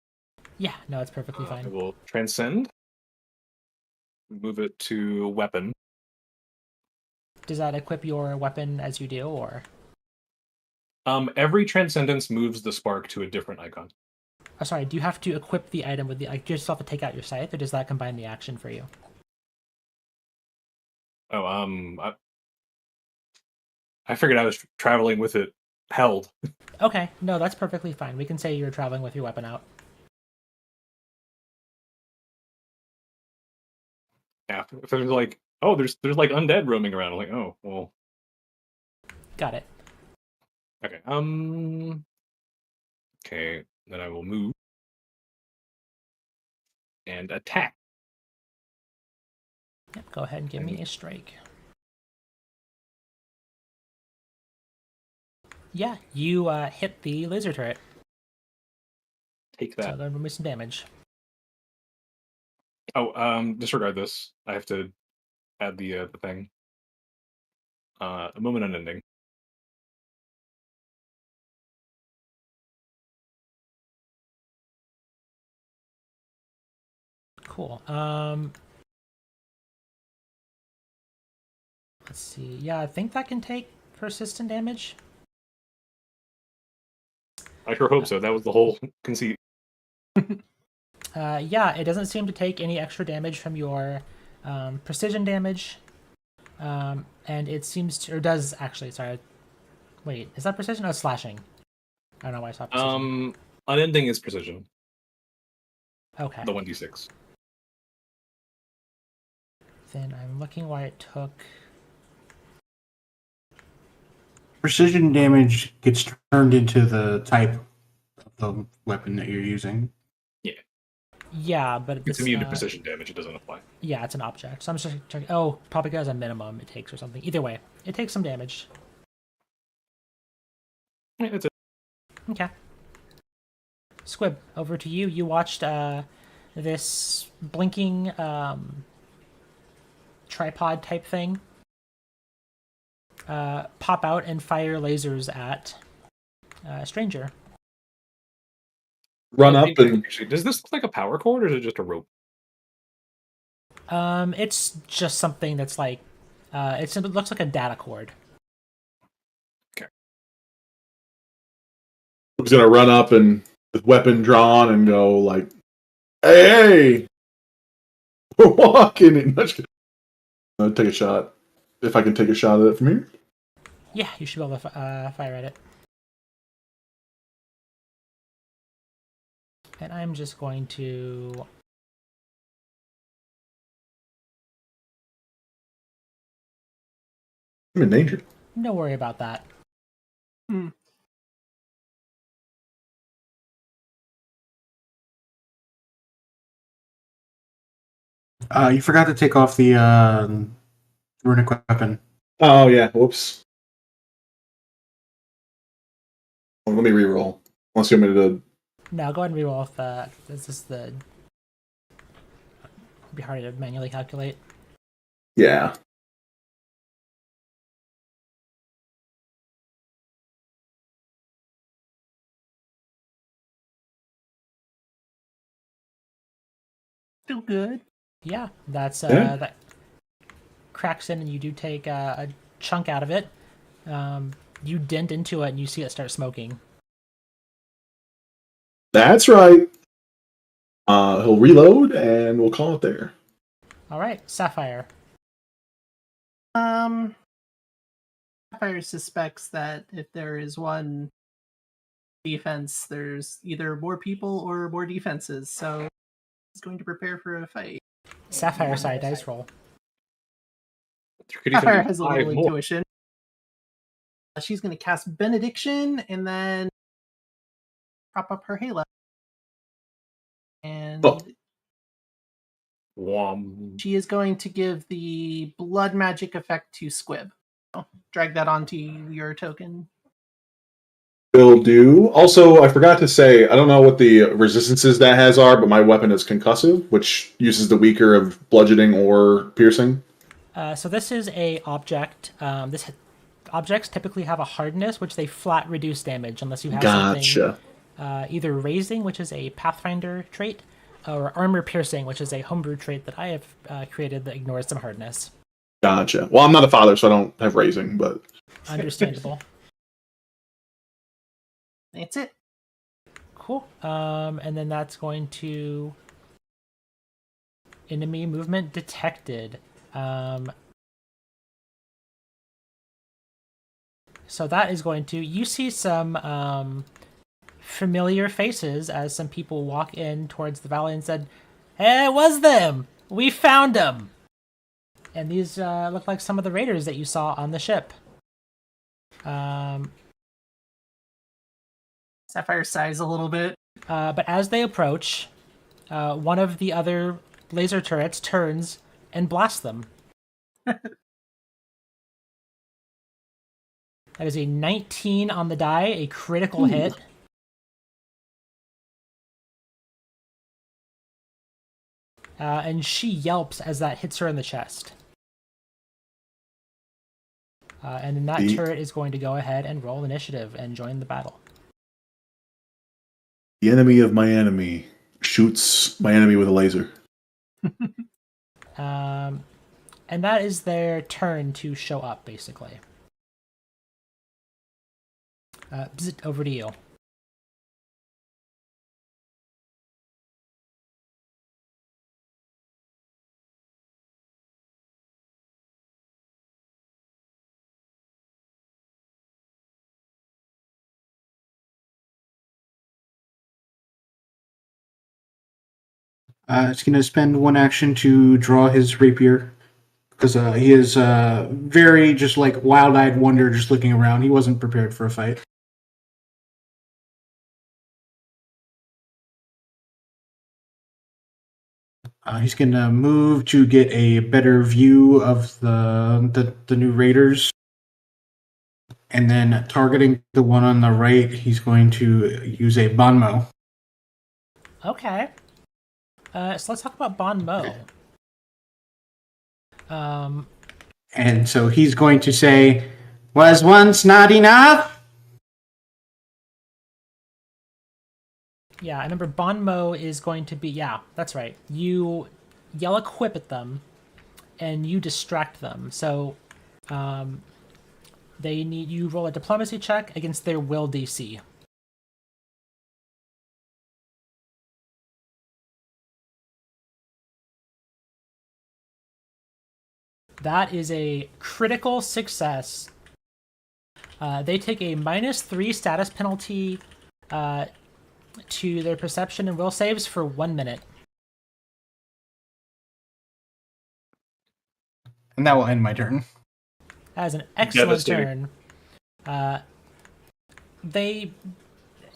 Yeah, no, it's perfectly fine. I will transcend. Move it to weapon. Does that equip your weapon as you do, or? Every transcendence moves the spark to a different icon. Oh, sorry, do you have to equip the item with the... Like, do you just have to take out your scythe, or does that combine the action for you? Oh, I figured I was traveling with it held. Okay, no, that's perfectly fine. We can say you're traveling with your weapon out. Yeah, if there's like, oh, there's like undead roaming around. I'm like, oh, well. Got it. Okay. Okay, then I will move and attack. Yep, go ahead and give me a strike. Yeah, you hit the laser turret. Take that. So that'll remove some damage. Oh, disregard this. I have to add the thing. A moment unending. Cool. Let's see. Yeah, I think that can take persistent damage. I sure hope so. That was the whole conceit. Yeah, it doesn't seem to take any extra damage from your precision damage. And it seems to, or does actually, sorry. Wait, is that precision? Oh, slashing. I don't know why I saw precision. Unending is precision. Okay. The 1d6. Then I'm looking why it took... Precision damage gets turned into the type of the weapon that you're using. Yeah, but It's immune to precision damage. It doesn't apply. Yeah, it's an object. So I'm just checking. Oh, probably has a minimum it takes or something. Either way, it takes some damage. Yeah, that's it. Okay. Squib, over to you. You watched this blinking tripod type thing pop out and fire lasers at Stranger. Run up and Actually, does this look like a power cord or is it just a rope? It's just something that's like it looks like a data cord. Okay. I was gonna run up and with weapon drawn and go like, "Hey, we're walking." And I'll take a shot if I can take a shot at it from here. Yeah, you should be able to fire at it. And I'm just going to... I'm in danger. No worry about that. You forgot to take off the Runic weapon. Oh yeah, whoops. Well, let me reroll. Unless you want me to. No, go ahead and reroll if this is the. It'd be hard to manually calculate. Yeah. Still good. Yeah, that's Yeah. that cracks in, and you do take a chunk out of it. You dent into it, and you see it start smoking. That's right. He'll reload, and we'll call it there. All right, Sapphire. Sapphire suspects that if there is one defense, there's either more people or more defenses, so he's going to prepare for a fight. Sapphire side dice roll. There could even Sapphire be has a 5 little more. intuition. She's going to cast Benediction and then prop up her halo. And Oh. Whom. she is going to give the blood magic effect to Squib. So, drag that onto your token. Will do. Also, I forgot to say, I don't know what the resistances that has are, but my weapon is concussive, which uses the weaker of bludgeoning or piercing. So this is a object. Objects typically have a hardness, which they flat reduce damage unless you have Gotcha. something either raising, which is a Pathfinder trait, or armor piercing, which is a homebrew trait that I have created that ignores some hardness. Gotcha. Well, I'm not a father, so I don't have raising, but Understandable. That's it. Cool. And then that's going to enemy movement detected. So that is going to. You see some familiar faces as some people walk in towards the valley and said, "Hey, it was them. We found them." And these look like some of the raiders that you saw on the ship. Sapphire sighs a little bit. But as they approach, one of the other laser turrets turns and blasts them. That is a 19 on the die, a critical hit. And she yelps as that hits her in the chest. And then that turret is going to go ahead and roll initiative and join the battle. the enemy of my enemy shoots my enemy with a laser. And that is their turn to show up, basically. Bzz, over to you. It's going to spend one action to draw his rapier because he is very just like wild-eyed wonder, just looking around. He wasn't prepared for a fight. He's going to move to get a better view of the new raiders, and then targeting the one on the right, he's going to use a Banmo. Okay. So let's talk about Bon Mo. And so he's going to say, "Was once not enough?" Yeah, I remember Bon Mo is going to be... Yeah, that's right. You yell a quip at them, and you distract them. So they need you roll a diplomacy check against their will DC. That is a critical success. They take a -3 status penalty to their perception and will saves for 1 minute. And that will end my turn. That is an excellent Devastating. turn.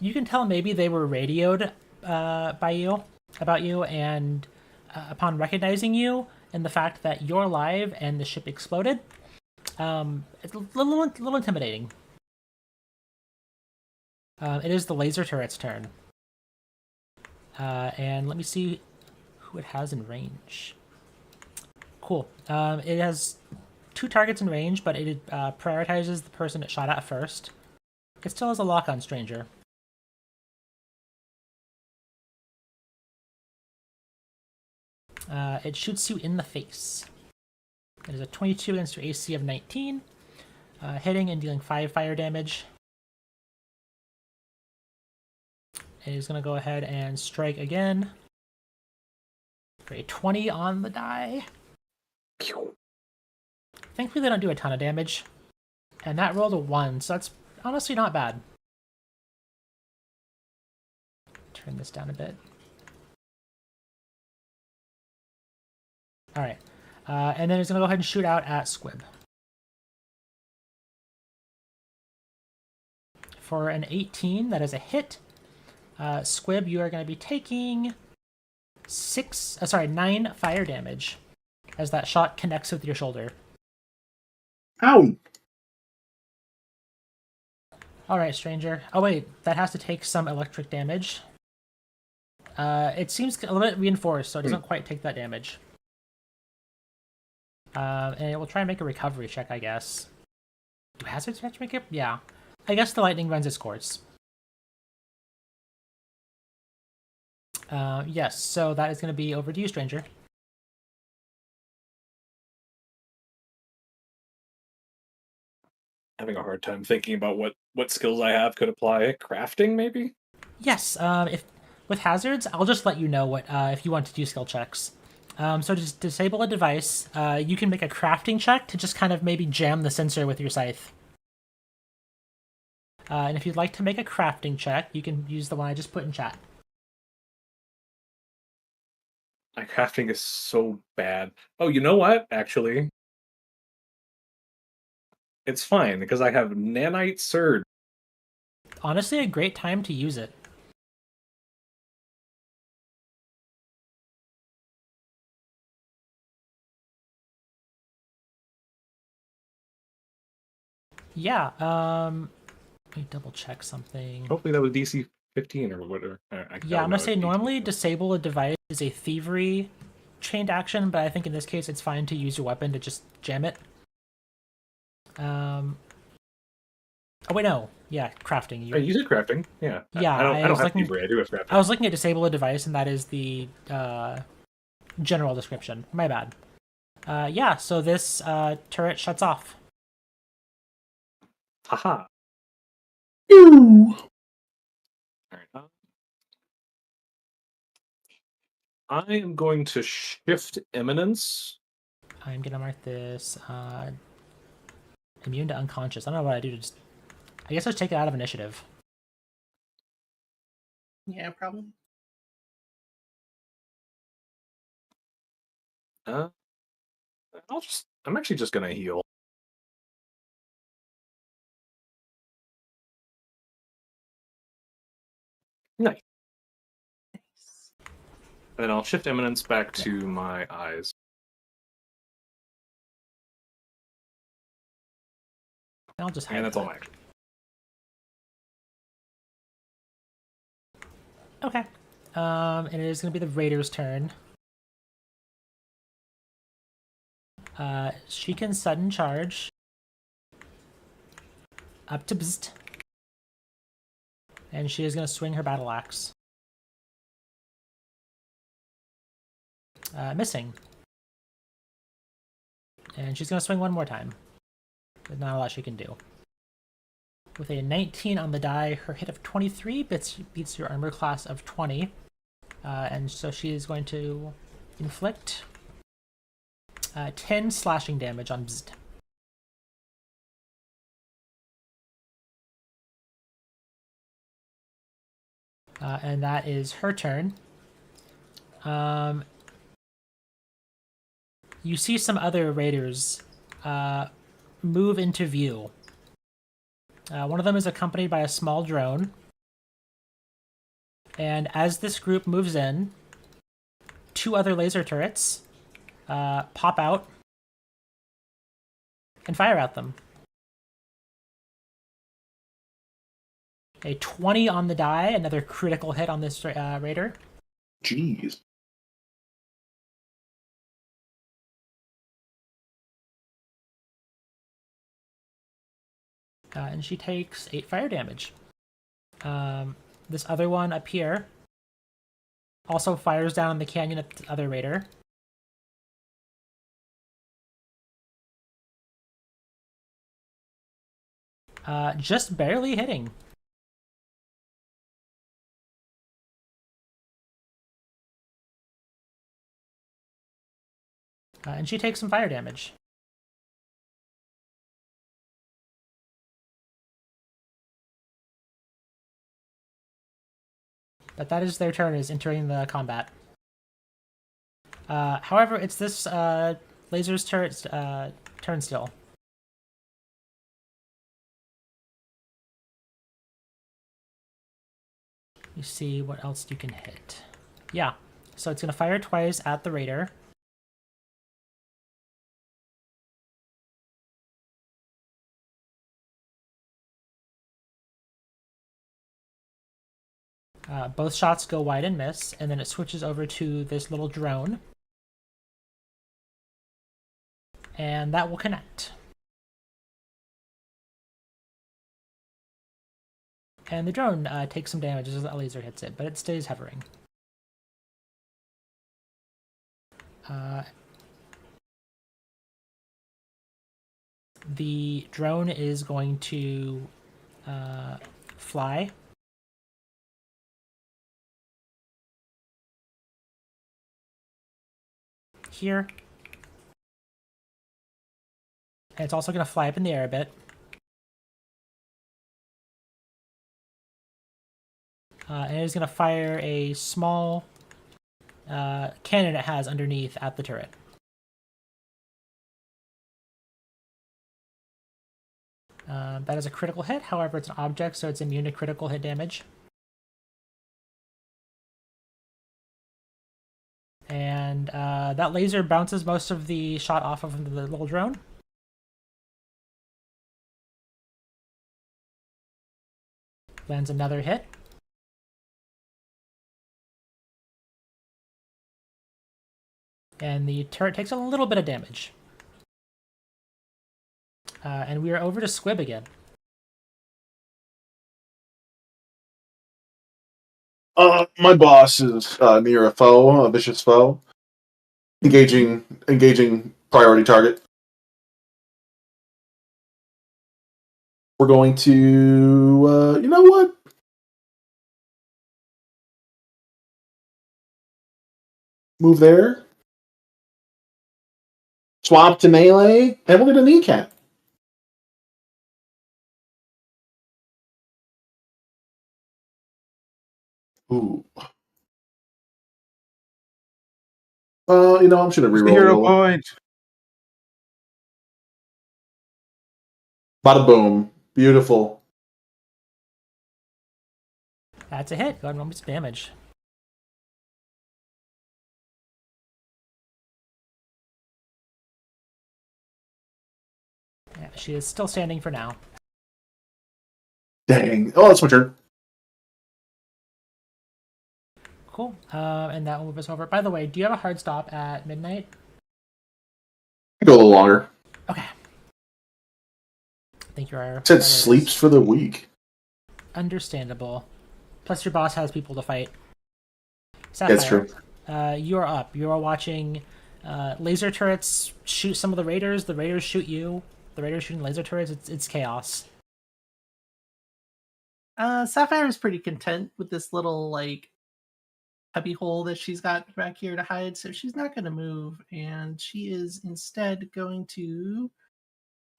You can tell maybe they were radioed about you, and upon recognizing you, in the fact that you're alive and the ship exploded. It's a little intimidating. It is the laser turret's turn. And let me see who it has in range. Cool. It has 2 targets in range, but it prioritizes the person it shot at first. It still has a lock on Stranger. It shoots you in the face. It is a 22 against your AC of 19, hitting and dealing 5 fire damage. It is going to go ahead and strike again for a 20 on the die. Thankfully, they don't do a ton of damage. And that rolled a 1, so that's honestly not bad. Turn this down a bit. Alright. And then it's going to go ahead and shoot out at Squib. For an 18, that is a hit. Squib, you are going to be taking 9 fire damage as that shot connects with your shoulder. Ow! Alright, Stranger. Oh wait, that has to take some electric damage. It seems a little bit reinforced, so it doesn't quite take that damage. And it will try and make a recovery check, I guess. Do hazards have to make it? Yeah. I guess the lightning runs its course. Yes, so that is going to be over to you, Stranger. Having a hard time thinking about what skills I have could apply. Crafting, maybe? Yes, if with hazards, I'll just let you know what if you want to do skill checks. So to disable a device, you can make a crafting check to just kind of maybe jam the sensor with your scythe. And if you'd like to make a crafting check, you can use the one I just put in chat. My crafting is so bad. Oh, you know what? Actually, it's fine because I have nanite surge. Honestly, a great time to use it. Yeah, let me double check something. Hopefully that was DC 15 or whatever. Yeah, I'm gonna say normally disable a device is a thievery chained action, but I think in this case it's fine to use your weapon to just jam it. Oh wait, no. Yeah, crafting. I use it crafting. Yeah. Yeah, I don't have thievery. I do have crafting. I was looking at disable a device, and that is the general description. My bad. Yeah, so this turret shuts off. Haha. Ew. Alright. I am going to shift eminence. I'm gonna mark this immune to unconscious. I don't know what I do to just. I guess I'll just take it out of initiative. Yeah, probably. I'm actually just gonna heal. Nice. And then I'll shift eminence back to my eyes. I'll just hide And that's that. all my action. Okay. And it is going to be the Raider's turn. She can sudden charge up to bzzt. And she is going to swing her battle axe. Missing. And she's going to swing one more time. There's not a lot she can do. With a 19 on the die, her hit of 23 beats your armor class of 20. And so she is going to inflict 10 slashing damage on Bzzt. And that is her turn. You see some other raiders move into view. One of them is accompanied by a small drone. And as this group moves in, 2 other laser turrets pop out and fire at them. A 20 on the die, another critical hit on this raider. Jeez. And she takes 8 fire damage. This other one up here also fires down in the canyon at the other raider. Just barely hitting. And she takes some fire damage. But that is their turn, is entering the combat. However, it's this laser's turn still. You see what else you can hit. Yeah, so it's going to fire twice at the raider. Both shots go wide and miss, and then it switches over to this little drone. And that will connect. And the drone takes some damage as a laser hits it, but it stays hovering. The drone is going to fly. Here. And it's also going to fly up in the air a bit. And it is going to fire a small cannon it has underneath at the turret. That is a critical hit. However, it's an object, so it's immune to critical hit damage. And that laser bounces most of the shot off of the little drone. Lands another hit. And the turret takes a little bit of damage. And we are over to Squib again. My boss is near a foe, a vicious foe. Engaging priority target. We're going to, you know what? Move there. Swap to melee, and we're going to kneecap. Ooh. I'm just going to reroll. Hero point. Bada boom. Beautiful. That's a hit. Go ahead and roll me some damage. Yeah, she is still standing for now. Dang. Oh, that's my turn. Cool. And that will move us over. By the way, do you have a hard stop at midnight? Go a little longer. Okay. I think you are. It said sleeps for the week. Understandable. Plus, your boss has people to fight. Sapphire, That's true. You are up. You are watching laser turrets shoot some of the raiders. The raiders shoot you. The raiders shooting laser turrets. It's chaos. Sapphire is pretty content with this little cubby hole that she's got back here to hide, so she's not going to move, and she is instead going to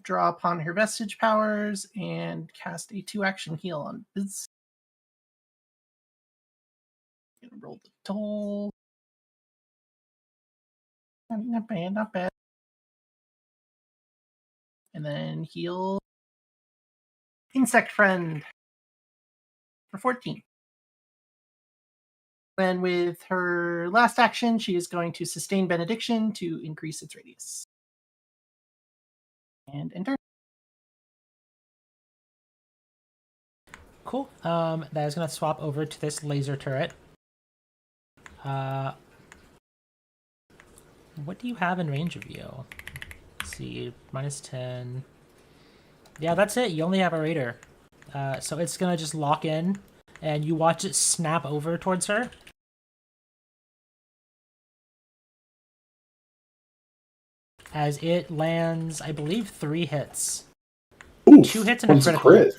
draw upon her vestige powers and cast a 2-action heal on Biz. Gonna roll the toll. Not bad, not bad. And then heal Insect Friend for 14. And with her last action, she is going to sustain Benediction to increase its radius. And enter. Cool. That is going to swap over to this laser turret. What do you have in range of you? Let's see, -10. Yeah, that's it. You only have a raider. So it's going to just lock in, and you watch it snap over towards her. As it lands, I believe, 3 hits. Ooh, 2 hits and a one's critical. crit.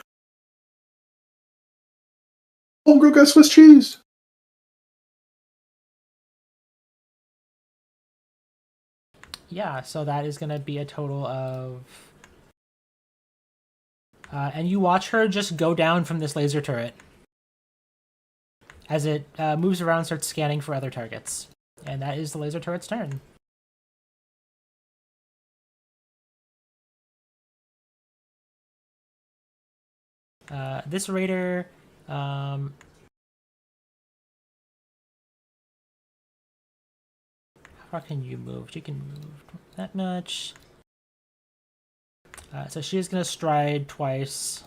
Homegirl got Swiss cheese. Yeah, so that is going to be a total of... and you watch her just go down from this laser turret. As it moves around, starts scanning for other targets. And that is the laser turret's turn. This raider... how far can you move? You can move that much. So she is going to stride twice.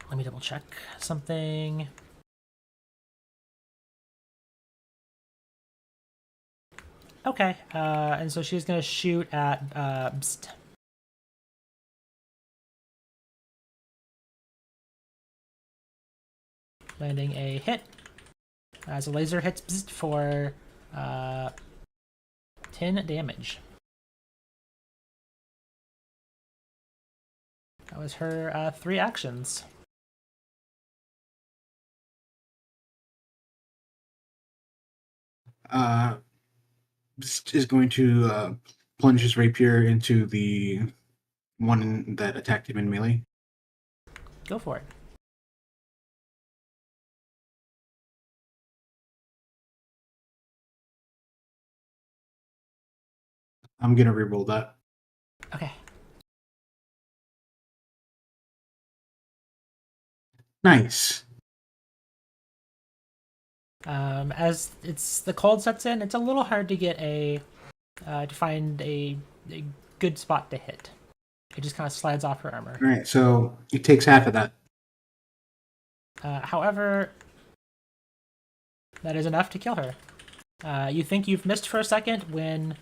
Let me double check something. Okay, and so she's going to shoot at Bst. Landing a hit. As a laser hits Bst for 10 damage. That was her 3 actions. Is going to plunge his rapier into the one that attacked him in melee. Go for it. I'm gonna reroll that. Okay. Nice. As the cold sets in, it's a little hard to get to find a good spot to hit. It just kind of slides off her armor. All right, so it takes half of that. However, that is enough to kill her. You think you've missed for a second when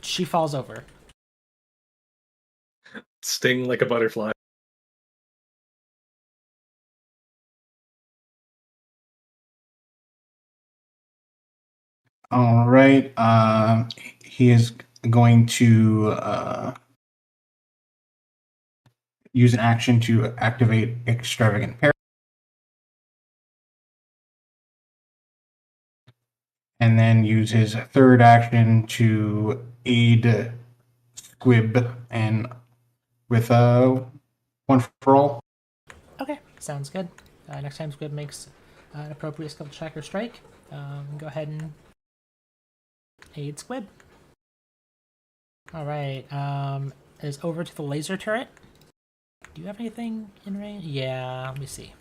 she falls over. Sting like a butterfly. All right. He is going to use an action to activate Extravagant Parry. And then use his third action to aid Squib and with one for all. Okay, sounds good. Next time Squib makes an appropriate skill check or strike, go ahead and aid Squib. Alright, is over to the laser turret. Do you have anything in range? Yeah, let me see.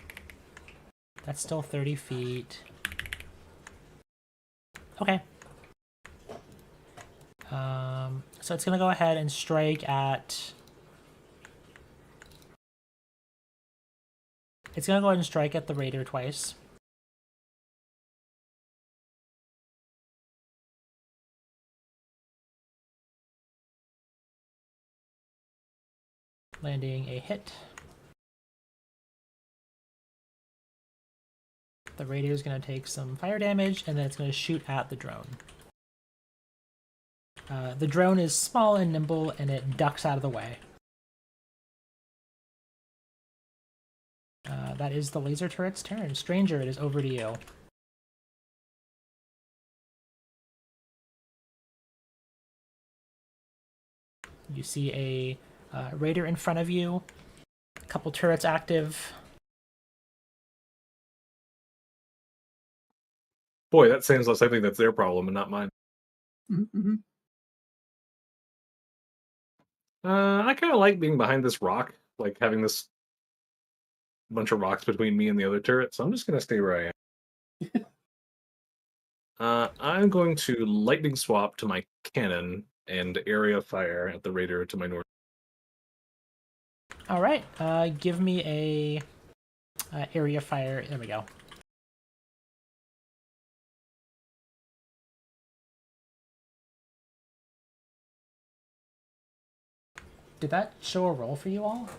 That's still 30 feet. Okay. So it's gonna go ahead and strike at... It's gonna go ahead and strike at the raider twice. Landing a hit. The raider is going to take some fire damage, and then it's going to shoot at the drone. The drone is small and nimble, and it ducks out of the way. That is the laser turret's turn. Stranger, it is over to you. You see a raider in front of you, a couple turrets active. Boy, that sounds like something that's their problem and not mine. Mm-hmm. I kind of like being behind this rock, like having this bunch of rocks between me and the other turret. So I'm just gonna stay where I am. I'm going to lightning swap to my cannon and area fire at the raider to my north. All right. Give me a area fire. There we go. Did that show a roll for you all?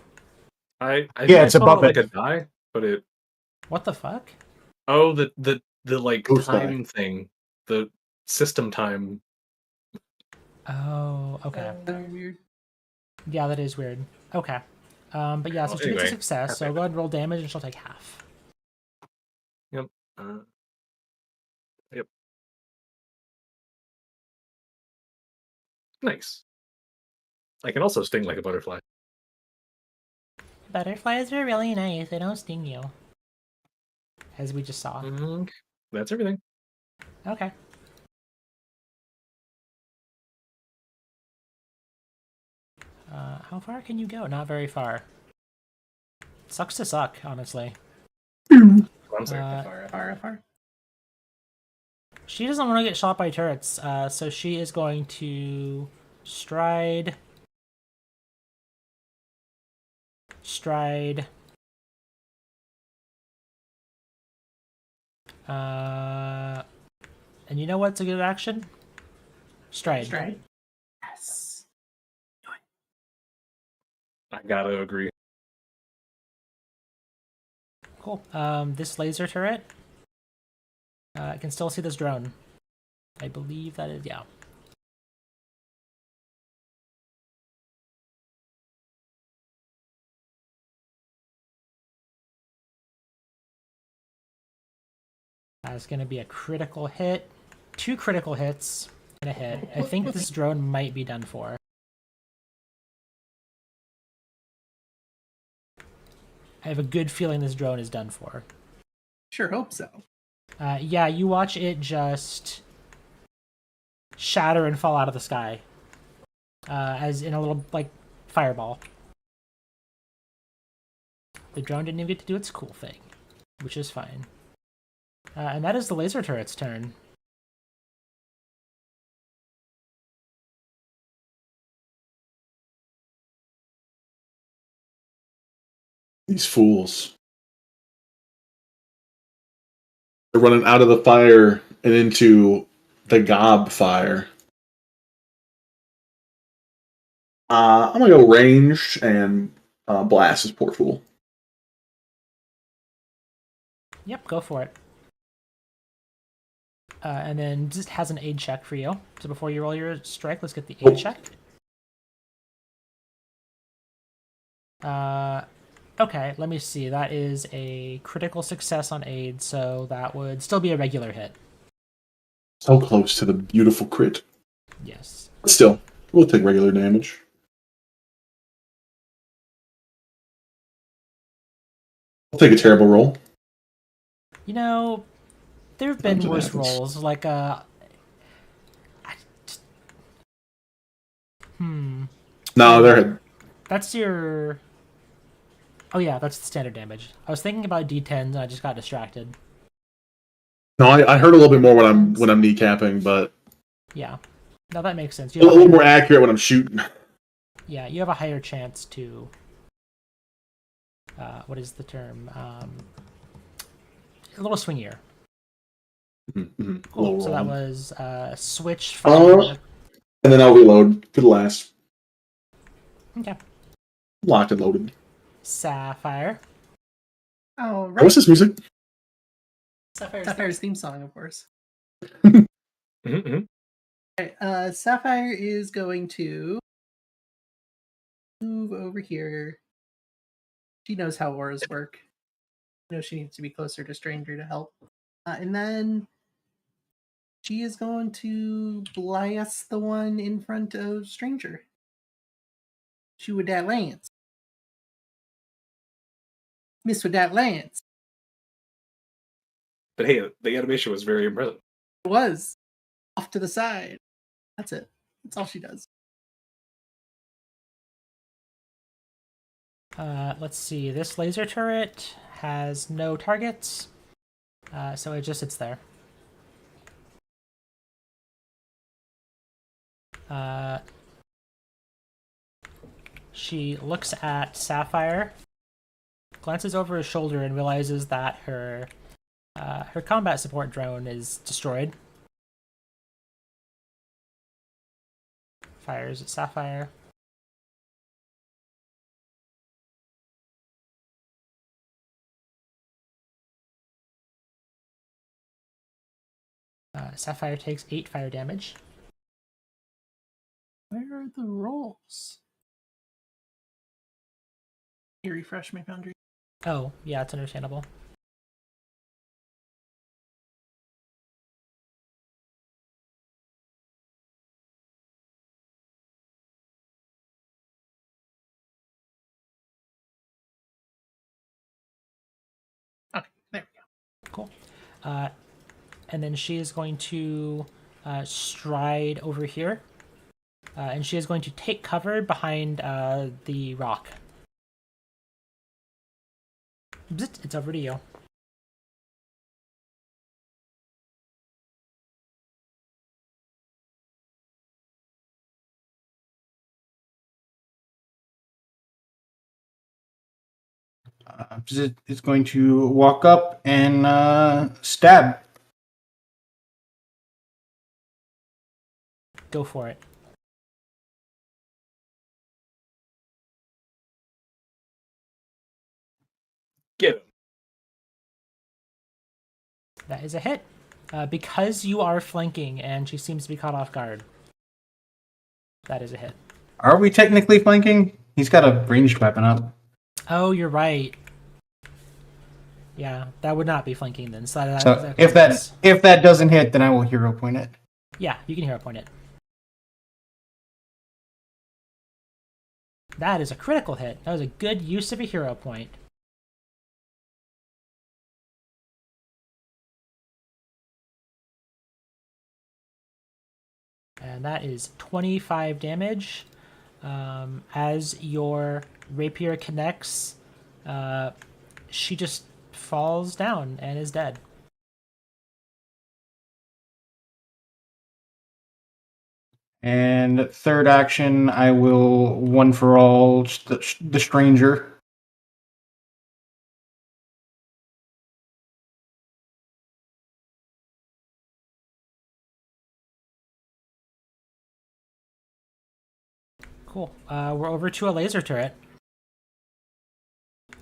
I Yeah, think it's I saw above like it. a die, but it What the fuck? oh the like Ghost time thing, the system time. Oh, okay. Very weird. Yeah, that is weird. Okay. But yeah, so Well, she gets a anyway, success, so half go ahead and roll damage and she'll take half. Yep. Yep. Nice. I can also sting like a butterfly. Butterflies are really nice. They don't sting you. As we just saw. Okay. That's everything. Okay. How far can you go? Not very far. Sucks to suck, honestly. I'm sorry. FR. She doesn't want to get shot by turrets, so she is going to stride, and you know what's a good action? Stride. Yes. I gotta agree. Cool. This laser turret, I can still see this drone. I believe that is, yeah. That's going to be a critical hit. 2 critical hits and a hit. I think this drone might be done for. I have a good feeling this drone is done for. Sure hope so. Yeah, you watch it just shatter and fall out of the sky. As in a little, like, fireball. The drone didn't even get to do its cool thing, which is fine. And that is the laser turret's turn. These fools. They're running out of the fire and into the gob fire. I'm gonna go ranged and blast this poor fool. Yep, go for it. And then just has an aid check for you. So before you roll your strike, let's get the aid check. Okay, let me see. That is a critical success on aid, so that would still be a regular hit. So close to the beautiful crit. Yes. But still, we'll take regular damage. I'll take a terrible roll. You know, there have been Sometimes it worse happens. rolls. Like, No, they're That's your... Oh yeah, that's the standard damage. I was thinking about D10s and I just got distracted. no. I heard a little bit more when I'm kneecapping, but Yeah. No, that makes sense. a little more accurate when I'm shooting. Yeah, you have a higher chance to... what is the term? A little swingier. Mm-hmm. Cool. So that was switch fire. And then I'll reload for the last. Okay. Locked and loaded. Sapphire. Oh, right. What's this music? Sapphire's theme song, of course. Mm-hmm. Right, Sapphire is going to move over here. She knows how auras work. You know she needs to be closer to Stranger to help. And then she is going to blast the one in front of Stranger. Shoot with that lance. Miss with that lance. But hey, the animation was very impressive. It was off to the side. That's it. That's all she does. Let's see. This laser turret has no targets, so it just sits there. She looks at Sapphire, glances over her shoulder, and realizes that her combat support drone is destroyed. Fires at Sapphire. Sapphire takes 8 fire damage. Where are the rolls? Can you refresh my Foundry? Oh, yeah, it's understandable. Okay, there we go. Cool. And then she is going to stride over here. And she is going to take cover behind the rock. Bzzt, it's over to you. It's going to walk up and stab. Go for it. Get him. That is a hit. Because you are flanking and she seems to be caught off guard. That is a hit. Are we technically flanking? He's got a ranged weapon up. Oh, you're right. Yeah, that would not be flanking then. So If that doesn't hit, then I will hero point it. Yeah, you can hero point it. That is a critical hit. That was a good use of a hero point. And that is 25 damage. As your rapier connects, she just falls down and is dead. And third action, I will one for all the stranger. Cool. We're over to a laser turret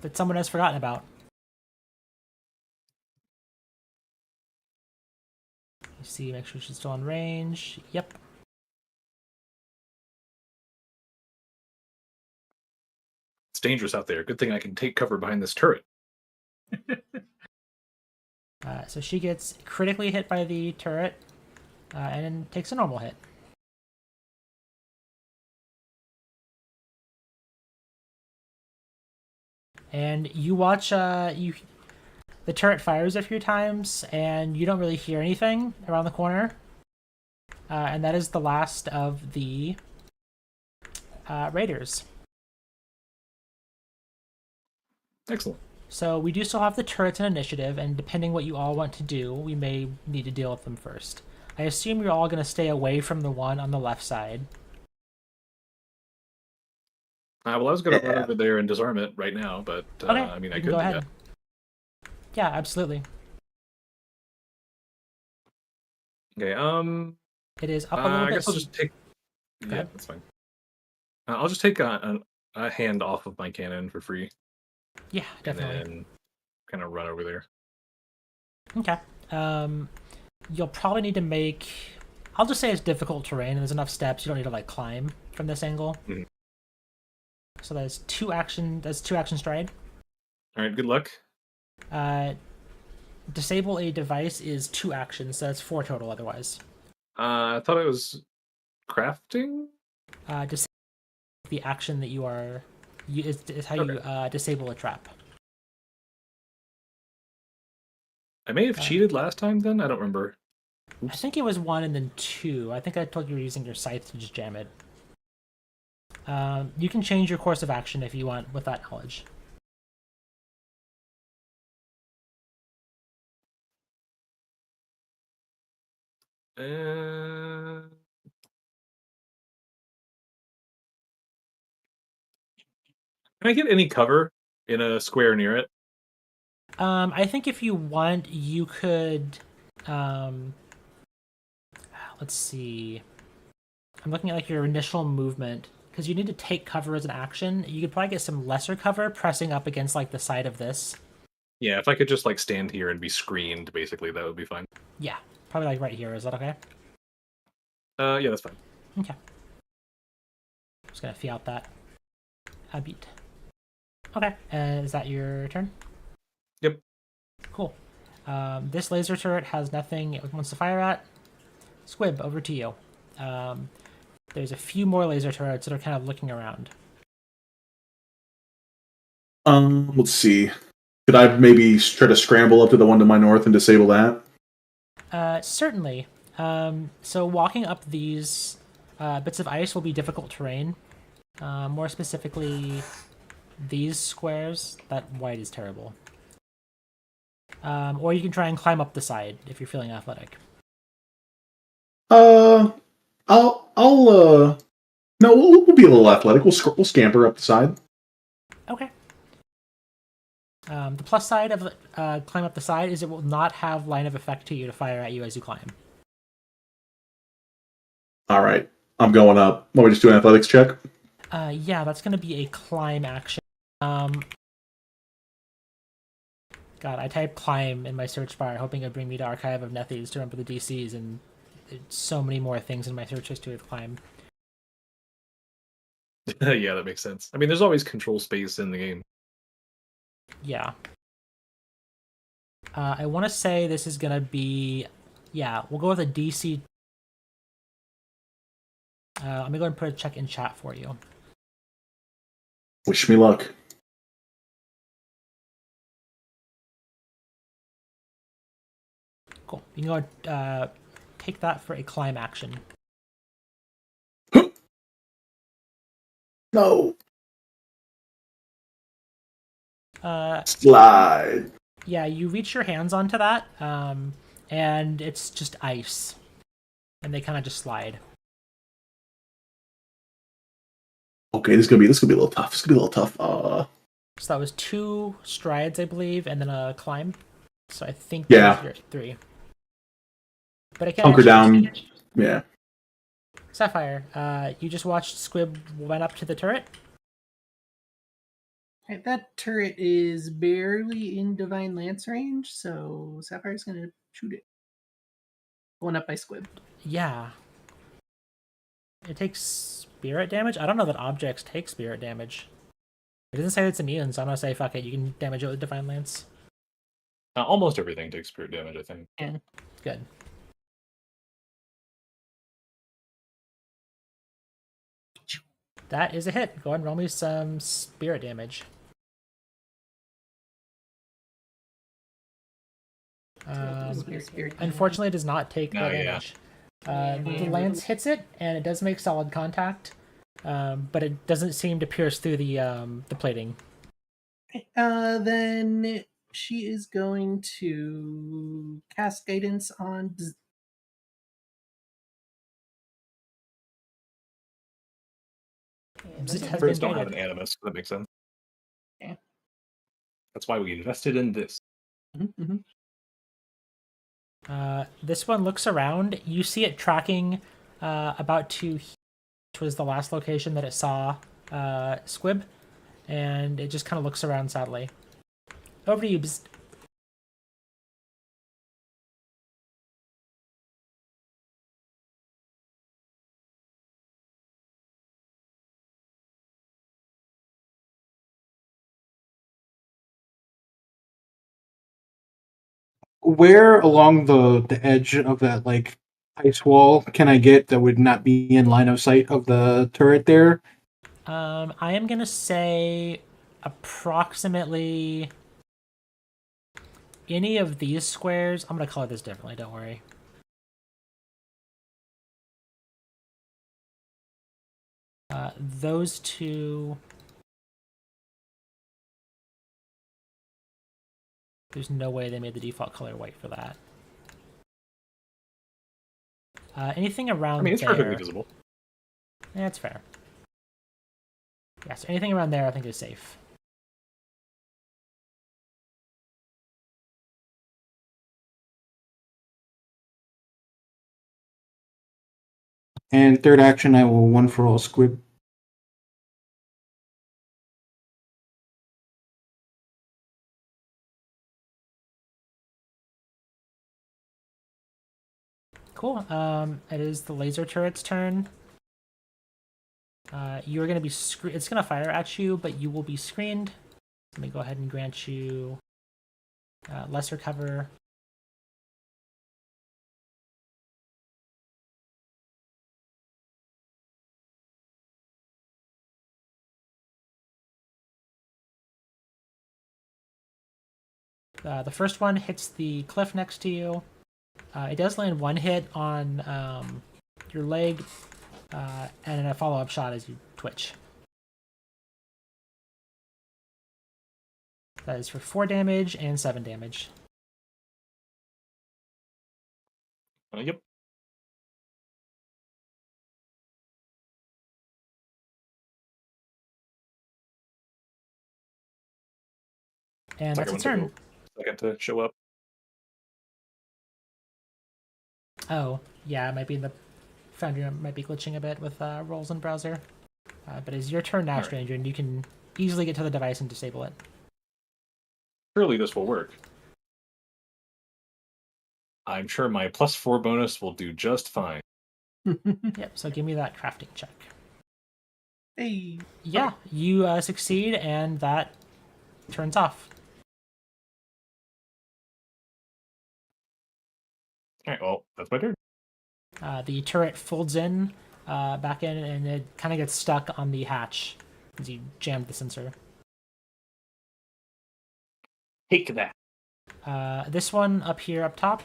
that someone has forgotten about. You see, make sure she's still in range. Yep. It's dangerous out there. Good thing I can take cover behind this turret. So she gets critically hit by the turret and then takes a normal hit. And you watch, the turret fires a few times, and you don't really hear anything around the corner. And that is the last of the raiders. Excellent. So we do still have the turrets in initiative, and depending what you all want to do, we may need to deal with them first. I assume you're all going to stay away from the one on the left side. Well, I was going to run over there and disarm it right now, but Okay, I mean, I you could can go do ahead. that. Yeah, absolutely. Okay. It is up a little I bit. guess I'll just take. Go Yeah, ahead. that's fine. I'll just take a hand off of my cannon for free, Yeah, definitely. and then kind of run over there. Okay. You'll probably need to make. I'll just say it's difficult terrain, and there's enough steps. You don't need to like climb from this angle. Mhm. So that's two action. That's 2 action stride. All right. Good luck. Disable a device is 2 actions, so that's 4 total. Otherwise, I thought it was crafting. disable the action that you are. Is how you disable a trap. I may have cheated last time. Then I don't remember. I think it was 1 and then 2. I think I told you were using your scythe to just jam it. You can change your course of action if you want with that knowledge. Can I get any cover in a square near it? I think if you want, you could. Let's see. I'm looking at like your initial movement because you need to take cover as an action. You could probably get some lesser cover pressing up against like the side of this. Yeah, if I could just like stand here and be screened, basically, that would be fine. Yeah, probably like right here. Is that okay? Yeah, that's fine. Okay. Just gonna fee out that a beat. Okay, is that your turn? Yep. Cool. This laser turret has nothing it wants to fire at. Squib, over to you. There's a few more laser turrets that are kind of looking around. Let's see. Could I maybe try to scramble up to the one to my north and disable that? Certainly. So walking up these bits of ice will be difficult terrain. More specifically, these squares. That white is terrible. Or you can try and climb up the side if you're feeling athletic. No, we'll be a little athletic. We'll scamper up the side. Okay. The plus side of climb up the side is it will not have line of effect to you to fire at you as you climb. All right, I'm going up. Want me to just do an athletics check? Yeah, that's going to be a climb action. God, I typed climb in my search bar, hoping it would bring me to Archive of Nethes to remember the DCs, and there's so many more things in my search history with climb. Yeah, that makes sense. I mean, there's always control space in the game. Yeah. I want to say this is going to be... Yeah, we'll go with a DC... I'm going to go ahead and put a check in chat for you. Wish me luck. Cool. You can go ahead, take that for a climb action. No. Uh, Slide. Yeah, you reach your hands onto that, and it's just ice. And they kind of just slide. Okay, this is gonna be a little tough. It's gonna be a little tough. So that was 2 strides, I believe, and then a climb. So I think Yeah. those are 3. But I can't Hunker actually- down. Yeah. Sapphire, you just watched Squib went up to the turret. Right, that turret is barely in Divine Lance range, so Sapphire's gonna shoot it. Going up by Squib. Yeah. It takes spirit damage? I don't know that objects take spirit damage. It doesn't say it's immune, so I'm gonna say fuck it, you can damage it with Divine Lance. Almost everything takes spirit damage, I think. Yeah. Good. That is a hit. Go ahead and roll me some spirit damage. Unfortunately, it does not take the damage. The lance hits it, and it does make solid contact, but it doesn't seem to pierce through the plating. Then she is going to cast guidance on. It has Birds been don't have an guided. animus. That makes sense. Yeah. That's why we invested in this. Mm-hmm. This one looks around. You see it tracking about to, which was the last location that it saw Squib, and it just kind of looks around sadly. Over to you, Bzz. Where along the edge of that like ice wall can I get that would not be in line of sight of the turret there? I am gonna say approximately any of these squares. I'm gonna color this differently. Don't worry. Those two. There's no way they made the default color white for that. Anything around I mean, it's there. perfectly visible. Yeah, that's fair. Yeah, so anything around there I think is safe. And third action, I will one for all squib. Cool. It is the laser turret's turn. You're going to be it's going to fire at you, but you will be screened. Let me go ahead and grant you lesser cover. The first one hits the cliff next to you. It does land one hit on your leg, and then a follow-up shot as you twitch. That is for 4 damage and 7 damage. Yep. And that's its Second turn. Second to show up. Oh, yeah, it might be in the Foundry might be glitching a bit with rolls in browser. But it's your turn now, All right. Stranger, and you can easily get to the device and disable it. Surely this will work. I'm sure my +4 bonus will do just fine. Yep, so give me that crafting check. Hey. Yeah, you succeed, and that turns off. All right, well, that's my turn. The turret folds in, back in, and it kind of gets stuck on the hatch as you jammed the sensor. Take that. This one up here, up top,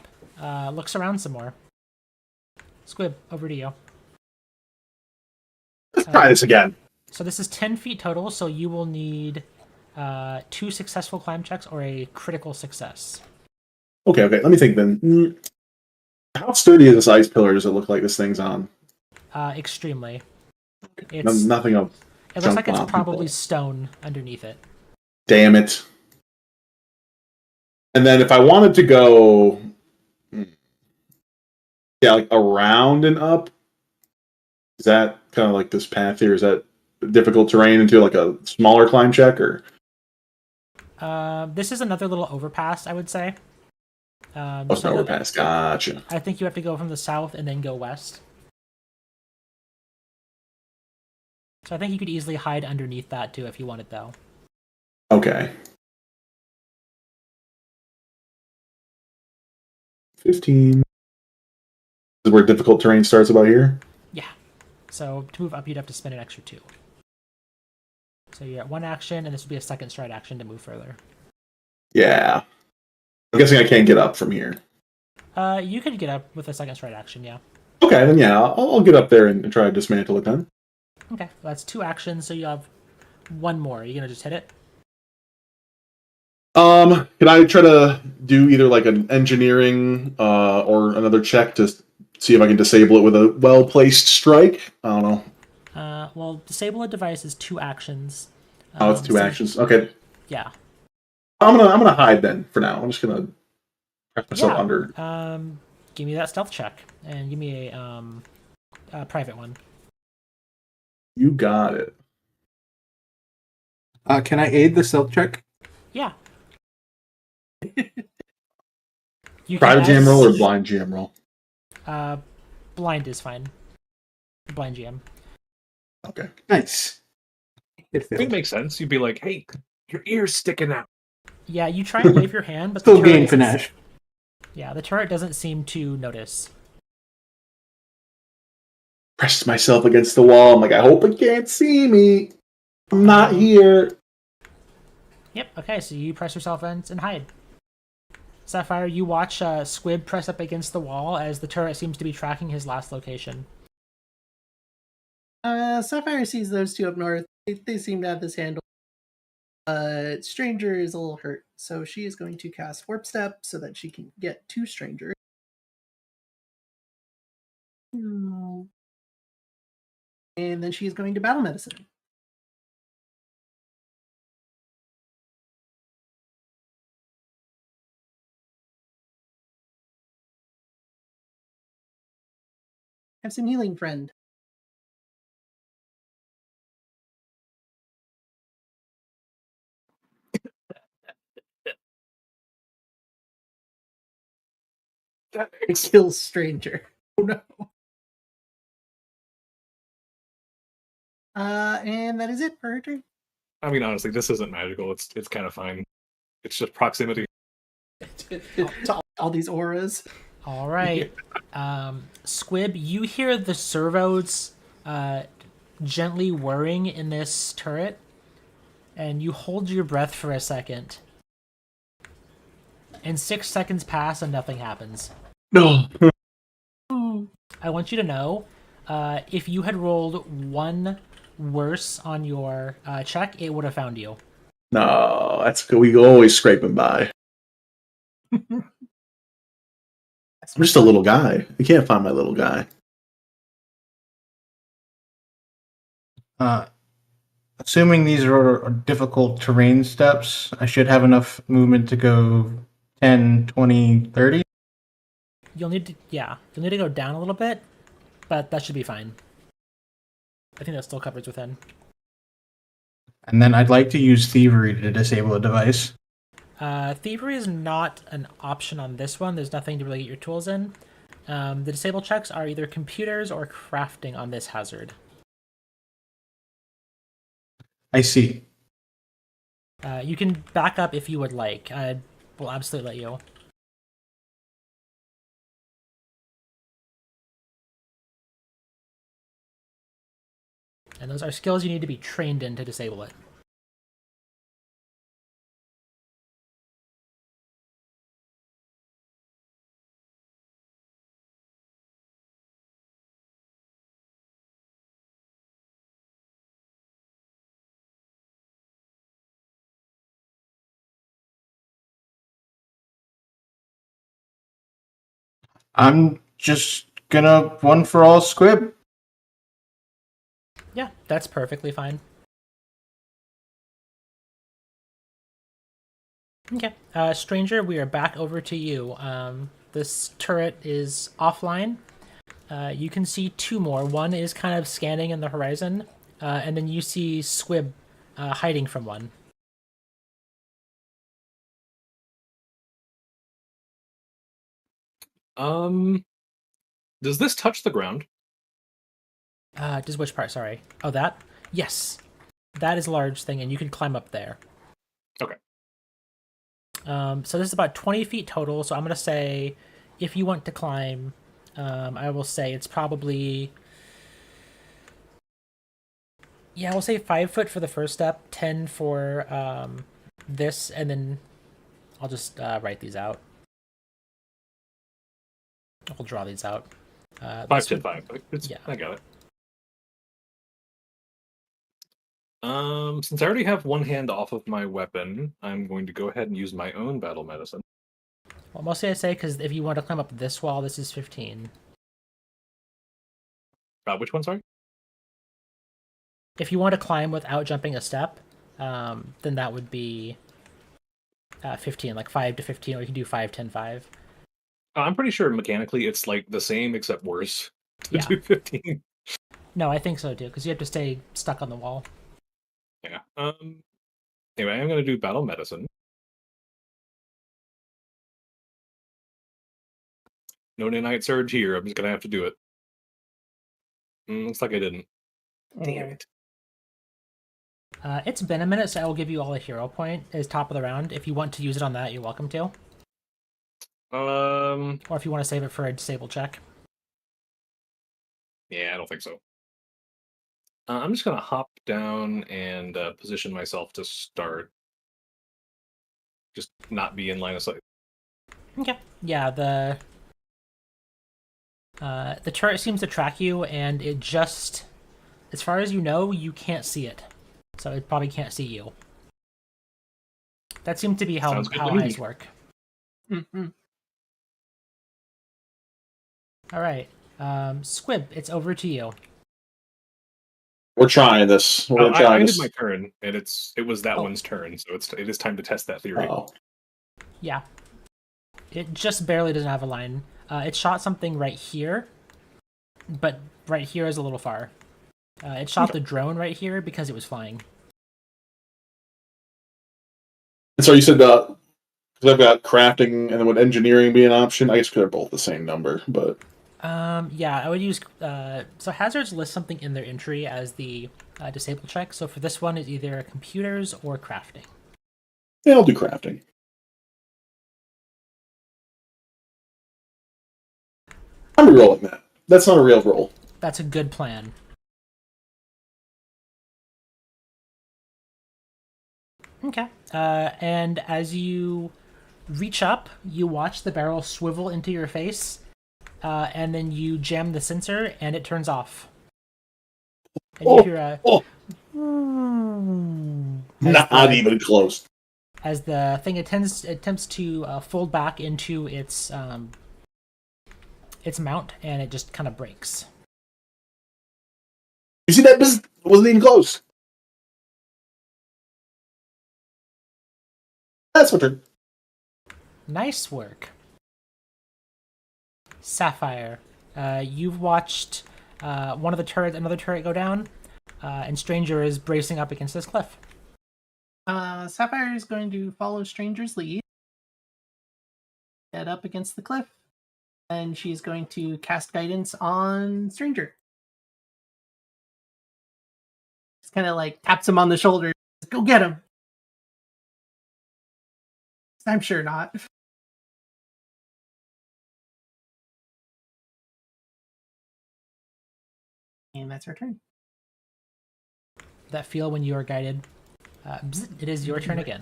looks around some more. Squib, over to you. Let's try this again. So this is 10 feet total, so you will need 2 successful climb checks or a critical success. Okay. Let me think then. How sturdy is this ice pillar? Does it look like this thing's on? Extremely. It's, Nothing else. it looks like it's junk probably bomb. stone underneath it. Damn it. And then if I wanted to go, yeah, like around and up, is that kind of like this path here? Is that difficult terrain into like a smaller climb check, or? This is another little overpass, I would say. Oh, it's an overpass. Gotcha. I think you have to go from the south and then go west. So I think you could easily hide underneath that too if you wanted, though. Okay. 15. This is where difficult terrain starts about here? Yeah. So to move up, you'd have to spend an extra 2. So you're at 1 action, and this would be a second stride action to move further. Yeah. I'm guessing I can't get up from here. You could get up with a second stride action, yeah. Okay, then yeah, I'll get up there and try to dismantle it then. Okay, well, that's 2 actions, so you have 1 more. Are you gonna just hit it? Can I try to do either like an engineering or another check to see if I can disable it with a well-placed strike? I don't know. Well, disable a device is 2 actions. Oh, it's 2 so- actions. Okay, Yeah. I'm gonna hide then for now. I'm just gonna press myself under. Give me that stealth check, and give me a private one. You got it. Can I aid the stealth check? Yeah. You can Private add- GM roll or blind GM roll? Blind is fine. Blind GM. Okay. Nice. It I think it failed. makes sense. You'd be like, hey, your ear's sticking out. Yeah, you try and wave your hand, but Still the turret gain isn't- finesse. Yeah, the turret doesn't seem to notice. Press myself against the wall. I'm like, I hope it can't see me. I'm not here. Yep. Okay, so you press yourself in and hide. Sapphire, you watch Squib press up against the wall as the turret seems to be tracking his last location. Sapphire sees those two up north. They seem to have this handle. Stranger is a little hurt, so she is going to cast Warp Step so that she can get to Stranger. And then she is going to Battle Medicine. Have some healing, friend. Thanks. Kills Stranger. Oh no. And that is it for her turn. I mean, honestly, this isn't magical. It's kind of fine. It's just proximity. To all these auras. All right. Squib, you hear the servos gently whirring in this turret, and you hold your breath for a second. And 6 seconds pass and nothing happens. No. I want you to know, if you had rolled 1 worse on your check, it would have found you. No, that's good. We always scraping by. I'm just a little guy. I can't find my little guy. Assuming these are difficult terrain steps, I should have enough movement to go 10, 20, 30. You'll need to go down a little bit, but that should be fine. I think that still covers within. And then I'd like to use Thievery to disable a device. Thievery is not an option on this one. There's nothing to really get your tools in. The disable checks are either computers or crafting on this hazard. I see. You can back up if you would like. I will absolutely let you. And those are skills you need to be trained in to disable it. I'm just gonna one for all Squib. Yeah, that's perfectly fine. Okay, Stranger, we are back over to you. This turret is offline. You can see 2 more. One is kind of scanning in the horizon, and then you see Squib hiding from one. Does this touch the ground? Does which part? Sorry. Oh, that? Yes. That is a large thing, and you can climb up there. Okay. So this is about 20 feet total, so I'm going to say if you want to climb, I will say it's probably... Yeah, we'll say 5 foot for the first step, 10 for this, and then I'll just write these out. I'll draw these out. 5 to 5. Yeah. I got it. Since I already have one hand off of my weapon, I'm going to go ahead and use my own battle medicine. Well, mostly I say because if you want to climb up this wall, this is 15. Which one, sorry? If you want to climb without jumping a step, then that would be 15, like 5 to 15, or you can do 5, 10, 5. I'm pretty sure mechanically it's like the same except worse to Yeah. do 15. No, I think so too, because you have to stay stuck on the wall. Yeah. Anyway, I'm going to do battle medicine. No Nanite Surge here. I'm just going to have to do it. Looks like I didn't. Damn it. It's been a minute, so I will give you all a hero point as top of the round. If you want to use it on that, you're welcome to. Or if you want to save it for a disable check. Yeah, I don't think so. I'm just going to hop down and position myself to start. Just not be in line of sight. Okay. Yeah, the turret seems to track you, and it just as far as you know, you can't see it, so it probably can't see you. That seems to be how Sounds good to me. eyes work. Mm-hmm. All right, Squib, it's over to you. We're trying this. We're gonna I try ended this. my turn, and it was that Oh. one's turn, so it is time to test that theory. Oh, Yeah, it just barely doesn't have a line. It shot something right here, but right here is a little far. It shot the drone right here because it was flying. and so you said because I've got crafting and then would engineering be an option? I guess they're both the same number, but Yeah, I would use. So hazards list something in their entry as the disable check. So for this one, it's either computers or crafting. yeah, I'll do crafting. I'm rerolling that. That's not a real roll. That's a good plan. Okay. And as you reach up, you watch the barrel swivel into your face, and then you jam the sensor, and it turns off. And you hear a Not even close. as the thing attempts to fold back into its mount, and it just kind of breaks. You see that? This wasn't even close. That's what they're. Nice work. Sapphire, you've watched another turret go down, and Stranger is bracing up against this cliff. Sapphire is going to follow Stranger's lead, head up against the cliff, and she's going to cast guidance on Stranger. Just kind of like taps him on the shoulder. Go get him. I'm sure not. And that's her turn. That feel when you are guided. It is your turn again.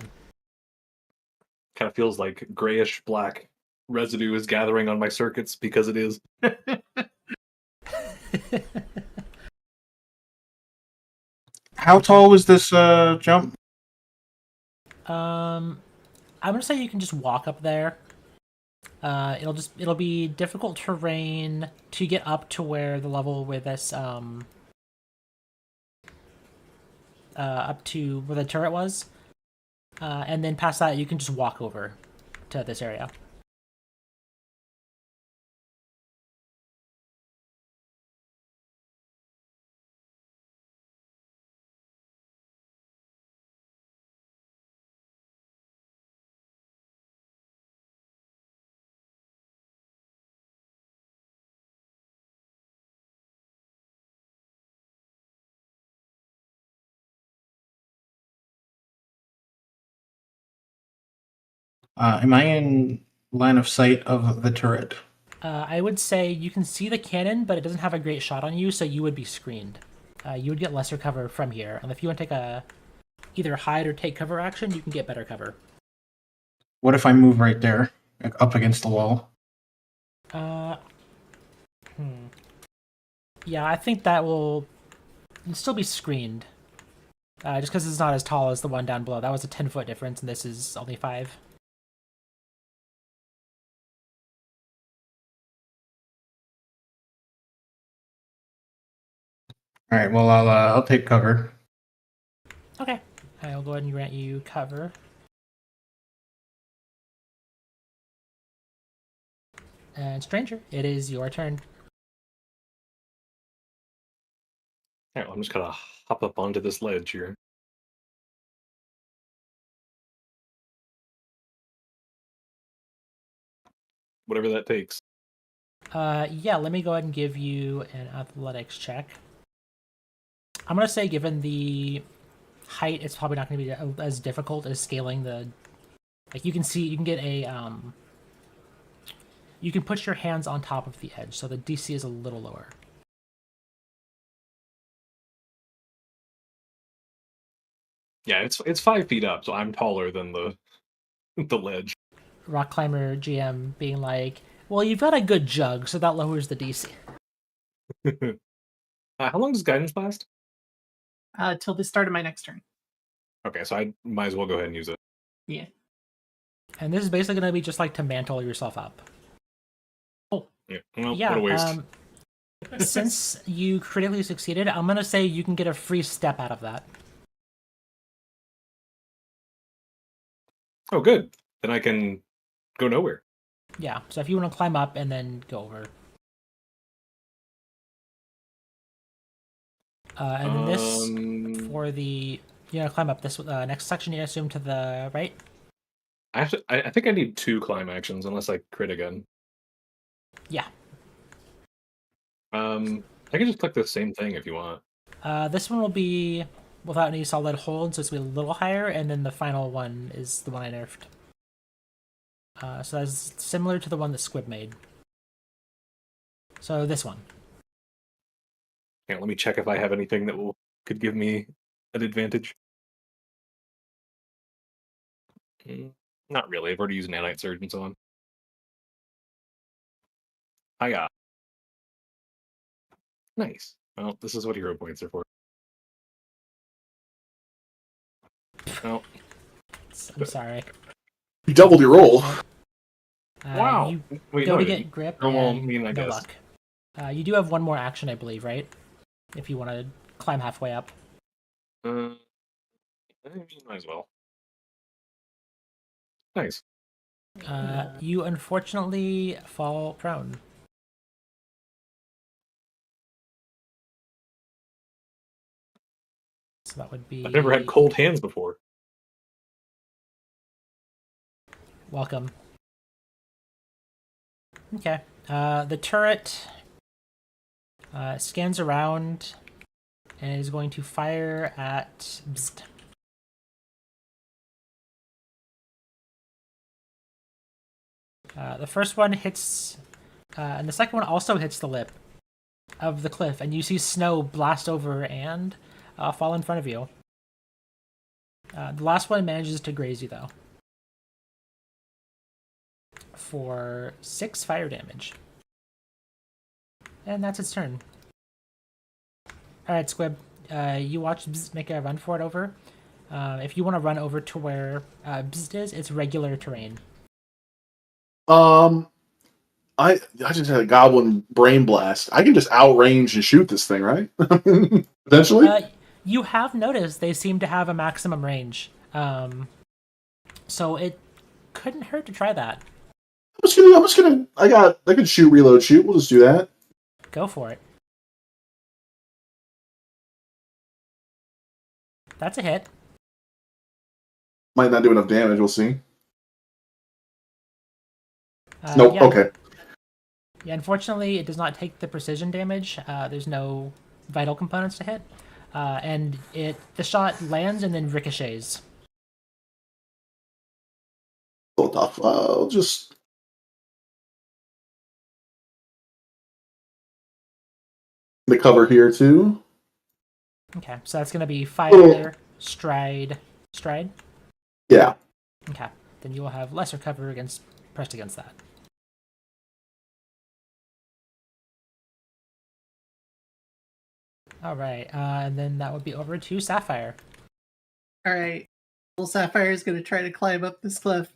Kind of feels like grayish black residue is gathering on my circuits because it is. How tall was this jump? I'm gonna say you can just walk up there. It'll be difficult terrain to get up to where the level with this up to where the turret was, and then past that you can just walk over to this area. Am I in line of sight of the turret? I would say you can see the cannon, but it doesn't have a great shot on you, so you would be screened. You would get lesser cover from here, and if you want to take a either hide or take cover action, you can get better cover. What if I move right there, up against the wall? Yeah, I think that will still be screened. Just because it's not as tall as the one down below. That was a 10-foot difference, and this is only 5. All right. Well, I'll take cover. Okay. I will go ahead and grant you cover. And Stranger, it is your turn. Alright, well, I'm just gonna hop up onto this ledge here. Whatever that takes. Yeah, let me go ahead and give you an athletics check. I'm going to say given the height, it's probably not going to be as difficult as scaling the... Like, you can see, you can get a... You can put your hands on top of the edge, so the DC is a little lower. Yeah, it's 5 feet up, so I'm taller than the ledge. Rock Climber GM being like, well, you've got a good jug, so that lowers the DC. How long does guidance last? till the start of my next turn. Okay, so I might as well go ahead and use it. Yeah. And this is basically going to be just like to mantle yourself up. Yeah, well, Yeah. what a waste. Since you critically succeeded, I'm going to say you can get a free step out of that. Oh, good. Then I can go nowhere. Yeah, so if you want to climb up and then go over. And then this, for the, climb up this next section, you assume to the right? I have to. I think I need 2 climb actions unless I crit again. Yeah. I can just click the same thing if you want. This one will be without any solid hold, so it's going to be a little higher, and then the final one is the one I nerfed. So that's similar to the one that Squib made. So this one. Yeah, let me check if I have anything that could give me an advantage. Not really. I've already used Nanite Surge and so on. Hiya. Nice. Well, this is what hero points are for. Oh. I'm sorry. You doubled your roll. Wow. You Wait, go no, to I get didn't. grip. Oh, well, and I mean, I no guess. luck. You do have one more action, I believe, right? If you want to climb halfway up. I mean, might as well. Nice. You unfortunately fall prone. So that would be... I've never had cold hands before. Welcome. Okay. The turret scans around and is going to fire at... Bzzt. The first one hits, and the second one also hits the lip of the cliff, and you see snow blast over and fall in front of you. The last one manages to graze you, though, for 6 fire damage. And that's its turn. Alright, Squib, you watch Bzz make a run for it over. If you want to run over to where Bzz is, it's regular terrain. I just had a goblin brain blast. I can just outrange and shoot this thing, right? Potentially. You have noticed they seem to have a maximum range, so it couldn't hurt to try that. I'm just gonna. I can shoot, reload, shoot. We'll just do that. Go for it. That's a hit. Might not do enough damage. We'll see. Nope. Yeah. Okay. Yeah, unfortunately, it does not take the precision damage. There's no vital components to hit, and the shot lands and then ricochets. A little tough. I'll just. The cover here too. Okay, so that's going to be fire, stride. Yeah. Okay, then you will have lesser cover pressed against that. All right, and then that would be over to Sapphire. All right. Well, Sapphire is going to try to climb up this cliff.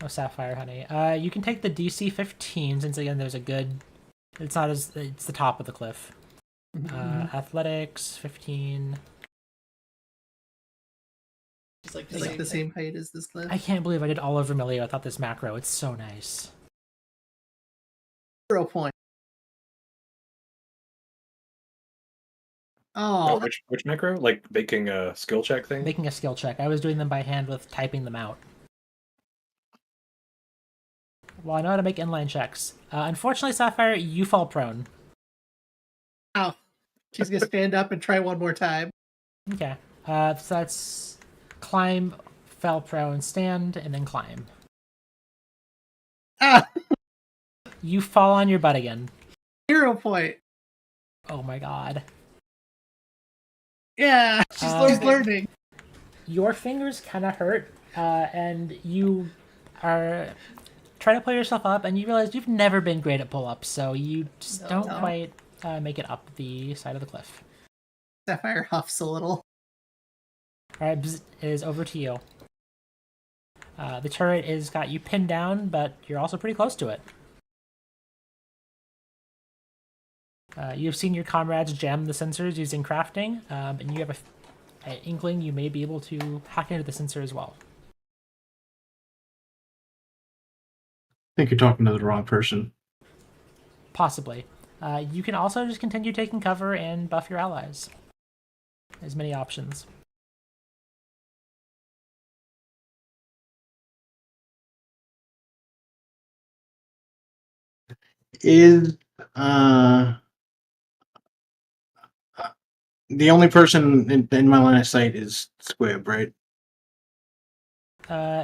Oh, Sapphire, honey. You can take the DC 15 since again there's a good. It's the top of the cliff. Athletics 15. It's like the same height as this cliff. I can't believe I did all of Vermilio. I thought this macro. It's so nice. 0 point. Oh, Which macro? Like making a skill check thing? Making a skill check. I was doing them by hand with typing them out. Well, I know how to make inline checks. Unfortunately, Sapphire, you fall prone. ow. She's going to stand up and try one more time. Okay. So that's climb, fell prone, stand, and then climb. Ah! You fall on your butt again. 0 point. Oh my god. Yeah, she's learning. Your fingers kind of hurt, and you are trying to pull yourself up, and you realize you've never been great at pull-ups, so you just don't quite make it up the side of the cliff. Sapphire huffs a little. All right, Bzz, it is over to you. The turret is got you pinned down, but you're also pretty close to it. You have seen your comrades jam the sensors using crafting, and you have an inkling you may be able to hack into the sensor as well. I think you're talking to the wrong person. Possibly. You can also just continue taking cover and buff your allies. There's many options. Is the only person in my line of sight is Squib, right?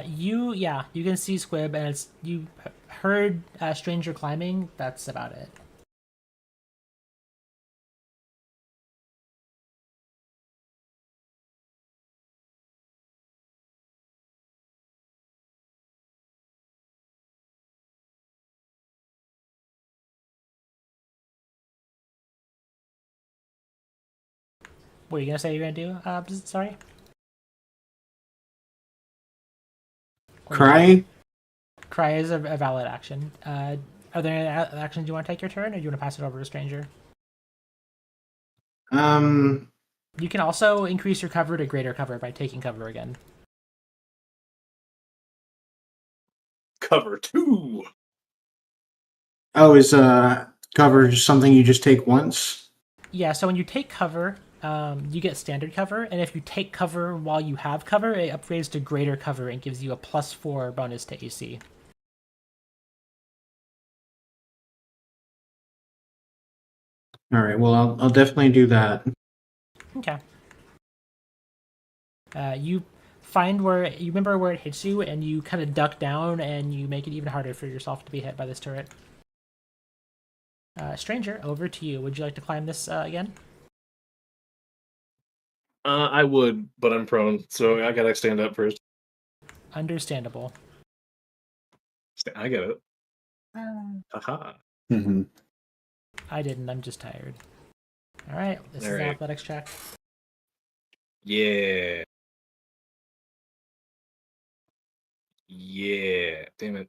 You can see Squib, and you heard a stranger climbing. That's about it. What are you gonna say you're gonna do? Sorry. Cry. Cry is a valid action. Are there any actions you want to take your turn, or do you want to pass it over to a stranger? You can also increase your cover to greater cover by taking cover again. Cover 2. Oh, is cover something you just take once? Yeah, so when you take cover, you get standard cover, and if you take cover while you have cover, it upgrades to greater cover and gives you a +4 bonus to AC. All right. Well, I'll definitely do that. Okay. You find you remember where it hits you, and you kind of duck down, and you make it even harder for yourself to be hit by this turret. Stranger, over to you. Would you like to climb this again? I would, but I'm prone, so I gotta stand up first. Understandable. I get it. Haha. Mm-hmm. I didn't. I'm just tired. All right. This is an Alright. athletics check. Yeah. Yeah. Damn it.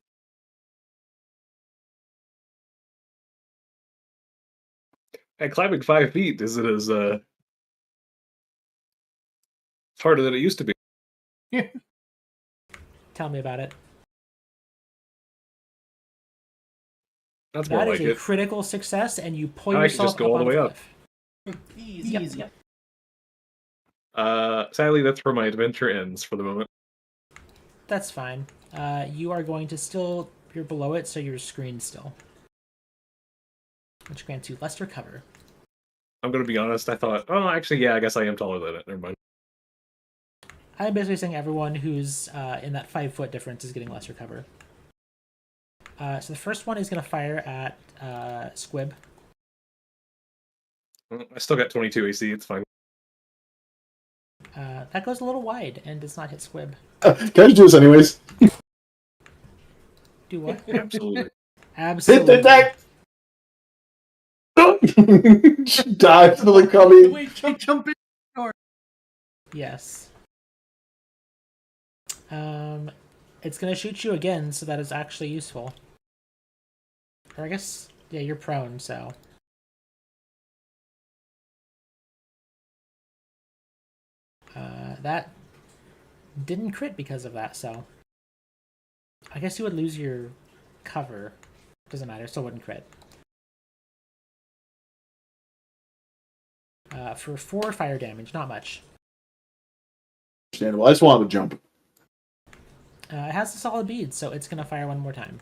And climbing 5 feet is harder than it used to be. Tell me about it. That's more That like is a it. critical success, and you pull I can yourself just go up all the on way the up. cliff. Easy. Yep. Sadly, that's where my adventure ends for the moment. That's fine. You are going to you're below it, so you're screened still. Which grants you lesser cover. I'm gonna be honest, I thought, oh, actually, yeah, I guess I am taller than it. Never mind. I'm basically saying everyone who's in that 5-foot difference is getting lesser cover. So the first one is going to fire at Squib. I still got 22 AC, it's fine. That goes a little wide and does not hit Squib. Can I just do this anyways? Do what? Absolutely. Absolutely. Hit the deck! Dive to the coming. Wait, jump in. Yes. It's going to shoot you again, so that is actually useful. Or I guess, yeah, you're prone, so. That didn't crit because of that, so. I guess you would lose your cover. Doesn't matter, still wouldn't crit. For 4 fire damage, not much. Understandable. I just wanted to jump. It has a solid bead, so it's going to fire one more time.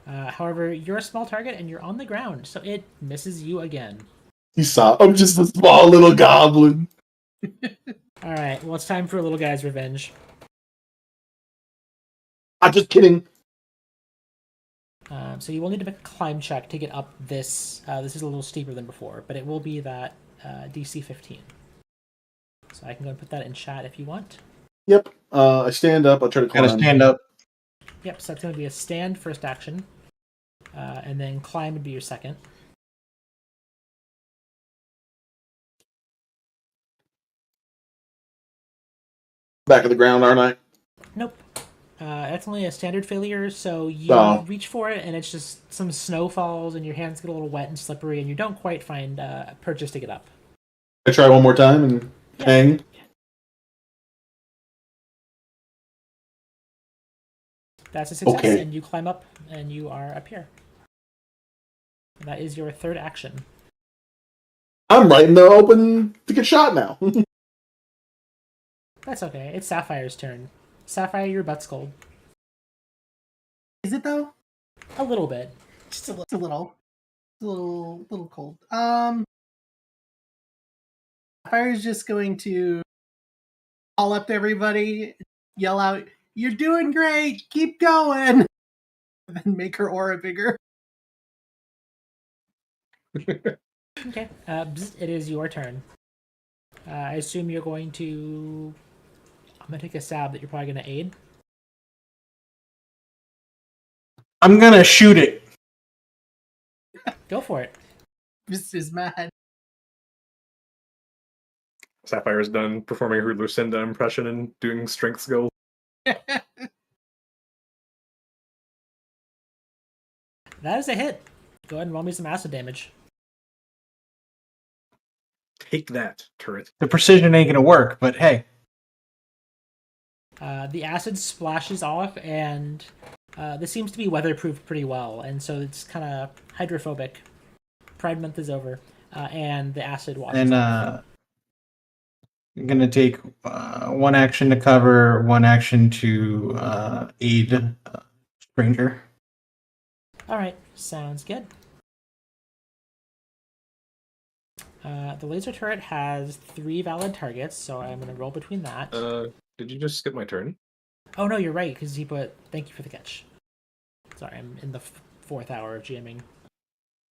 However, you're a small target and you're on the ground, so it misses you again. You saw. I'm just a small little goblin. Alright, well, it's time for a little guy's revenge. I'm just kidding. So you will need to make a climb check to get up this. This is a little steeper than before, but it will be that DC 15. So I can go and put that in chat if you want. Yep. I stand up. I'll try to climb. Gotta stand up. Yep, so that's going to be a stand first action. And then climb would be your second. back of the ground, aren't I? Nope. That's only a standard failure, so you reach for it, and it's just some snow falls, and your hands get a little wet and slippery, and you don't quite find purchase to get up. I try one more time and hang. That's a success, Okay. and you climb up, and you are up here. And that is your third action. I'm right in the open to get shot now. That's okay. It's Sapphire's turn. Sapphire, your butt's cold. Is it though? A little bit. Just a little. It's a little cold. Fire's just going to call up to everybody, yell out, "You're doing great! Keep going!" And then make her aura bigger. Okay. It is your turn. I assume you're going to... I'm going to take a stab that you're probably going to aid. I'm gonna shoot it. Go for it. This is mad. Sapphire's done performing her Lucinda impression and doing strength skills. That is a hit. Go ahead and roll me some acid damage. Take that, turret. The precision ain't gonna work, but hey. The acid splashes off, and this seems to be weatherproof pretty well, and so it's kind of hydrophobic. Pride Month is over, and the acid washes And off. I'm gonna take one action to cover, one action to aid stranger. All right, sounds good. The laser turret has 3 valid targets, so I'm going to roll between that. Did you just skip my turn? Oh, no, you're right, because he put... Thank you for the catch. Sorry, I'm in the 4th hour of GMing.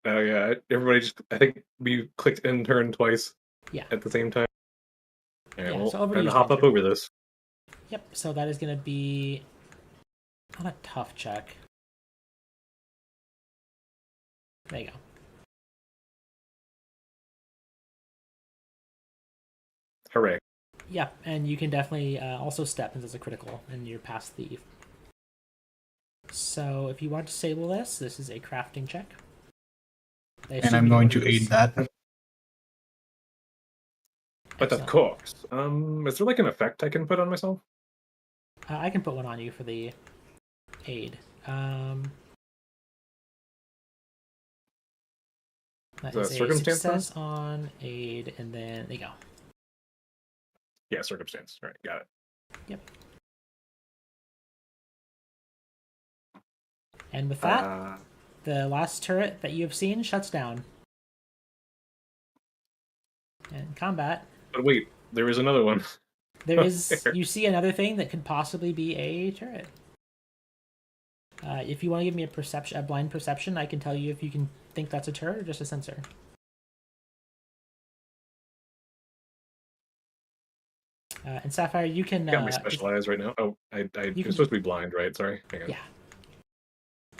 Oh, yeah. Everybody just... I think we clicked end turn twice. Yeah. At the same time. Alright, Yeah, well, so over time to to you, hop up Stranger. over this. Yep, so that is going to be... Not a tough check. There you go. Hooray. Yeah, and you can definitely also step since it's a critical, and you're past the... So if you want to disable this is a crafting check. And I'm going to aid that. But of course. Is there like an effect I can put on myself? I can put one on you for the aid. That The is a circumstance success on aid, and then there you go. Yeah, circumstance. All right, got it. Yep. And with that, the last turret that you have seen shuts down. And combat. But wait, there is another one. There is. You see another thing that could possibly be a turret. If you want to give me a blind perception, I can tell you if you can think that's a turret or just a sensor. And Sapphire, you can. Got me specialized right now. Oh, I'm supposed to be blind, right? Sorry. Hang on. Yeah.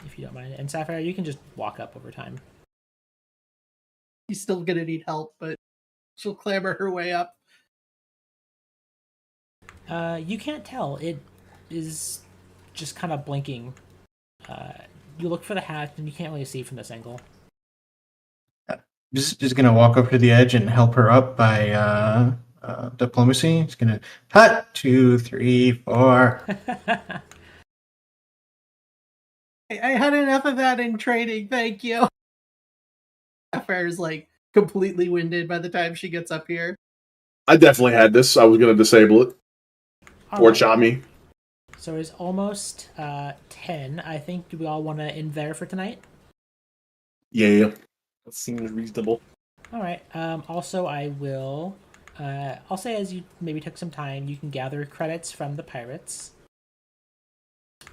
If you don't mind. And Sapphire, you can just walk up over time. She's still gonna need help, but she'll clamber her way up. You can't tell. It is just kind of blinking. You look for the hat, and you can't really see from this angle. Just gonna walk up to the edge and help her up by diplomacy. It's gonna hut 2, 3, 4. I had enough of that in training, thank you. Sapphire's like completely winded by the time she gets up here. I definitely had this. I was going to disable it. All Or right. shot me. So it's almost 10. I think do we all want to end there for tonight? Yeah. That seems reasonable. All right. Also, I will. I'll say as you maybe took some time, you can gather credits from the pirates,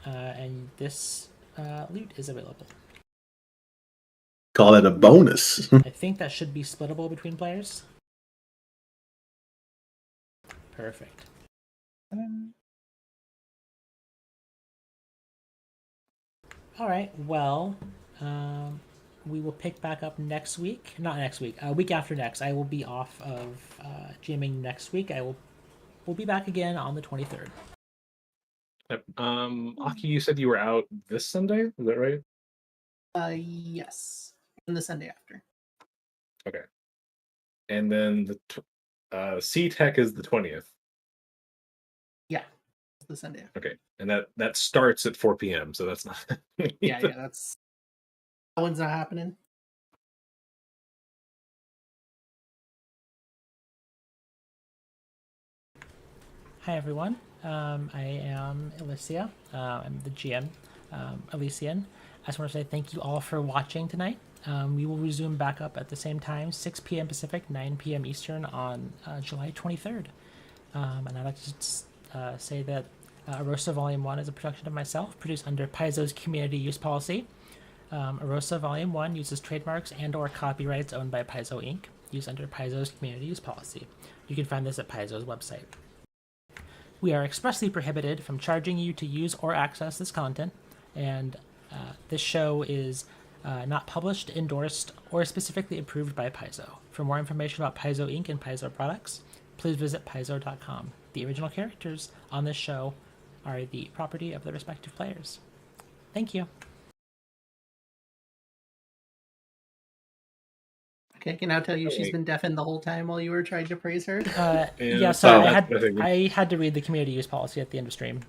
and this loot is available. Call that a bonus. I think that should be splittable between players. Perfect. All right. Well, we will pick back up next week. Not next week. Week after next. I will be off of GMing next week. I will we'll be back again on the 23rd. Yep. Aki, you said you were out this Sunday. Is that right? Yes. And the Sunday after. Okay. And then the C Tech is the 20th. Yeah. The Sunday after. Okay. And that starts at 4 p.m. So that's not. Yeah, that's that one's not happening. Hi everyone, I am Alicia. I'm the GM, Elysian. I just want to say thank you all for watching tonight. We will resume back up at the same time, 6 p.m. Pacific, 9 p.m. Eastern on July 23rd. And I'd like to just, say that Aurousa Volume 1 is a production of myself, produced under Paizo's community use policy. Aurousa Volume 1 uses trademarks and or copyrights owned by Paizo Inc., used under Paizo's community use policy. You can find this at Paizo's website. We are expressly prohibited from charging you to use or access this content, and this show is not published, endorsed, or specifically approved by Paizo. For more information about Paizo Inc. and Paizo products, please visit paizo.com. The original characters on this show are the property of the respective players. Thank you. Okay, I can now tell you she's been deafened the whole time while you were trying to praise her. Yeah, sorry, Oh, I had to read the community use policy at the end of stream.